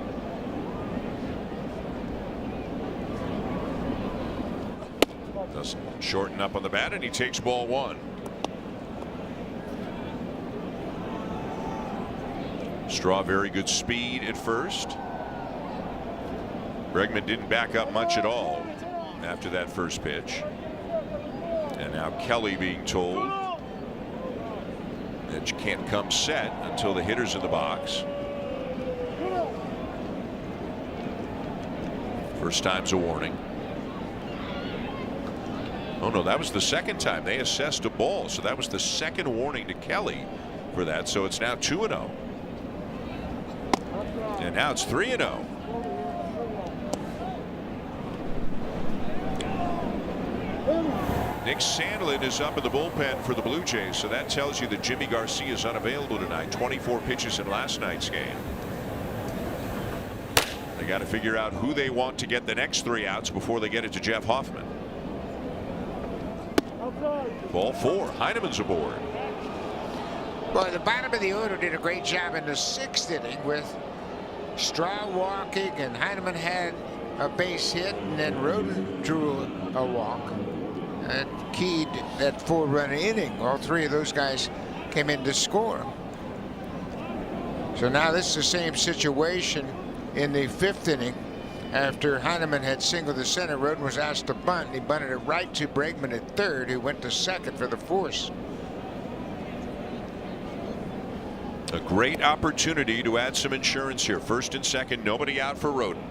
Doesn't shorten up on the bat, and he takes ball 1. Straw very good speed at first. Bregman didn't back up much at all after that first pitch. And now Kelly being told that you can't come set until the hitter's in the box. First time's a warning. Oh no, that was the second time they assessed a ball, so that was the second warning to Kelly for that. So it's now 2-0. And now it's 3-0. Nick Sandlin is up in the bullpen for the Blue Jays, so that tells you that Jimmy Garcia is unavailable tonight. 24 pitches in last night's game. They got to figure out who they want to get the next 3 outs before they get it to Jeff Hoffman. Ball 4. Heineman's aboard. Well, the bottom of the order did a great job in the 6th inning with Straw walking, and Heineman had a base hit, and then Roden drew a walk. And keyed that 4-run inning. All 3 of those guys came in to score. So now this is the same situation in the 5th inning. After Heineman had singled the center, Roden was asked to bunt. He bunted it right to Bregman at 3rd, who went to 2nd for the force. A great opportunity to add some insurance here. 1st and 2nd, nobody out for Roden.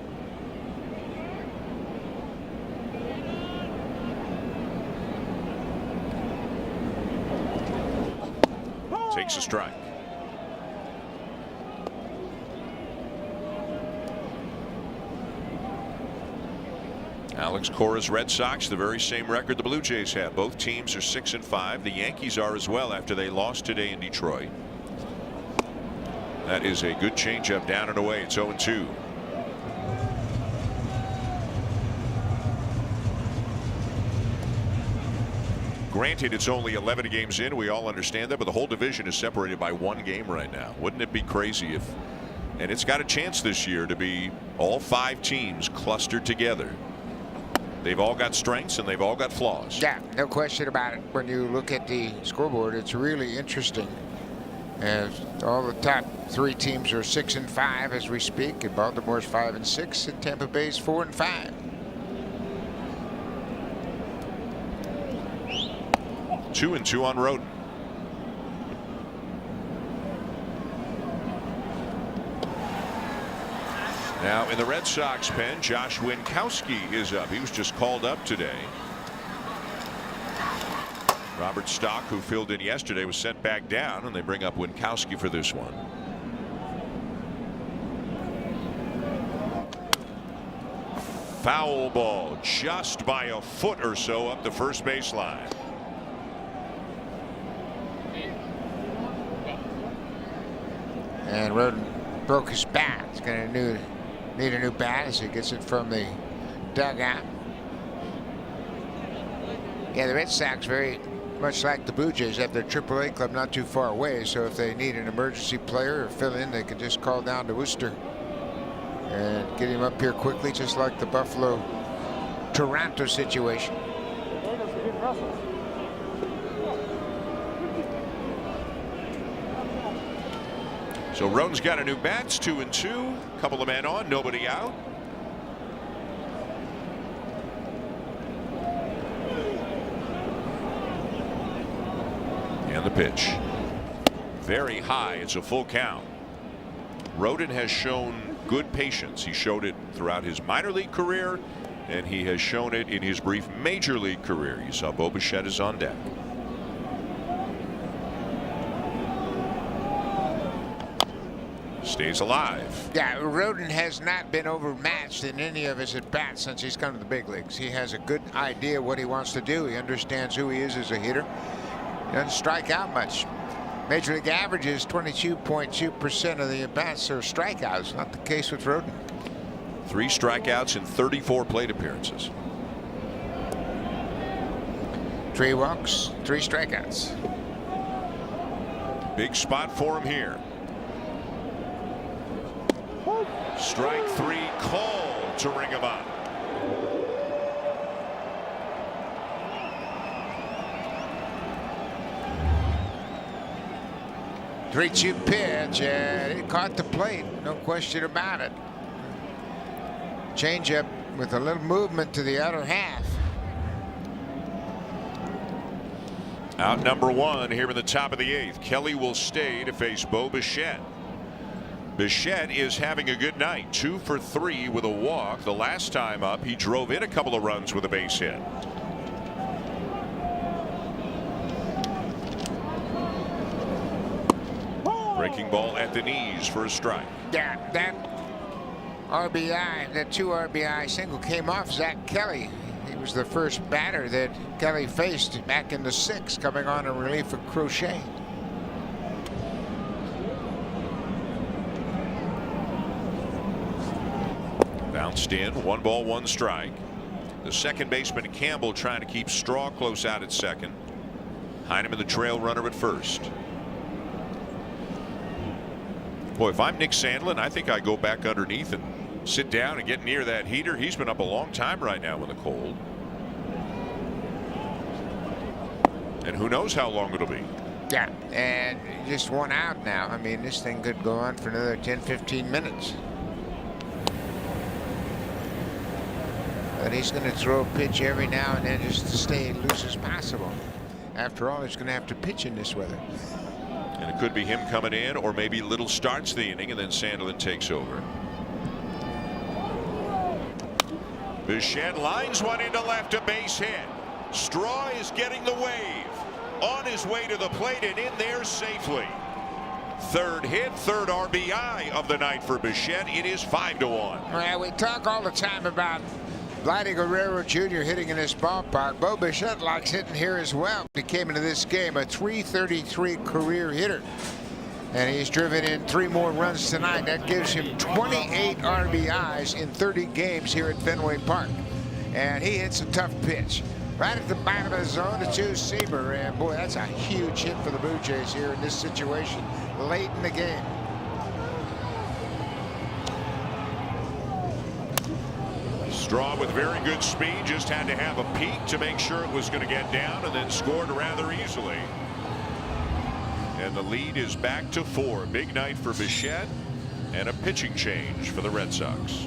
Takes a strike. Alex Cora's Red Sox, the very same record the Blue Jays have. Both teams are 6-5. The Yankees are as well after they lost today in Detroit. That is a good changeup down and away. It's 0-2. Granted, it's only 11 games in. We all understand that, but the whole division is separated by 1 game right now. Wouldn't it be crazy if, and it's got a chance this year to be all 5 teams clustered together. They've all got strengths and they've all got flaws. Yeah, no question about it. When you look at the scoreboard, it's really interesting. As all the top 3 teams are 6-5 as we speak, and Baltimore's 5-6, and Tampa Bay's 4-5. 2-2 on Roden. Now in the Red Sox pen, Josh Winkowski is up. He was just called up today. Robert Stock, who filled in yesterday, was sent back down, and they bring up Winkowski for this one. Foul ball just by a foot or so up the first baseline. And Roden broke his bat. He's going to need a new bat as he gets it from the dugout. Yeah, the Red Sox, very much like the Blue Jays, have their AAA club not too far away. So if they need an emergency player or fill in, they can just call down to Worcester and get him up here quickly, just like the Buffalo-Toronto situation. So Roden's got a new bat. It's 2-2. Couple of men on, nobody out. And the pitch. Very high. It's a full count. Roden has shown good patience. He showed it throughout his minor league career, and he has shown it in his brief major league career. You saw Bo Bichette is on deck. Stays alive. Yeah, Roden has not been overmatched in any of his at-bats since he's come to the big leagues. He has a good idea what he wants to do. He understands who he is as a hitter. He doesn't strike out much. Major league average is 22.2% of the at-bats are strikeouts. Not the case with Roden. 3 strikeouts in 34 plate appearances. 3 walks, 3 strikeouts. Big spot for him here. Strike 3 called to ring him up. Three-two pitch, and it caught the plate, no question about it. Changeup with a little movement to the outer half. Out number 1 here in the top of the 8th. Kelly will stay to face Bo Bichette. Bichette is having a good night. 2 for 3 with a walk. The last time up, he drove in a couple of runs with a base hit. Breaking ball at the knees for a strike. Yeah, that RBI, that 2 RBI single came off Zach Kelly. He was the first batter that Kelly faced back in the 6th, coming on in relief of Crochet. Bounced in, 1 ball, 1 strike. The second baseman Campbell trying to keep Straw close out at second. Heineman the trail runner at first. Boy, if I'm Nick Sandlin, I think I go back underneath and sit down and get near that heater. He's been up a long time right now in the cold. And who knows how long it'll be. Yeah, and just 1 out now. I mean, this thing could go on for another 10-15 minutes. But he's going to throw a pitch every now and then just to stay loose as possible. After all, he's going to have to pitch in this weather. And it could be him coming in, or maybe Little starts the inning and then Sandlin takes over. Bichette lines one into left, a base hit. Straw is getting the wave. On his way to the plate and in there safely. 3rd hit, 3rd RBI of the night for Bichette. It is 5-1. Well, we talk all the time about Vladdy Guerrero Jr. hitting in this ballpark. Bo Bichette likes hitting here as well. He came into this game a .333 career hitter. And he's driven in 3 more runs tonight. That gives him 28 RBIs in 30 games here at Fenway Park. And he hits a tough pitch. Right at the bottom of the zone, the 2-seamer. And boy, that's a huge hit for the Blue Jays here in this situation late in the game. Straw with very good speed, just had to have a peek to make sure it was going to get down, and then scored rather easily. And the lead is back to 4. Big night for Bichette and a pitching change for the Red Sox.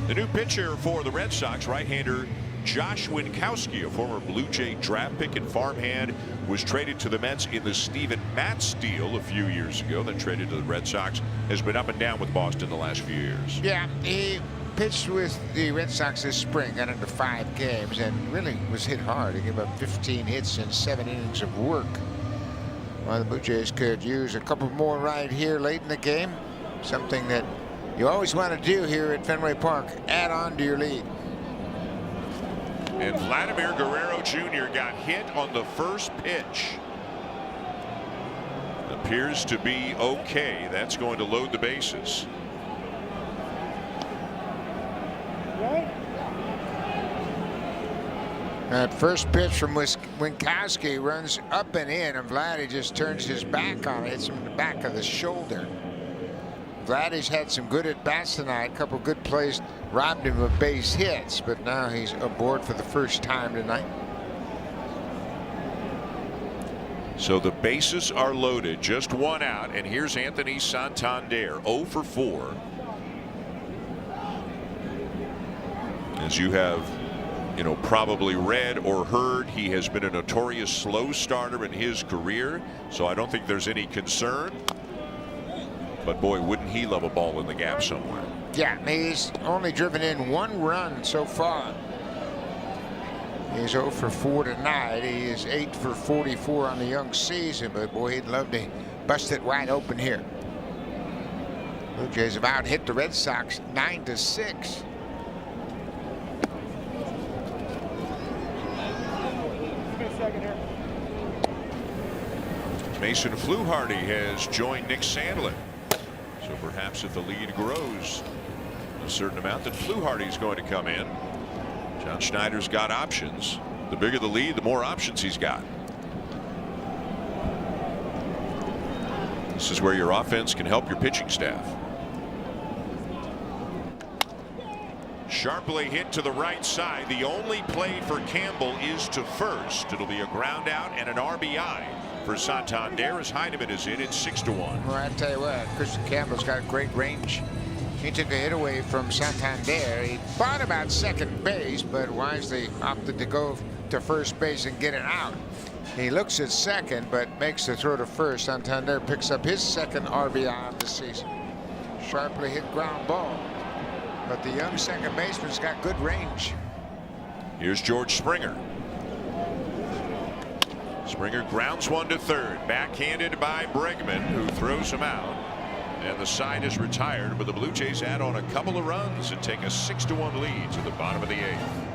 The new pitcher for the Red Sox, right-hander Josh Winkowski, a former Blue Jay draft pick and farmhand, was traded to the Mets in the Steven Matz deal a few years ago, then traded to the Red Sox. Has been up and down with Boston the last few years. Yeah, he pitched with the Red Sox this spring, got into 5 games, and really was hit hard. He gave up 15 hits in 7 innings of work. Well, the Blue Jays could use a couple more right here late in the game. Something that you always want to do here at Fenway Park. Add on to your lead. And Vladimir Guerrero Jr. got hit on the first pitch. Appears to be okay. That's going to load the bases. That first pitch from Winkowski runs up and in, and Vladdy just turns his back on it. Hits him in the back of the shoulder. Vladdy's had some good at-bats tonight. A couple good plays robbed him of base hits, but now he's aboard for the first time tonight. So the bases are loaded, just 1 out, and here's Anthony Santander, 0 for 4. As you have probably read or heard he has been a notorious slow starter in his career, so I don't think there's any concern. But boy, wouldn't he love a ball in the gap somewhere. Yeah, he's only driven in 1 run so far. He's 0 for 4 tonight. He is 8 for 44 on the young season, but boy, he'd love to bust it wide open here. Blue Jays have out hit the Red Sox 9-6. Mason Fluharty has joined Nick Sandlin. So perhaps if the lead grows a certain amount, then Fluharty's going to come in. John Schneider's got options. The bigger the lead, the more options he's got. This is where your offense can help your pitching staff. Sharply hit to the right side. The only play for Campbell is to first. It'll be a ground out and an RBI for Santander as Heineman is in. It's 6-1. Well, I tell you what, Christian Campbell's got great range. He took a hit away from Santander. He thought about second base, but wisely opted to go to first base and get it out. He looks at second, but makes the throw to first. Santander picks up his second RBI of the season. Sharply hit ground ball. But the young second baseman's got good range. Here's George Springer. Springer grounds one to third. Backhanded by Bregman, who throws him out. And the side is retired, but the Blue Jays add on a couple of runs and take a 6-1 lead to the bottom of the 8th.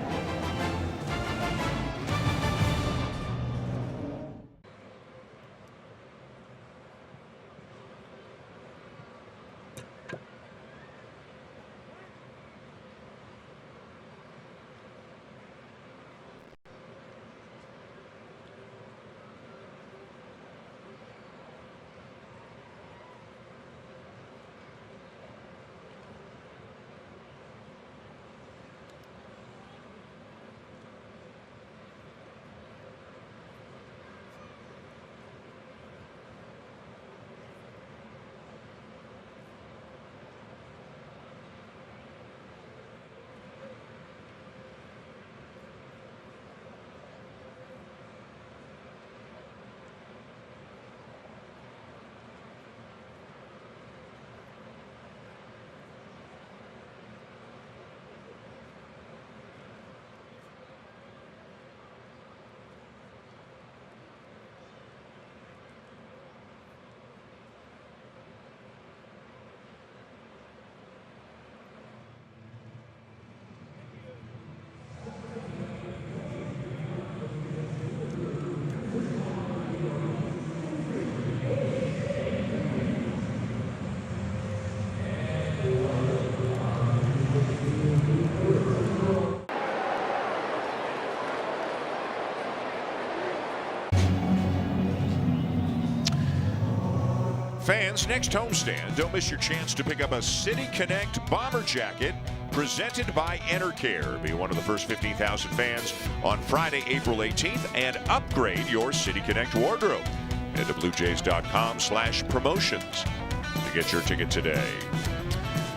Fans, next homestand, don't miss your chance to pick up a City Connect bomber jacket presented by Enercare. Be one of the first 15,000 fans on Friday, April 18th, and upgrade your City Connect wardrobe. Head to BlueJays.com/promotions to get your ticket today.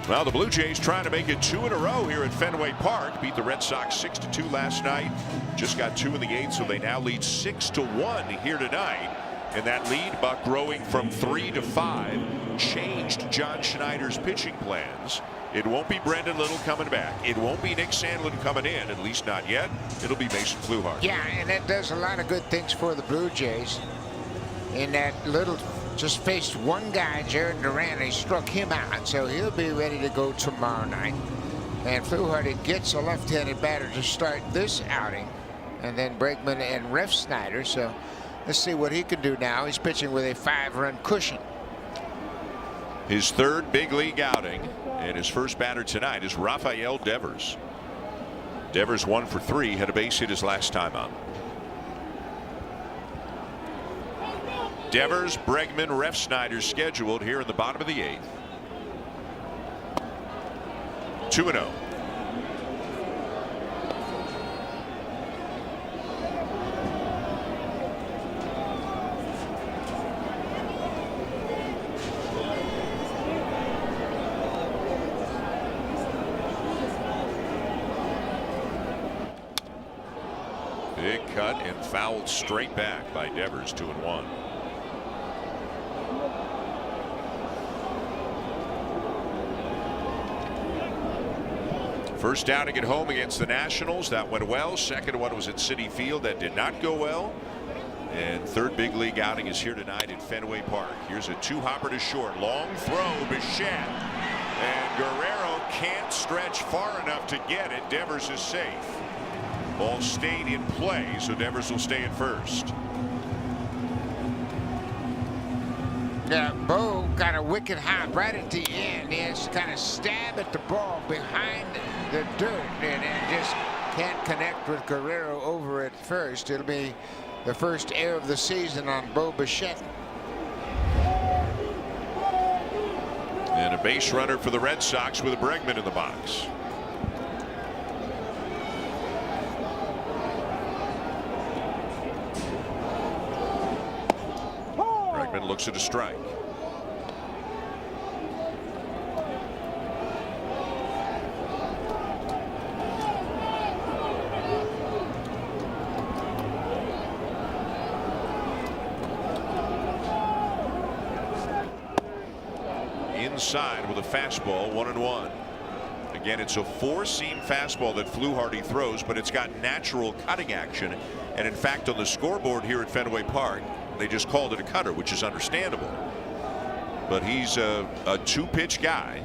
Well, the Blue Jays trying to make it 2 in a row here at Fenway Park. Beat the Red Sox 6-2 last night. Just got 2 in the 8th, so they now lead 6-1 here tonight. And that lead, Buck, growing from 3 to 5, changed John Schneider's pitching plans. It won't be Brendan Little coming back. It won't be Nick Sandlin coming in, at least not yet. It'll be Mason Fluharty. Yeah, and that does a lot of good things for the Blue Jays. In that Little just faced one guy, Jared Duran, and he struck him out, so he'll be ready to go tomorrow night. And Fluharty gets a left-handed batter to start this outing, and then Bregman and Refsnyder. So let's see what he can do now. He's pitching with a 5-run cushion. His third big league outing, and his first batter tonight is Rafael Devers. Devers 1 for 3, had a base hit his last time out. Devers, Bregman, Refsnyder scheduled here in the bottom of the 8th. 2-0. cut and fouled straight back by Devers. 2-1. First outing at home against the Nationals. That went well. Second one was at Citi Field. That did not go well. And third big league outing is here tonight at Fenway Park. Here's a two-hopper to short. Long throw, Bichette. And Guerrero can't stretch far enough to get it. Devers is safe. Ball stayed in play, so Devers will stay at first. Yeah, Bo got a wicked hop right at the end. He has to kind of stab at the ball behind the dirt, and it just can't connect with Guerrero over at first. It'll be the first error of the season on Bo Bichette. And a base runner for the Red Sox with Bregman in the box. Bregman looks at a strike. Inside with a fastball, 1-1. Again, it's a four-seam fastball that Fluharty throws, but it's got natural cutting action. And in fact, on the scoreboard here at Fenway Park, they just called it a cutter, which is understandable. But he's a two-pitch guy.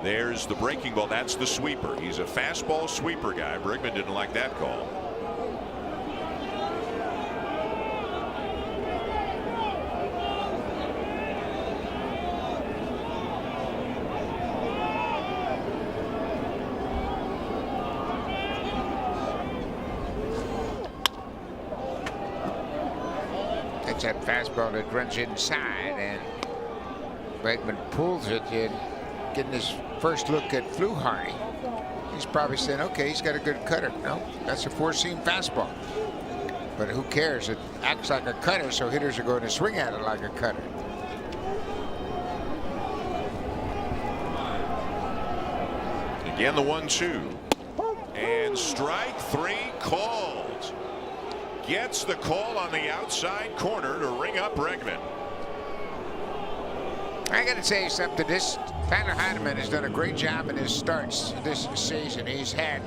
There's the breaking ball. That's the sweeper. He's a fastball sweeper guy. Bregman didn't like that call. That fastball that runs inside, and Bregman pulls it in, getting his first look at Fluharty. He's probably saying, okay, he's got a good cutter. No, that's a four-seam fastball. But who cares? It acts like a cutter, so hitters are going to swing at it like a cutter. Again, the 1-2. And strike three called. Gets the call on the outside corner to ring up Bregman. I got to tell you something. This Tyler Heineman has done a great job in his starts this season. He's had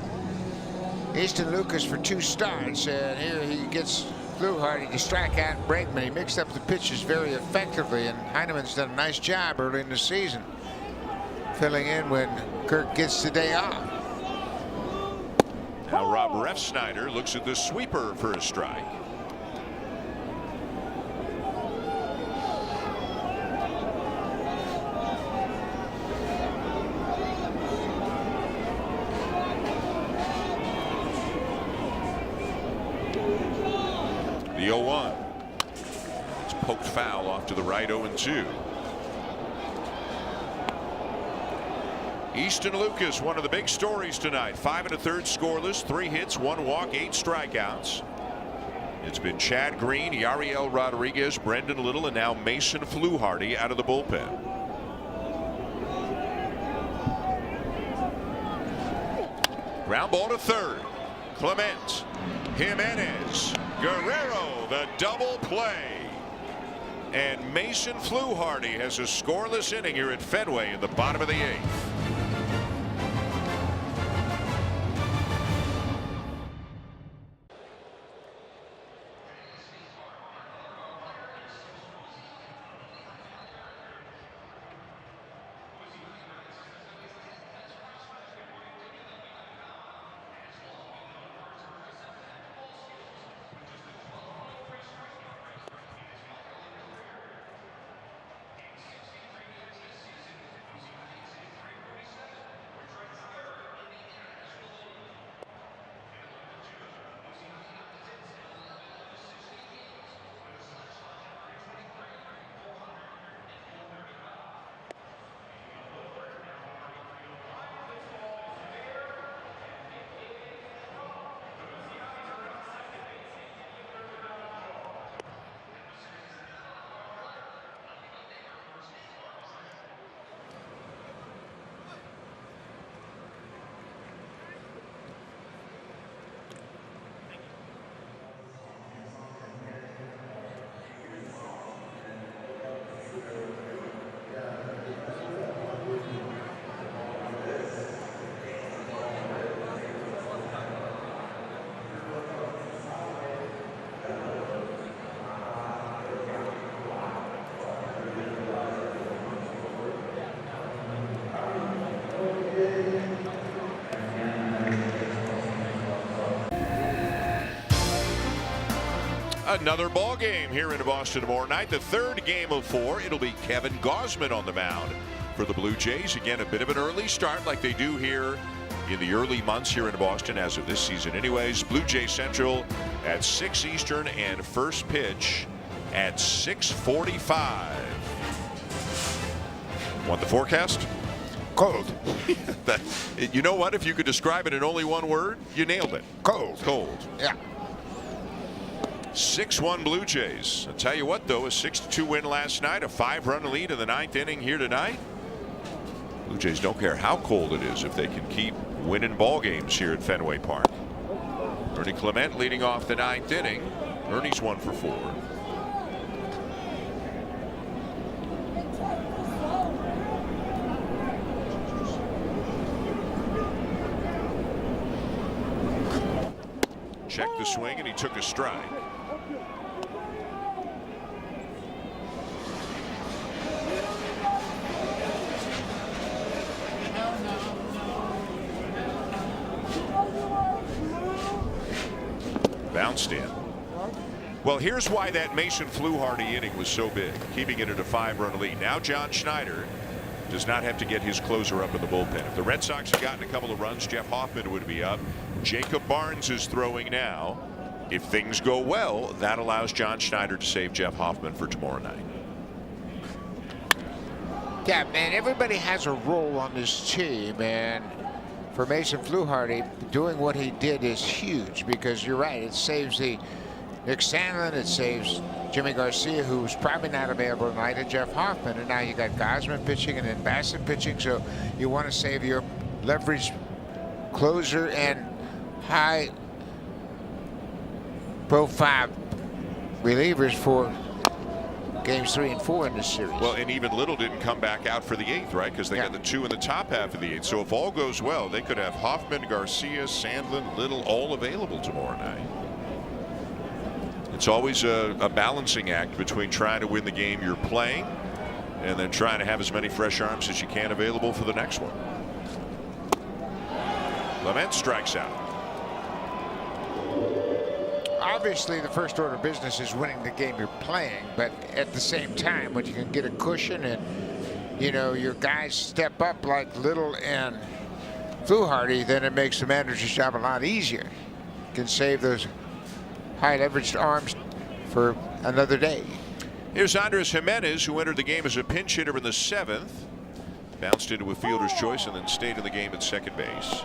Easton Lucas for 2 starts, and here he gets Fluharty to strike out Bregman. He mixed up the pitches very effectively, and Heineman's done a nice job early in the season, filling in when Kirk gets the day off. Now Rob Refsnyder looks at the sweeper for a strike. The 0-1. It's poked foul off to the right. 0-2. Easton Lucas, one of the big stories tonight. 5 1/3 scoreless, 3 hits, 1 walk, 8 strikeouts. It's been Chad Green, Yariel Rodriguez, Brendan Little, and now Mason Fluharty out of the bullpen. Ground ball to third. Clement, Jimenez, Guerrero, the double play. And Mason Fluharty has a scoreless inning here at Fenway in the bottom of the 8th. Another ball game here in Boston tomorrow night. The third game of 4. It'll be Kevin Gausman on the mound for the Blue Jays. Again, a bit of an early start like they do here in the early months here in Boston as of this season anyways. Blue Jay Central at 6 Eastern and first pitch at 6:45. Want the forecast? Cold. You know what? If you could describe it in only one word, you nailed it. Cold. Cold. Yeah. 6-1 Blue Jays. I'll tell you what, though, a 6-2 win last night, a 5-run lead in the 9th inning here tonight. Blue Jays don't care how cold it is if they can keep winning ball games here at Fenway Park. Ernie Clement leading off the 9th inning. Ernie's 1 for 4. Checked the swing and he took a strike. Bounced in. Well, here's why that Mason Fluharty inning was so big, keeping it at a 5-run lead. Now John Schneider does not have to get his closer up in the bullpen. If the Red Sox had gotten a couple of runs, Jeff Hoffman would be up. Jacob Barnes is throwing now. If things go well, that allows John Schneider to save Jeff Hoffman for tomorrow night. Yeah, man, everybody has a role on this team, and for Mason Fluharty, doing what he did is huge because you're right, it saves the Nick Sandlin, it saves Jimmy Garcia, who's probably not available tonight, and Jeff Hoffman, and now you got Gausman pitching and then Bassett pitching, so you want to save your leverage closer and high profile relievers for games 3 and 4 in this series. Well, and even Little didn't come back out for the 8th, right? Because they got the 2 in the top half of the 8th. So if all goes well, they could have Hoffman, Garcia, Sandlin, Little all available tomorrow night. It's always a balancing act between trying to win the game you're playing and then trying to have as many fresh arms as you can available for the next one. Clement strikes out. Obviously, the first order of business is winning the game you're playing, but at the same time, when you can get a cushion and, you know, your guys step up like Little and Fluharty, then it makes the manager's job a lot easier. Can save those high leveraged arms for another day. Here's Andres Jimenez, who entered the game as a pinch hitter in the 7th. Bounced into a fielder's choice and then stayed in the game at second base.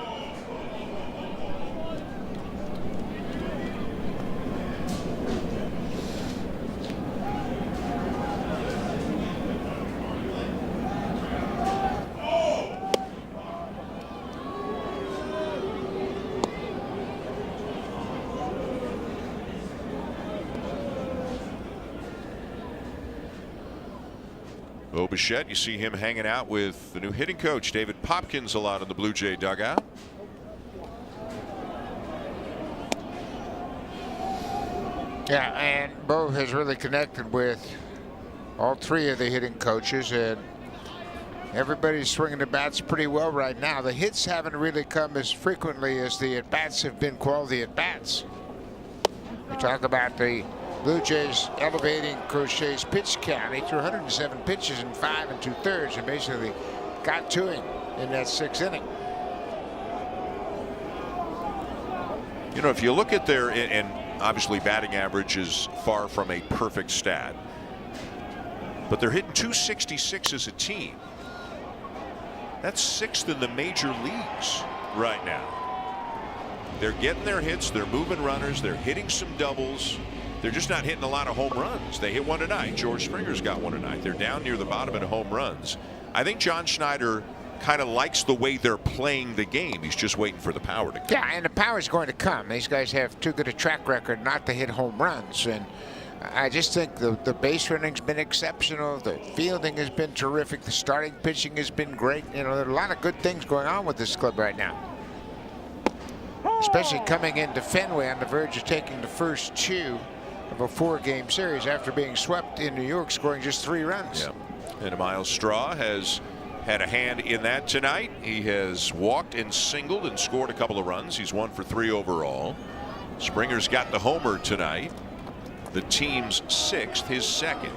Bo Bichette, you see him hanging out with the new hitting coach, David Popkins, a lot in the Blue Jay dugout. Yeah, and Bo has really connected with all 3 of the hitting coaches, and everybody's swinging the bats pretty well right now. The hits haven't really come as frequently as the at-bats have been quality at-bats. We talk about the Blue Jays elevating Crochet's pitch count. He threw 107 pitches in 5 2/3 and basically got to him in that 6th inning. You know, if you look at their, and obviously batting average is far from a perfect stat, but they're hitting .266 as a team. That's 6th in the major leagues right now. They're getting their hits, they're moving runners, they're hitting some doubles. They're just not hitting a lot of home runs. They hit one tonight. George Springer's got one tonight. They're down near the bottom in home runs. I think John Schneider kind of likes the way they're playing the game. He's just waiting for the power to come. Yeah, and the power's going to come. These guys have too good a track record not to hit home runs. And I just think the base running's been exceptional. The fielding has been terrific. The starting pitching has been great. You know, there are a lot of good things going on with this club right now. Especially coming into Fenway on the verge of taking the first 2 of a 4-game series after being swept in New York, scoring just 3 runs. Yeah. And Miles Straw has had a hand in that tonight. He has walked and singled and scored a couple of runs. He's 1 for 3 overall. Springer's got the homer tonight. the team's 6th, his 2nd.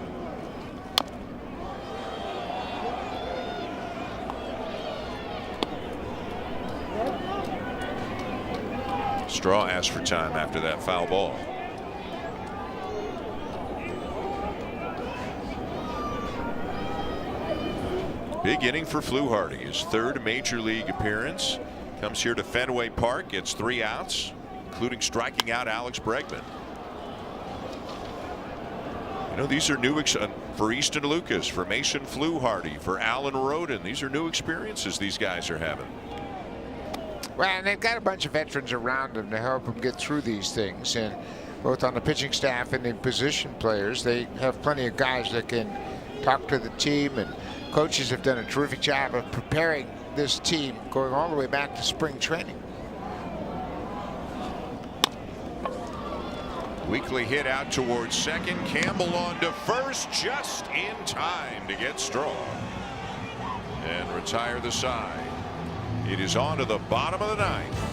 Straw asked for time after that foul ball. Big inning for Fluharty, his 3rd major league appearance. Comes here to Fenway Park, gets 3 outs, including striking out Alex Bregman. You know, these are new for Easton Lucas, for Mason Fluharty, for Alan Roden. These are new experiences these guys are having. Well, and they've got a bunch of veterans around them to help them get through these things. And both on the pitching staff and the position players, they have plenty of guys that can talk to the team. And coaches have done a terrific job of preparing this team going all the way back to spring training. Weekly hit out towards second. Campbell on to first, just in time to get Straw and retire the side. It is on to the bottom of the 9th.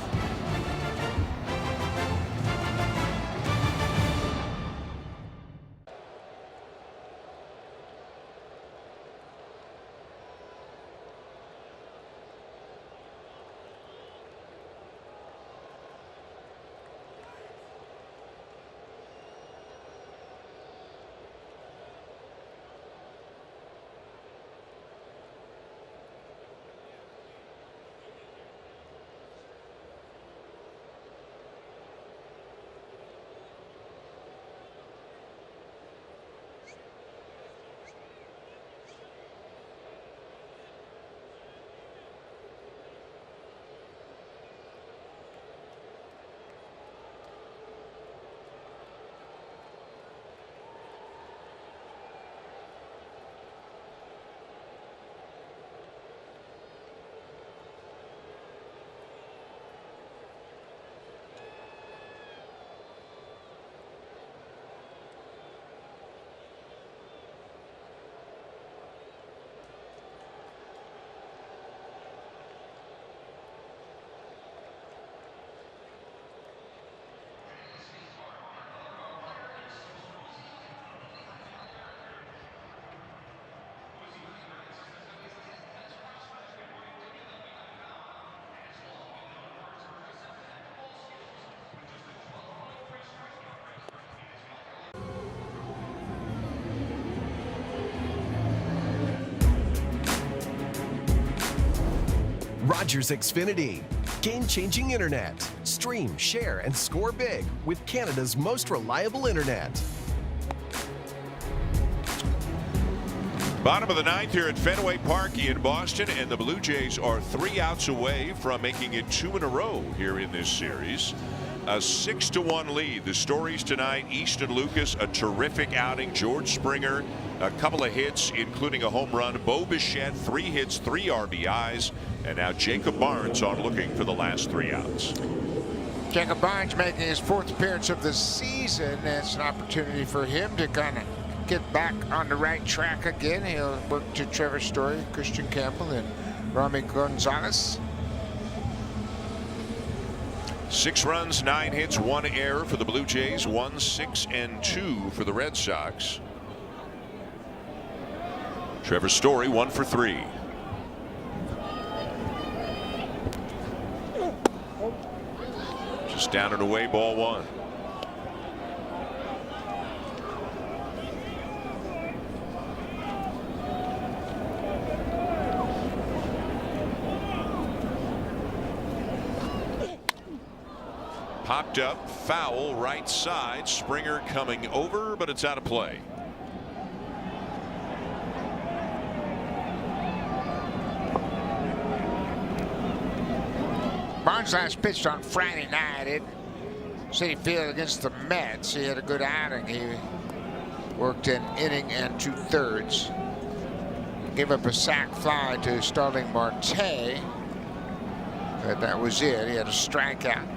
Rogers Xfinity. Game-changing internet. Stream, share, and score big with Canada's most reliable internet. Bottom of the 9th here at Fenway Park in Boston, and the Blue Jays are 3 outs away from making it 2 in a row here in this series. A 6-1 lead. The stories tonight: Easton Lucas, a terrific outing. George Springer, a couple of hits, including a home run. Bo Bichette, 3 hits, 3 RBIs. And now Jacob Barnes on looking for the last 3 outs. Jacob Barnes making his 4th appearance of the season. It's an opportunity for him to kind of get back on the right track again. He'll work to Trevor Story, Christian Campbell, and Rami Gonzalez. 6 runs, 9 hits, 1 error for the Blue Jays. 1, 6, and 2 for the Red Sox. Trevor Story 1 for 3. Just down and away, ball 1. Popped up, foul, right side. Springer coming over, but it's out of play. Barnes last pitched on Friday night at Citi Field against the Mets. He had a good outing. He worked an inning and 2/3. Gave up a sac fly to Starling Marte. But that was it. He had a strikeout.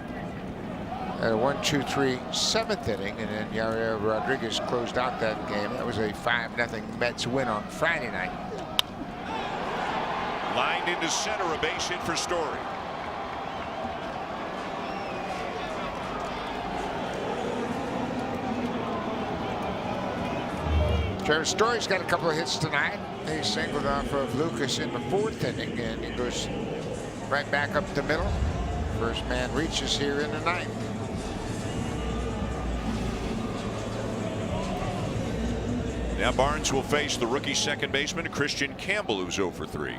At a 1-2-3 7th inning, and then Yariel Rodriguez closed out that game. That was a 5-0 Mets win on Friday night. Lined into center, a base hit for Story. Trevor Story's got a couple of hits tonight. He singled off of Lucas in the 4th inning, and he goes right back up the middle. First man reaches here in the 9th. Now Barnes will face the rookie second baseman Christian Campbell, who's 0 for 3.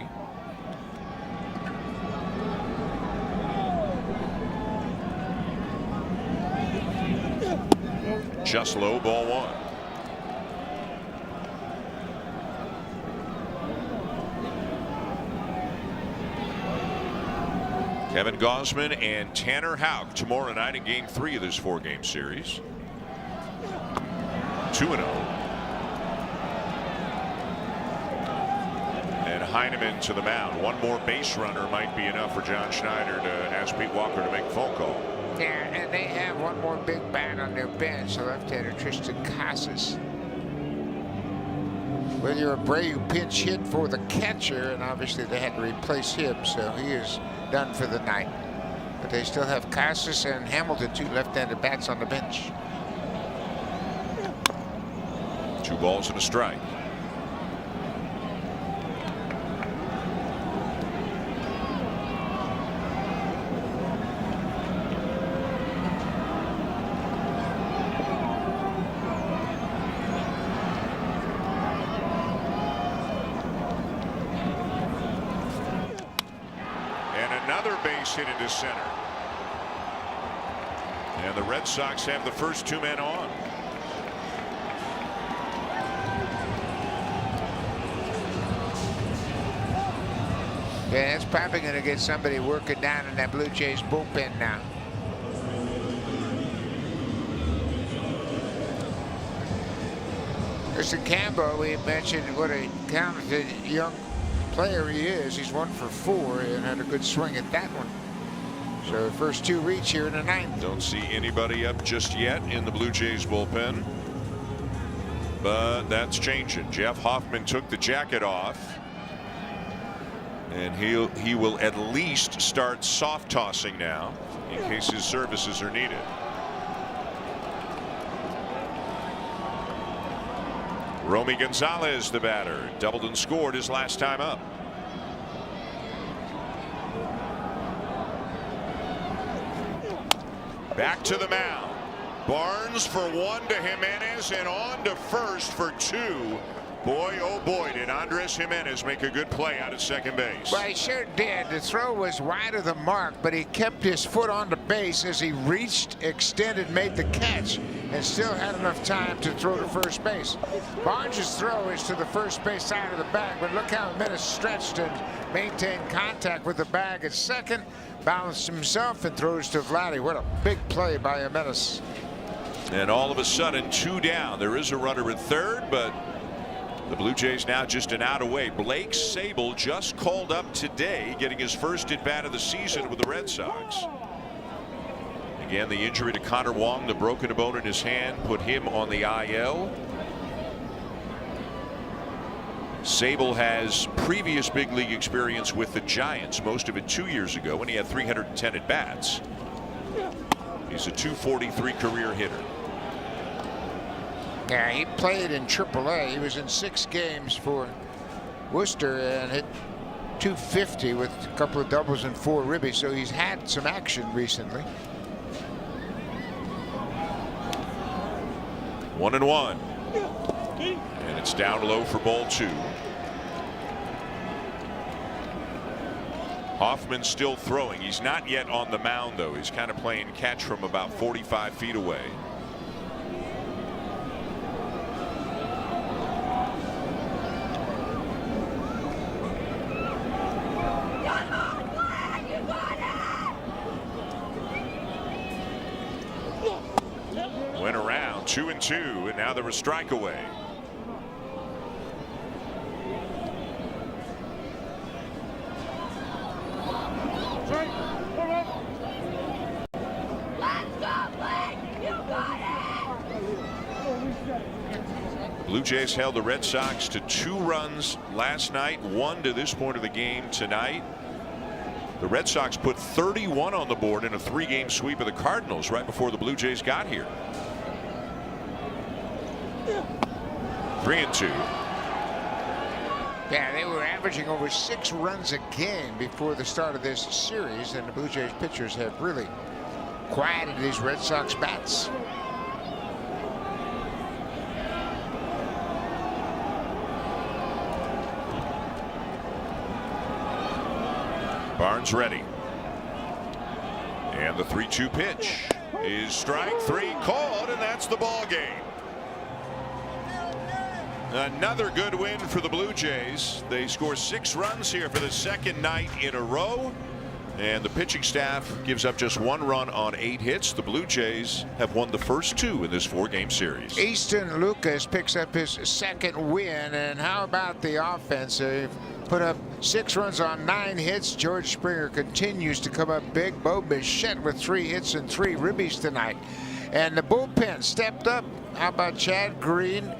Just low, ball 1. Kevin Gausman and Tanner Houck tomorrow night in Game 3 of this 4-game series. 2-0. And Heineman to the mound. One more base runner might be enough for John Schneider to ask Pete Walker to make a phone call. Yeah, and they have one more big bat on their bench, the left-hander Tristan Casas. Well, you're a Abreu pinch hit for the catcher, and obviously they had to replace him, so he is done for the night. But they still have Casas and Hamilton, 2 left-handed bats on the bench. 2 balls and a strike. Hit into center. And the Red Sox have the first 2 men on. Yeah, it's probably going to get somebody working down in that Blue Jays bullpen now. Mr. Campbell, we mentioned what a talented young player he is. He's 1 for 4 and had a good swing at that one. So the first 2 reach here in the 9th. Don't see anybody up just yet in the Blue Jays bullpen, but that's changing. Jeff Hoffman took the jacket off, and he will at least start soft tossing now in case his services are needed. Romy Gonzalez, the batter, doubled and scored his last time up. Back to the mound. Barnes for 1 to Jimenez, and on to first for 2. Boy, oh boy, did Andres Jimenez make a good play out at second base. Well, he sure did. The throw was wide of the mark, but he kept his foot on the base as he reached, extended, made the catch, and still had enough time to throw to first base. Barnes' throw is to the first base side of the bag, but look how Jimenez stretched and maintained contact with the bag at second, balanced himself, and throws to Vladdy. What a big play by Jimenez. And all of a sudden, 2 down. There is a runner at third, but the Blue Jays now just an out away. Blake Sabol just called up today, getting his first at bat of the season with the Red Sox. Again, the injury to Connor Wong, the broken bone in his hand, put him on the IL. Sabol has previous big league experience with the Giants, most of it 2 years ago when he had 310 at bats. He's a .243 career hitter. Yeah, he played in AAA. He was in 6 games for Worcester and hit .250 with a couple of doubles and 4 ribbies, so he's had some action recently. 1-1. And it's down low for ball 2. Hoffman still throwing. He's not yet on the mound, though. He's kind of playing catch from about 45 feet away. Went around 2-2, and now they're a strike away. Blue Jays held the Red Sox to 2 runs last night, 1 to this point of the game tonight. The Red Sox put 31 on the board in a 3-game sweep of the Cardinals right before the Blue Jays got here. 3-2. Yeah, they were averaging over 6 runs a game before the start of this series, and the Blue Jays pitchers have really quieted these Red Sox bats. Barnes ready. And the 3-2 pitch is strike 3 called, and that's the ball game. Another good win for the Blue Jays. They score 6 runs here for the second night in a row. And the pitching staff gives up just 1 run on 8 hits. The Blue Jays have won the first 2 in this 4-game series. Easton Lucas picks up his second win. And how about the offense? They've put up 6 runs on 9 hits. George Springer continues to come up big. Bo Bichette with 3 hits and 3 ribbies tonight. And the bullpen stepped up. How about Chad Green,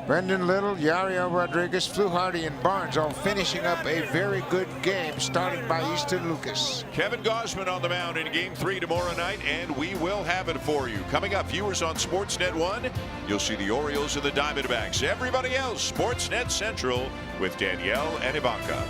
Brendan Little, Yariel Rodriguez, Fluharty, and Barnes all finishing up a very good game, starting by Easton Lucas. Kevin Gausman on the mound in Game 3 tomorrow night, and we will have it for you. Coming up, viewers on Sportsnet 1, you'll see the Orioles and the Diamondbacks. Everybody else, Sportsnet Central with Danielle and Ivanka.